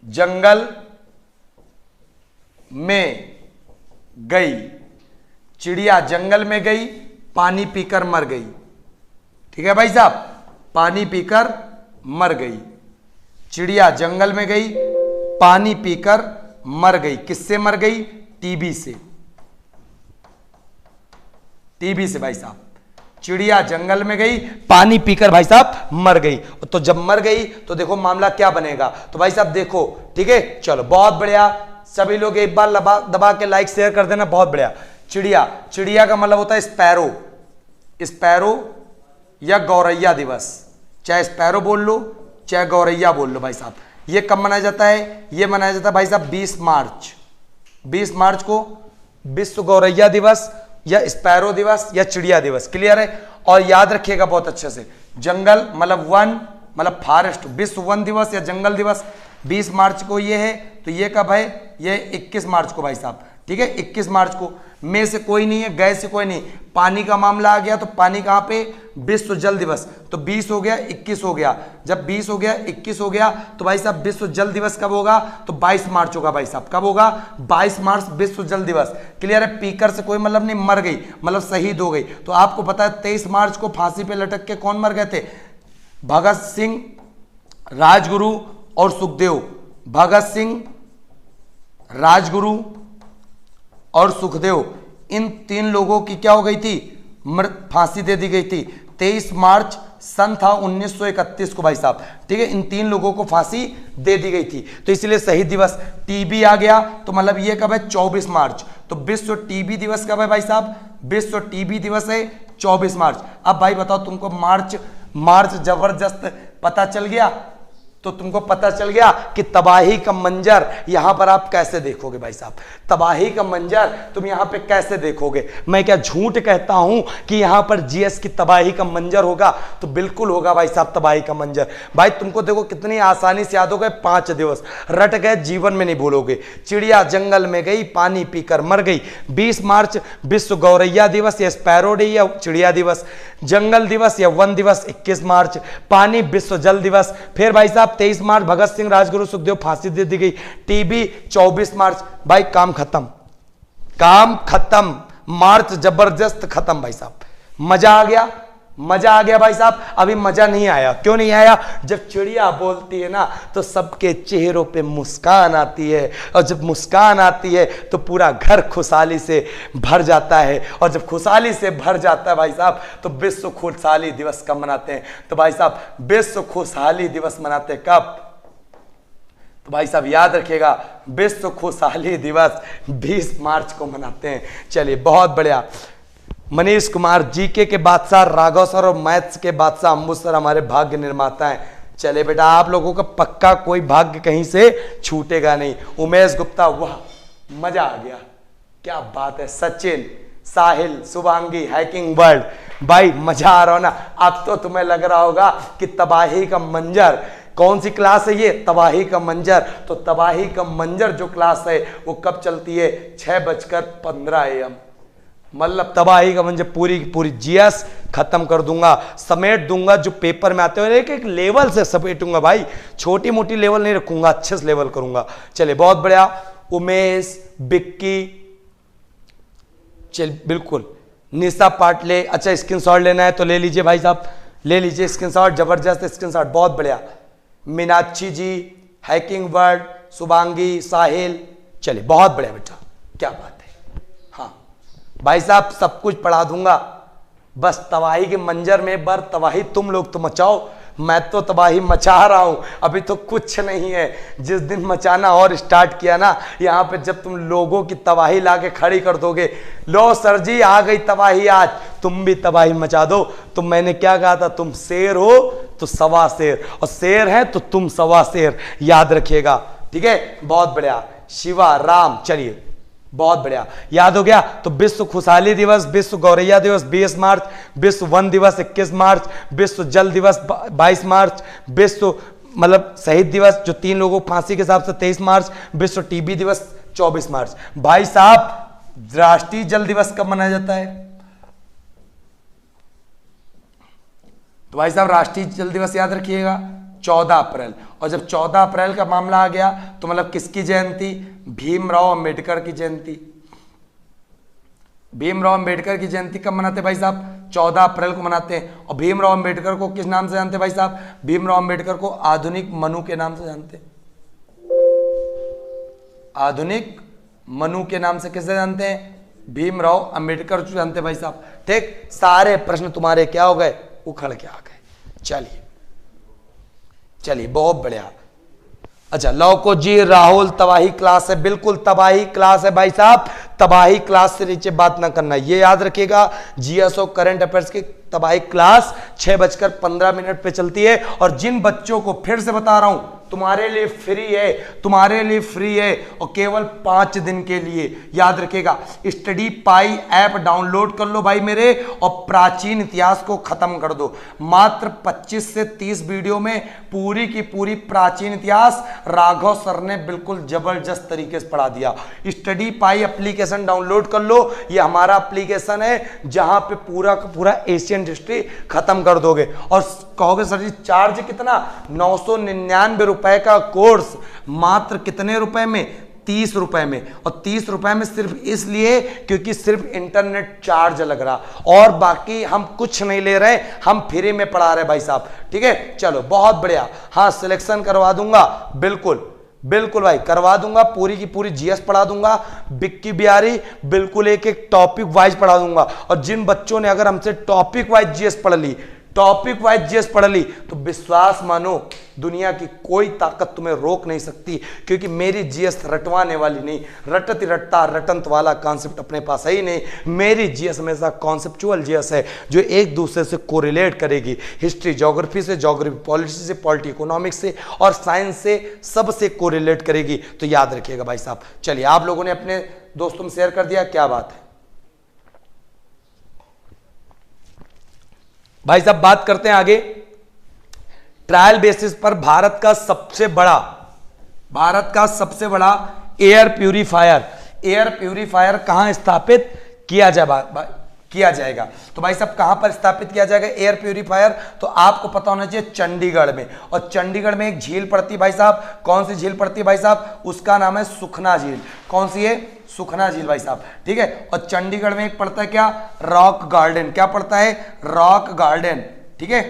जंगल में गई, चिड़िया जंगल में गई, पानी पीकर मर गई। ठीक है भाई साहब, पानी पीकर मर गई। चिड़िया जंगल में गई, पानी पीकर मर गई। किससे मर गई? टीबी से। टीबी से भाई साहब। चिड़िया जंगल में गई, पानी पीकर भाई साहब मर गई। तो जब मर गई तो देखो मामला क्या बनेगा। तो भाई साहब देखो, ठीक है, चलो बहुत बढ़िया। सभी लोग एक बार दबा के लाइक शेयर कर देना, बहुत बढ़िया। चिड़िया, चिड़िया का मतलब होता है स्पैरो। स्पैरो या गौरैया दिवस, चाहे स्पैरो बोल लो चाहे गौरैया बोल लो भाई साहब। ये कब मनाया जाता है? ये मनाया जाता है भाई साहब 20 मार्च। 20 मार्च को विश्व गौरैया दिवस या स्पैरो दिवस या चिड़िया दिवस। क्लियर है? और याद रखिएगा बहुत अच्छे से, जंगल मतलब वन मतलब फॉरेस्ट, विश्व वन दिवस या जंगल दिवस 20 मार्च को ये है। तो ये कब है? ये 21 मार्च को भाई साहब। ठीक है, 21 मार्च को। में से कोई नहीं है, गए से कोई नहीं। पानी का मामला आ गया तो पानी कहां पे? विश्व जल दिवस। तो 20 हो गया, 21 हो गया। जब 20 हो गया, 21 हो गया तो भाई साहब विश्व जल दिवस कब होगा? तो 22 मार्च होगा भाई साहब। कब होगा? 22 मार्च विश्व जल दिवस। क्लियर है? पीकर से कोई मतलब नहीं, मर गई मतलब शहीद हो गई। तो आपको पता है 23 मार्च को फांसी पे लटक के कौन मर गए थे? भगत सिंह, राजगुरु और सुखदेव। भगत सिंह, राजगुरु और सुखदेव, इन 3 लोगों की क्या हो गई थी? फांसी दे दी गई थी। 23 मार्च सन था 1931 को भाई साहब। ठीक है, इन 3 लोगों को फांसी दे दी गई थी। तो इसलिए शहीद दिवस। टीबी आ गया तो मतलब ये कब है? 24 मार्च। तो विश्व टीबी दिवस कब है भाई साहब? विश्व टीबी दिवस है 24 मार्च। अब भाई बताओ, तुमको मार्च जबरदस्त पता चल गया तो तुमको पता चल गया कि तबाही का मंजर यहां पर आप कैसे देखोगे भाई साहब। तबाही का मंजर तुम यहां पे कैसे देखोगे? मैं क्या झूठ कहता हूं कि यहां पर जीएस की तबाही का मंजर होगा? तो बिल्कुल होगा भाई साहब तबाही का मंजर। भाई तुमको देखो कितनी आसानी से याद हो गए, 5 दिवस रट गए, जीवन में नहीं भूलोगे। चिड़िया जंगल में गई, पानी पीकर मर गई। 20 मार्च विश्व गौरैया दिवस या स्पैरो डे या चिड़िया दिवस। जंगल दिवस या वन दिवस 21 मार्च। पानी विश्व जल दिवस। फिर भाई साहब 23 मार्च भगत सिंह, राजगुरु, सुखदेव फांसी दे दी गई। टीबी 24 मार्च। भाई काम खत्म, काम खत्म। मार्च जबरदस्त खत्म भाई साहब। मजा आ गया, मजा आ गया भाई साहब। अभी मजा नहीं आया। क्यों नहीं आया? जब चिड़िया बोलती है ना तो सबके चेहरों पे मुस्कान आती है, और जब मुस्कान आती है तो पूरा घर खुशहाली से भर जाता है। और जब खुशहाली से भर जाता है भाई साहब तो विश्व खुशहाली दिवस कब मनाते हैं? तो भाई साहब विश्व खुशहाली दिवस मनाते हैं कब? तो भाई साहब याद रखिएगा, विश्व खुशहाली दिवस 20 मार्च को मनाते हैं। चलिए बहुत बढ़िया। मनीष कुमार, जीके के बादशाह राघव सर और मैथ्स के बादशाह अंबु सर हमारे भाग्य निर्माता हैं। चले बेटा, आप लोगों का पक्का कोई भाग्य कहीं से छूटेगा नहीं। उमेश गुप्ता, वाह मजा आ गया, क्या बात है। सचिन, साहिल, शुभांगी, हैकिंग वर्ल्ड, भाई मजा आ रहा हो ना? अब तो तुम्हें लग रहा होगा कि तबाही का मंजर। कौन सी क्लास है ये? तबाही का मंजर। तो तबाही का मंजर जो क्लास है वो कब चलती है? 6:15 AM। मतलब तबाही का मंजर पूरी पूरी जीएस खत्म कर दूंगा, समेट दूंगा। जो पेपर में आते हुए एक एक लेवल से समेटूंगा भाई, छोटी मोटी लेवल नहीं रखूंगा, अच्छे से लेवल करूंगा। चलिए बहुत बढ़िया। उमेश, बिक्की, चल बिल्कुल। निशा पाटले, अच्छा स्क्रीनशॉट लेना है तो ले लीजिए भाई साहब, ले लीजिए स्क्रीनशॉट, जबरदस्त स्क्रीनशॉट, बहुत बढ़िया। मीनाक्षी जी, हैकिंग वर्ल्ड, शुभांगी, साहिल, चलिए बहुत बढ़िया बेटा, क्या बात है। हाँ भाई साहब सब कुछ पढ़ा दूंगा, बस तबाही के मंजर में एक बार तबाही तुम लोग तो मचाओ, मैं तो तबाही मचा रहा हूं, अभी तो कुछ नहीं है। जिस दिन मचाना और स्टार्ट किया ना, यहां पे जब तुम लोगों की तबाही लाके खड़ी कर दोगे, लो सर जी आ गई तबाही, आज तुम भी तबाही मचा दो। तो मैंने क्या कहा था, तुम शेर हो तो सवा शेर, और शेर है तो तुम सवा शेर, याद रखिएगा। ठीक है, बहुत बढ़िया। शिवा राम, चलिए बहुत बढ़िया, याद हो गया। तो विश्व खुशहाली दिवस, विश्व गौरैया दिवस 20 मार्च, विश्व वन दिवस 21 मार्च, विश्व जल दिवस 22 मार्च, विश्व मतलब शहीद दिवस जो 3 लोगों को फांसी के हिसाब से 23 मार्च, विश्व टीबी दिवस 24 मार्च। भाई साहब राष्ट्रीय जल दिवस कब मनाया जाता है? तो भाई साहब राष्ट्रीय जल दिवस याद रखिएगा 14 अप्रैल। और जब 14 अप्रैल का मामला आ गया तो मतलब किसकी जयंती? भीमराव अंबेडकर की जयंती। भीमराव अंबेडकर की जयंती कब मनाते हैं भाई साहब? 14 अप्रैल को मनाते हैं। और भीमराव अंबेडकर को किस नाम से जानते हैं भाई साहब? भीमराव अंबेडकर को आधुनिक मनु के नाम से जानते हैं। आधुनिक मनु के नाम से किसे जानते हैं? भीमराव अंबेडकर को जानते हैं भाई साहब। ठीक, सारे प्रश्न तुम्हारे क्या हो गए? उखड़ के आ गए। चलिए चलिए बहुत बढ़िया। अच्छा लौको जी, राहुल तबाही क्लास है, बिल्कुल तबाही क्लास है भाई साहब, तबाही क्लास से नीचे बात ना करना, ये याद रखिएगा। जीएसओ करंट अफेयर्स की तबाही क्लास 6:15 पे चलती है। और जिन बच्चों को, फिर से बता रहा हूं, तुम्हारे लिए फ्री है, तुम्हारे लिए फ्री है और केवल 5 दिन के लिए, याद रखिएगा। स्टडी पाई ऐप डाउनलोड कर लो भाई मेरे, और प्राचीन इतिहास को खत्म कर दो। मात्र 25 से 30 वीडियो में पूरी की पूरी प्राचीन इतिहास राघव सर ने बिल्कुल जबरदस्त तरीके से पढ़ा दिया। स्टडी पाई एप्लीकेशन डाउनलोड कर लो, ये हमारा एप्लीकेशन है जहां पे पूरा का पूरा एशियन हिस्ट्री खत्म कर दोगे। और कहोगे सर जी चार्ज कितना? 999 रुपए का कोर्स, मात्र कितने रुपए में? 30 रुपए में। और 30 रुपए में सिर्फ इसलिए क्योंकि सिर्फ इंटरनेट चार्ज लग रहा, और बाकी हम कुछ नहीं ले रहे, हम फ्री में पढ़ा रहे भाई साहब। ठीक है, चलो बहुत बढ़िया। हाँ सिलेक्शन करवा दूंगा, बिल्कुल बिल्कुल भाई करवा दूंगा, पूरी की पूरी जीएस पढ़ा दूंगा, बिक्की बिहारी बिल्कुल एक एक टॉपिक वाइज पढ़ा दूंगा। और जिन बच्चों ने अगर हमसे टॉपिक वाइज जीएस पढ़ ली, टॉपिक वाइज जीएस पढ़ ली, तो विश्वास मानो दुनिया की कोई ताकत तुम्हें रोक नहीं सकती, क्योंकि मेरी जीएस रटवाने वाली नहीं, रटती रटता रटंत वाला कॉन्सेप्ट अपने पास है ही नहीं। मेरी जीएस हमेशा कॉन्सेप्चुअल जीएस है, जो एक दूसरे से कोरिलेट करेगी। हिस्ट्री ज्योग्राफी से, ज्योग्राफी पॉलिटी से, पॉलिटी इकोनॉमिक्स से, और साइंस से, सबसे कोरिलेट करेगी। तो याद रखिएगा भाई साहब। चलिए आप लोगों ने अपने दोस्तों में शेयर कर दिया, क्या बात है भाई साहब। बात करते हैं आगे। ट्रायल बेसिस पर भारत का सबसे बड़ा एयर प्यूरीफायर कहां स्थापित किया जाएगा? तो भाई साहब कहां पर स्थापित किया जाएगा एयर प्यूरीफायर? तो आपको पता होना चाहिए चंडीगढ़ में। और चंडीगढ़ में एक झील पड़ती है भाई साहब, कौन सी झील पड़ती है भाई साहब? उसका नाम है सुखना झील। कौन सी है? सुखना झील भाई साहब। ठीक है, और चंडीगढ़ में एक पड़ता है क्या? Rock garden. क्या पड़ता है? Rock garden. ठीक है,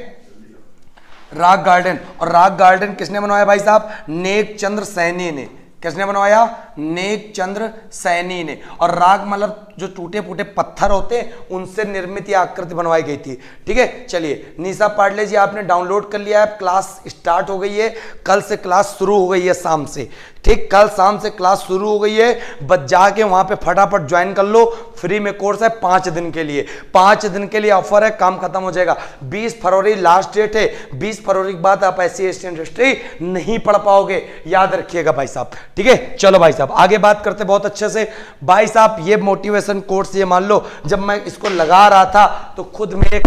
रॉक गार्डन। और रॉक गार्डन किसने बनवाया भाई साहब? नेक चंद्र सैनी ने। किसने बनवाया? नेक चंद्र सैनी ने। और रॉक मतलब जो टूटे फूटे पत्थर होते हैं उनसे निर्मित यह आकृति बनवाई गई थी। ठीक है, चलिए निशा पांडे जी आपने डाउनलोड कर लिया है, क्लास स्टार्ट हो गई है, कल से क्लास शुरू हो गई है शाम से। ठीक, कल शाम से क्लास शुरू हो गई है, बस जाके वहां पे फटाफट ज्वाइन कर लो, फ्री में कोर्स है 5 दिन के लिए। 5 दिन के लिए ऑफर है, काम खत्म हो जाएगा। 20 फरवरी लास्ट डेट है, 20 फरवरी के बाद आप ऐसी एशियन हिस्ट्री नहीं पढ़ पाओगे, याद रखिएगा भाई साहब। ठीक है, चलो भाई साहब आगे बात करते बहुत अच्छे से। भाई साहब ये मोटिवेशन कोर्स, ये मान लो जब मैं इसको लगा रहा था तो खुद में एक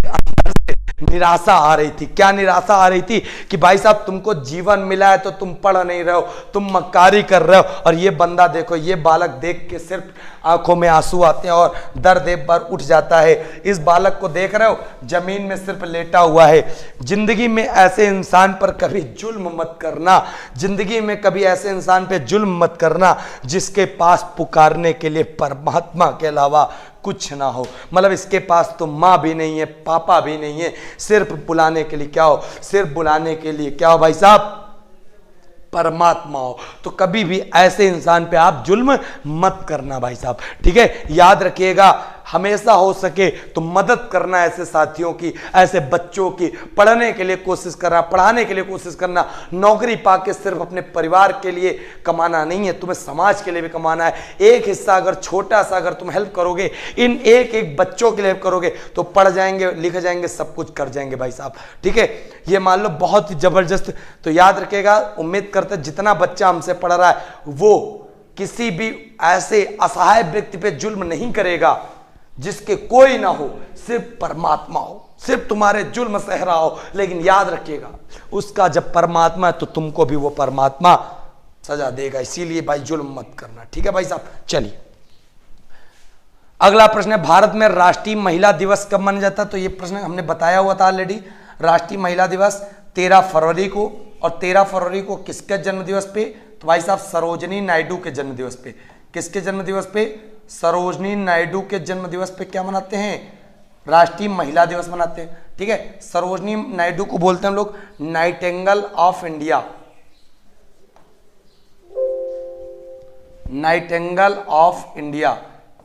निराशा आ रही थी। क्या निराशा आ रही थी? कि भाई साहब तुमको जीवन मिला है तो तुम पढ़ नहीं रहे हो, तुम मक्कारी कर रहे हो। और ये बंदा देखो, ये बालक देख के सिर्फ आंखों में आंसू आते हैं और दर्द एक बार उठ जाता है। इस बालक को देख रहे हो, जमीन में सिर्फ लेटा हुआ है। जिंदगी में ऐसे इंसान पर कभी जुल्म मत करना, जिंदगी में कभी ऐसे इंसान पे जुल्म मत करना जिसके पास पुकारने के लिए परमात्मा के अलावा कुछ ना हो। मतलब इसके पास तो माँ भी नहीं है, पापा भी नहीं है, सिर्फ बुलाने के लिए क्या हो? सिर्फ बुलाने के लिए क्या हो भाई साहब? परमात्मा हो। तो कभी भी ऐसे इंसान पे आप जुल्म मत करना भाई साहब। ठीक है, याद रखिएगा। हमेशा हो सके तो मदद करना ऐसे साथियों की, ऐसे बच्चों की, पढ़ने के लिए कोशिश करना, पढ़ाने के लिए कोशिश करना। नौकरी पाके सिर्फ अपने परिवार के लिए कमाना नहीं है, तुम्हें समाज के लिए भी कमाना है। एक हिस्सा अगर छोटा सा अगर तुम हेल्प करोगे, इन एक एक बच्चों के लिए हेल्प करोगे तो पढ़ जाएंगे, लिख जाएंगे, सब कुछ कर जाएंगे भाई साहब। ठीक है, ये मान लो बहुत ही जबरदस्त। तो याद रखिएगा, उम्मीद करते जितना बच्चा हमसे पढ़ रहा है वो किसी भी ऐसे असहाय व्यक्ति पे जुल्म नहीं करेगा जिसके कोई ना हो, सिर्फ परमात्मा हो, सिर्फ तुम्हारे जुल्म सह रहा हो। लेकिन याद रखिएगा, उसका जब परमात्मा है तो तुमको भी वो परमात्मा सजा देगा। इसीलिए भाई जुल्म मत करना। ठीक है भाई साहब, चलिए अगला प्रश्न है, भारत में राष्ट्रीय महिला दिवस कब मनाया जाता है? तो ये प्रश्न हमने बताया हुआ था ऑलरेडी। राष्ट्रीय महिला दिवस 13 फरवरी को, और 13 फरवरी को किसके जन्म दिवस पे? तो भाई साहब सरोजनी नायडू के जन्म दिवस पे। किसके जन्म दिवस पे? सरोजनी नायडू के जन्म दिवस पे क्या मनाते हैं? राष्ट्रीय महिला दिवस मनाते हैं। ठीक है, सरोजनी नायडू को बोलते हैं हम लोग Nightingale of India. Nightingale of India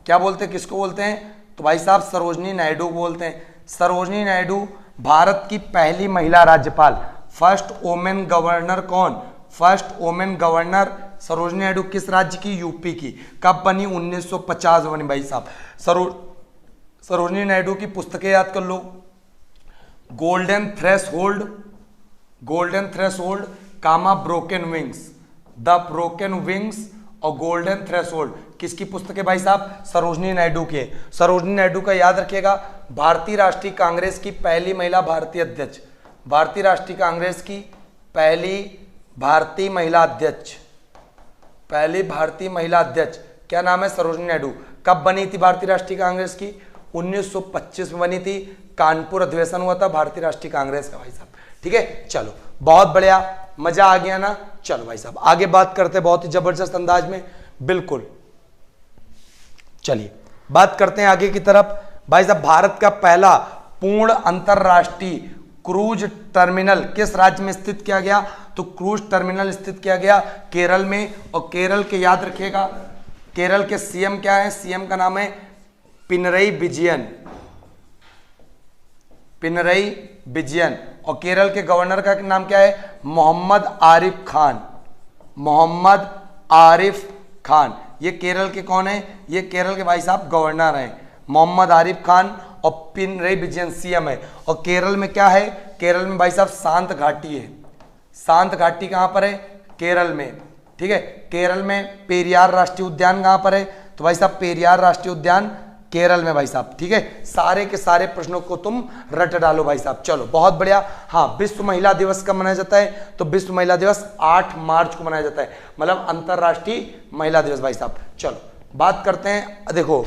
क्या बोलते हैं, किसको बोलते हैं? तो भाई साहब सरोजनी नायडू को बोलते हैं। सरोजनी नायडू भारत की पहली महिला राज्यपाल, फर्स्ट वोमेन गवर्नर कौन? First women governor Sarojini Naidu किस राज्य की? यूपी की। कब बनी? 1950 में बनी भाई साहब। सरोजनी नायडू की पुस्तकें याद कर लो, golden threshold, golden threshold, comma broken wings, the broken wings और गोल्डन थ्रेशोल्ड। किसकी पुस्तक है भाई साहब? सरोजनी नायडू की। सरोजनी नायडू का याद रखिएगा, भारतीय राष्ट्रीय कांग्रेस की पहली महिला भारतीय अध्यक्ष, भारतीय राष्ट्रीय कांग्रेस की पहली भारतीय महिला अध्यक्ष, पहली भारतीय महिला अध्यक्ष क्या नाम है? सरोजनी नायडू। कब बनी थी भारतीय राष्ट्रीय कांग्रेस की? 1925 में बनी थी। कानपुर अधिवेशन हुआ था भारतीय राष्ट्रीय कांग्रेस का भाई साहब। ठीक है, चलो बहुत बढ़िया, मजा आ गया ना। चलो भाई साहब आगे बात करते हैं बहुत ही जबरदस्त अंदाज में, बिल्कुल। चलिए बात करते हैं आगे की तरफ। भाई साहब भारत का पहला पूर्ण अंतरराष्ट्रीय क्रूज टर्मिनल किस राज्य में स्थित किया गया? तो क्रूज टर्मिनल स्थित किया गया केरल में। और केरल के याद रखिएगा, केरल के सीएम क्या है? सीएम का नाम है पिनरई विजयन, पिनरई विजयन। और केरल के गवर्नर का नाम क्या है? मोहम्मद आरिफ खान, मोहम्मद आरिफ खान। ये केरल के कौन है? ये केरल के भाई साहब गवर्नर हैं, मोहम्मद आरिफ खान। और पिनरई विजयन सीएम है। और केरल में क्या है? केरल में भाई साहब शांत घाटी है। शांत घाटी कहां पर है? केरल में। ठीक है, केरल में पेरियार राष्ट्रीय उद्यान कहां पर है? तो भाई साहब पेरियार राष्ट्रीय उद्यान केरल में भाई साहब। ठीक है, सारे के सारे प्रश्नों को तुम रट डालो भाई साहब। चलो बहुत बढ़िया। हाँ, विश्व महिला दिवस कब मनाया जाता है? तो विश्व महिला दिवस 8 मार्च को मनाया जाता है, मतलब अंतरराष्ट्रीय महिला दिवस भाई साहब। चलो बात करते हैं, देखो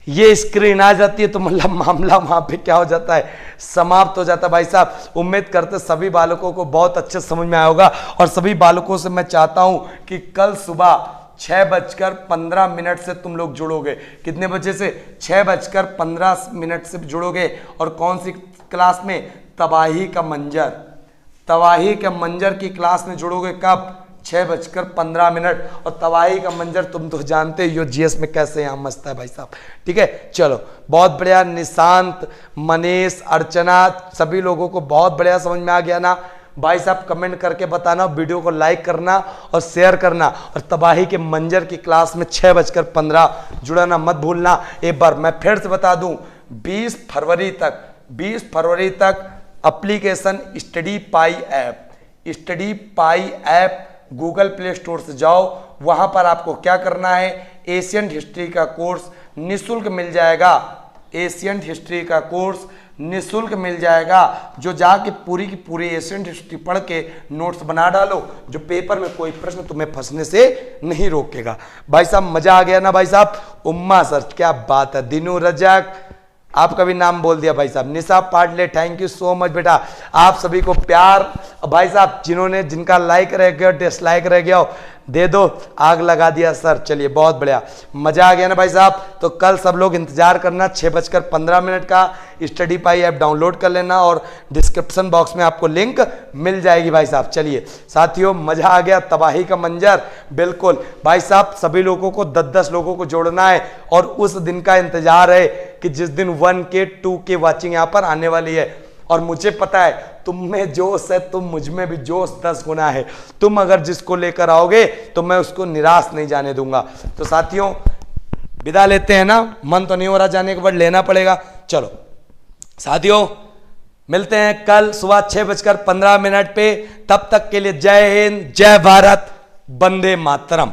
ये स्क्रीन आ जाती है तो मतलब मामला वहां पे क्या हो जाता है? समाप्त हो जाता है भाई साहब। उम्मीद करते सभी बालकों को बहुत अच्छे समझ में आया होगा। और सभी बालकों से मैं चाहता हूं कि कल सुबह 6:15 से तुम लोग जुड़ोगे। कितने बजे से? 6:15 से जुड़ोगे। और कौन सी क्लास में? तबाही का मंजर, तबाही के मंजर की क्लास में जुड़ोगे। कब? 6:15। और तबाही का मंजर तुम तो जानते हो जीएस में कैसे यहाँ मचता है भाई साहब। ठीक है, चलो बहुत बढ़िया। निशांत, मनीष, अर्चना, सभी लोगों को बहुत बढ़िया समझ में आ गया ना भाई साहब? कमेंट करके बताना, वीडियो को लाइक करना और शेयर करना। और तबाही के मंजर की क्लास में 6:15 जुड़ाना मत भूलना। एक बार मैं फिर से बता दूं, 20 फरवरी तक एप्लीकेशन स्टडी पाई ऐप, स्टडी पाई ऐप गूगल प्ले स्टोर से जाओ। वहां पर आपको क्या करना है? एशियन हिस्ट्री का कोर्स निःशुल्क मिल जाएगा। एशियन हिस्ट्री का कोर्स निःशुल्क मिल जाएगा, जो जाके पूरी की पूरी एशियन हिस्ट्री पढ़ के नोट्स बना डालो, जो पेपर में कोई प्रश्न तुम्हें फंसने से नहीं रोकेगा। भाई साहब मजा आ गया ना भाई साहब? उम्मा सर क्या बात है। दिनू रजक, आपका भी नाम बोल दिया भाई साहब। Nisha Patle, thank you so much बेटा, आप सभी को प्यार। भाई साहब जिनका लाइक रह गया, डिसलाइक रह गया हो, दे दो, आग लगा दिया सर। चलिए बहुत बढ़िया, मजा आ गया ना भाई साहब। तो कल सब लोग इंतजार करना, 6:15 का स्टडी पाई ऐप डाउनलोड कर लेना और डिस्क्रिप्शन बॉक्स में आपको लिंक मिल जाएगी भाई साहब। चलिए साथियों, मजा आ गया, तबाही का मंजर, बिल्कुल भाई साहब। सभी लोगों को 10-10 लोगों को जोड़ना है और उस दिन का इंतजार है कि जिस दिन 1K 2K वॉचिंग यहाँ पर आने वाली है। और मुझे पता है तुम में जोश है, तुम मुझ में भी जोश 10 गुना है। तुम अगर जिसको लेकर आओगे तो मैं उसको निराश नहीं जाने दूंगा। तो साथियों विदा लेते हैं ना, मन तो नहीं हो रहा जाने के बाद, लेना पड़ेगा। चलो साथियों, मिलते हैं कल सुबह 6:15 पे। तब तक के लिए जय हिंद, जय भारत, वंदे मातरम।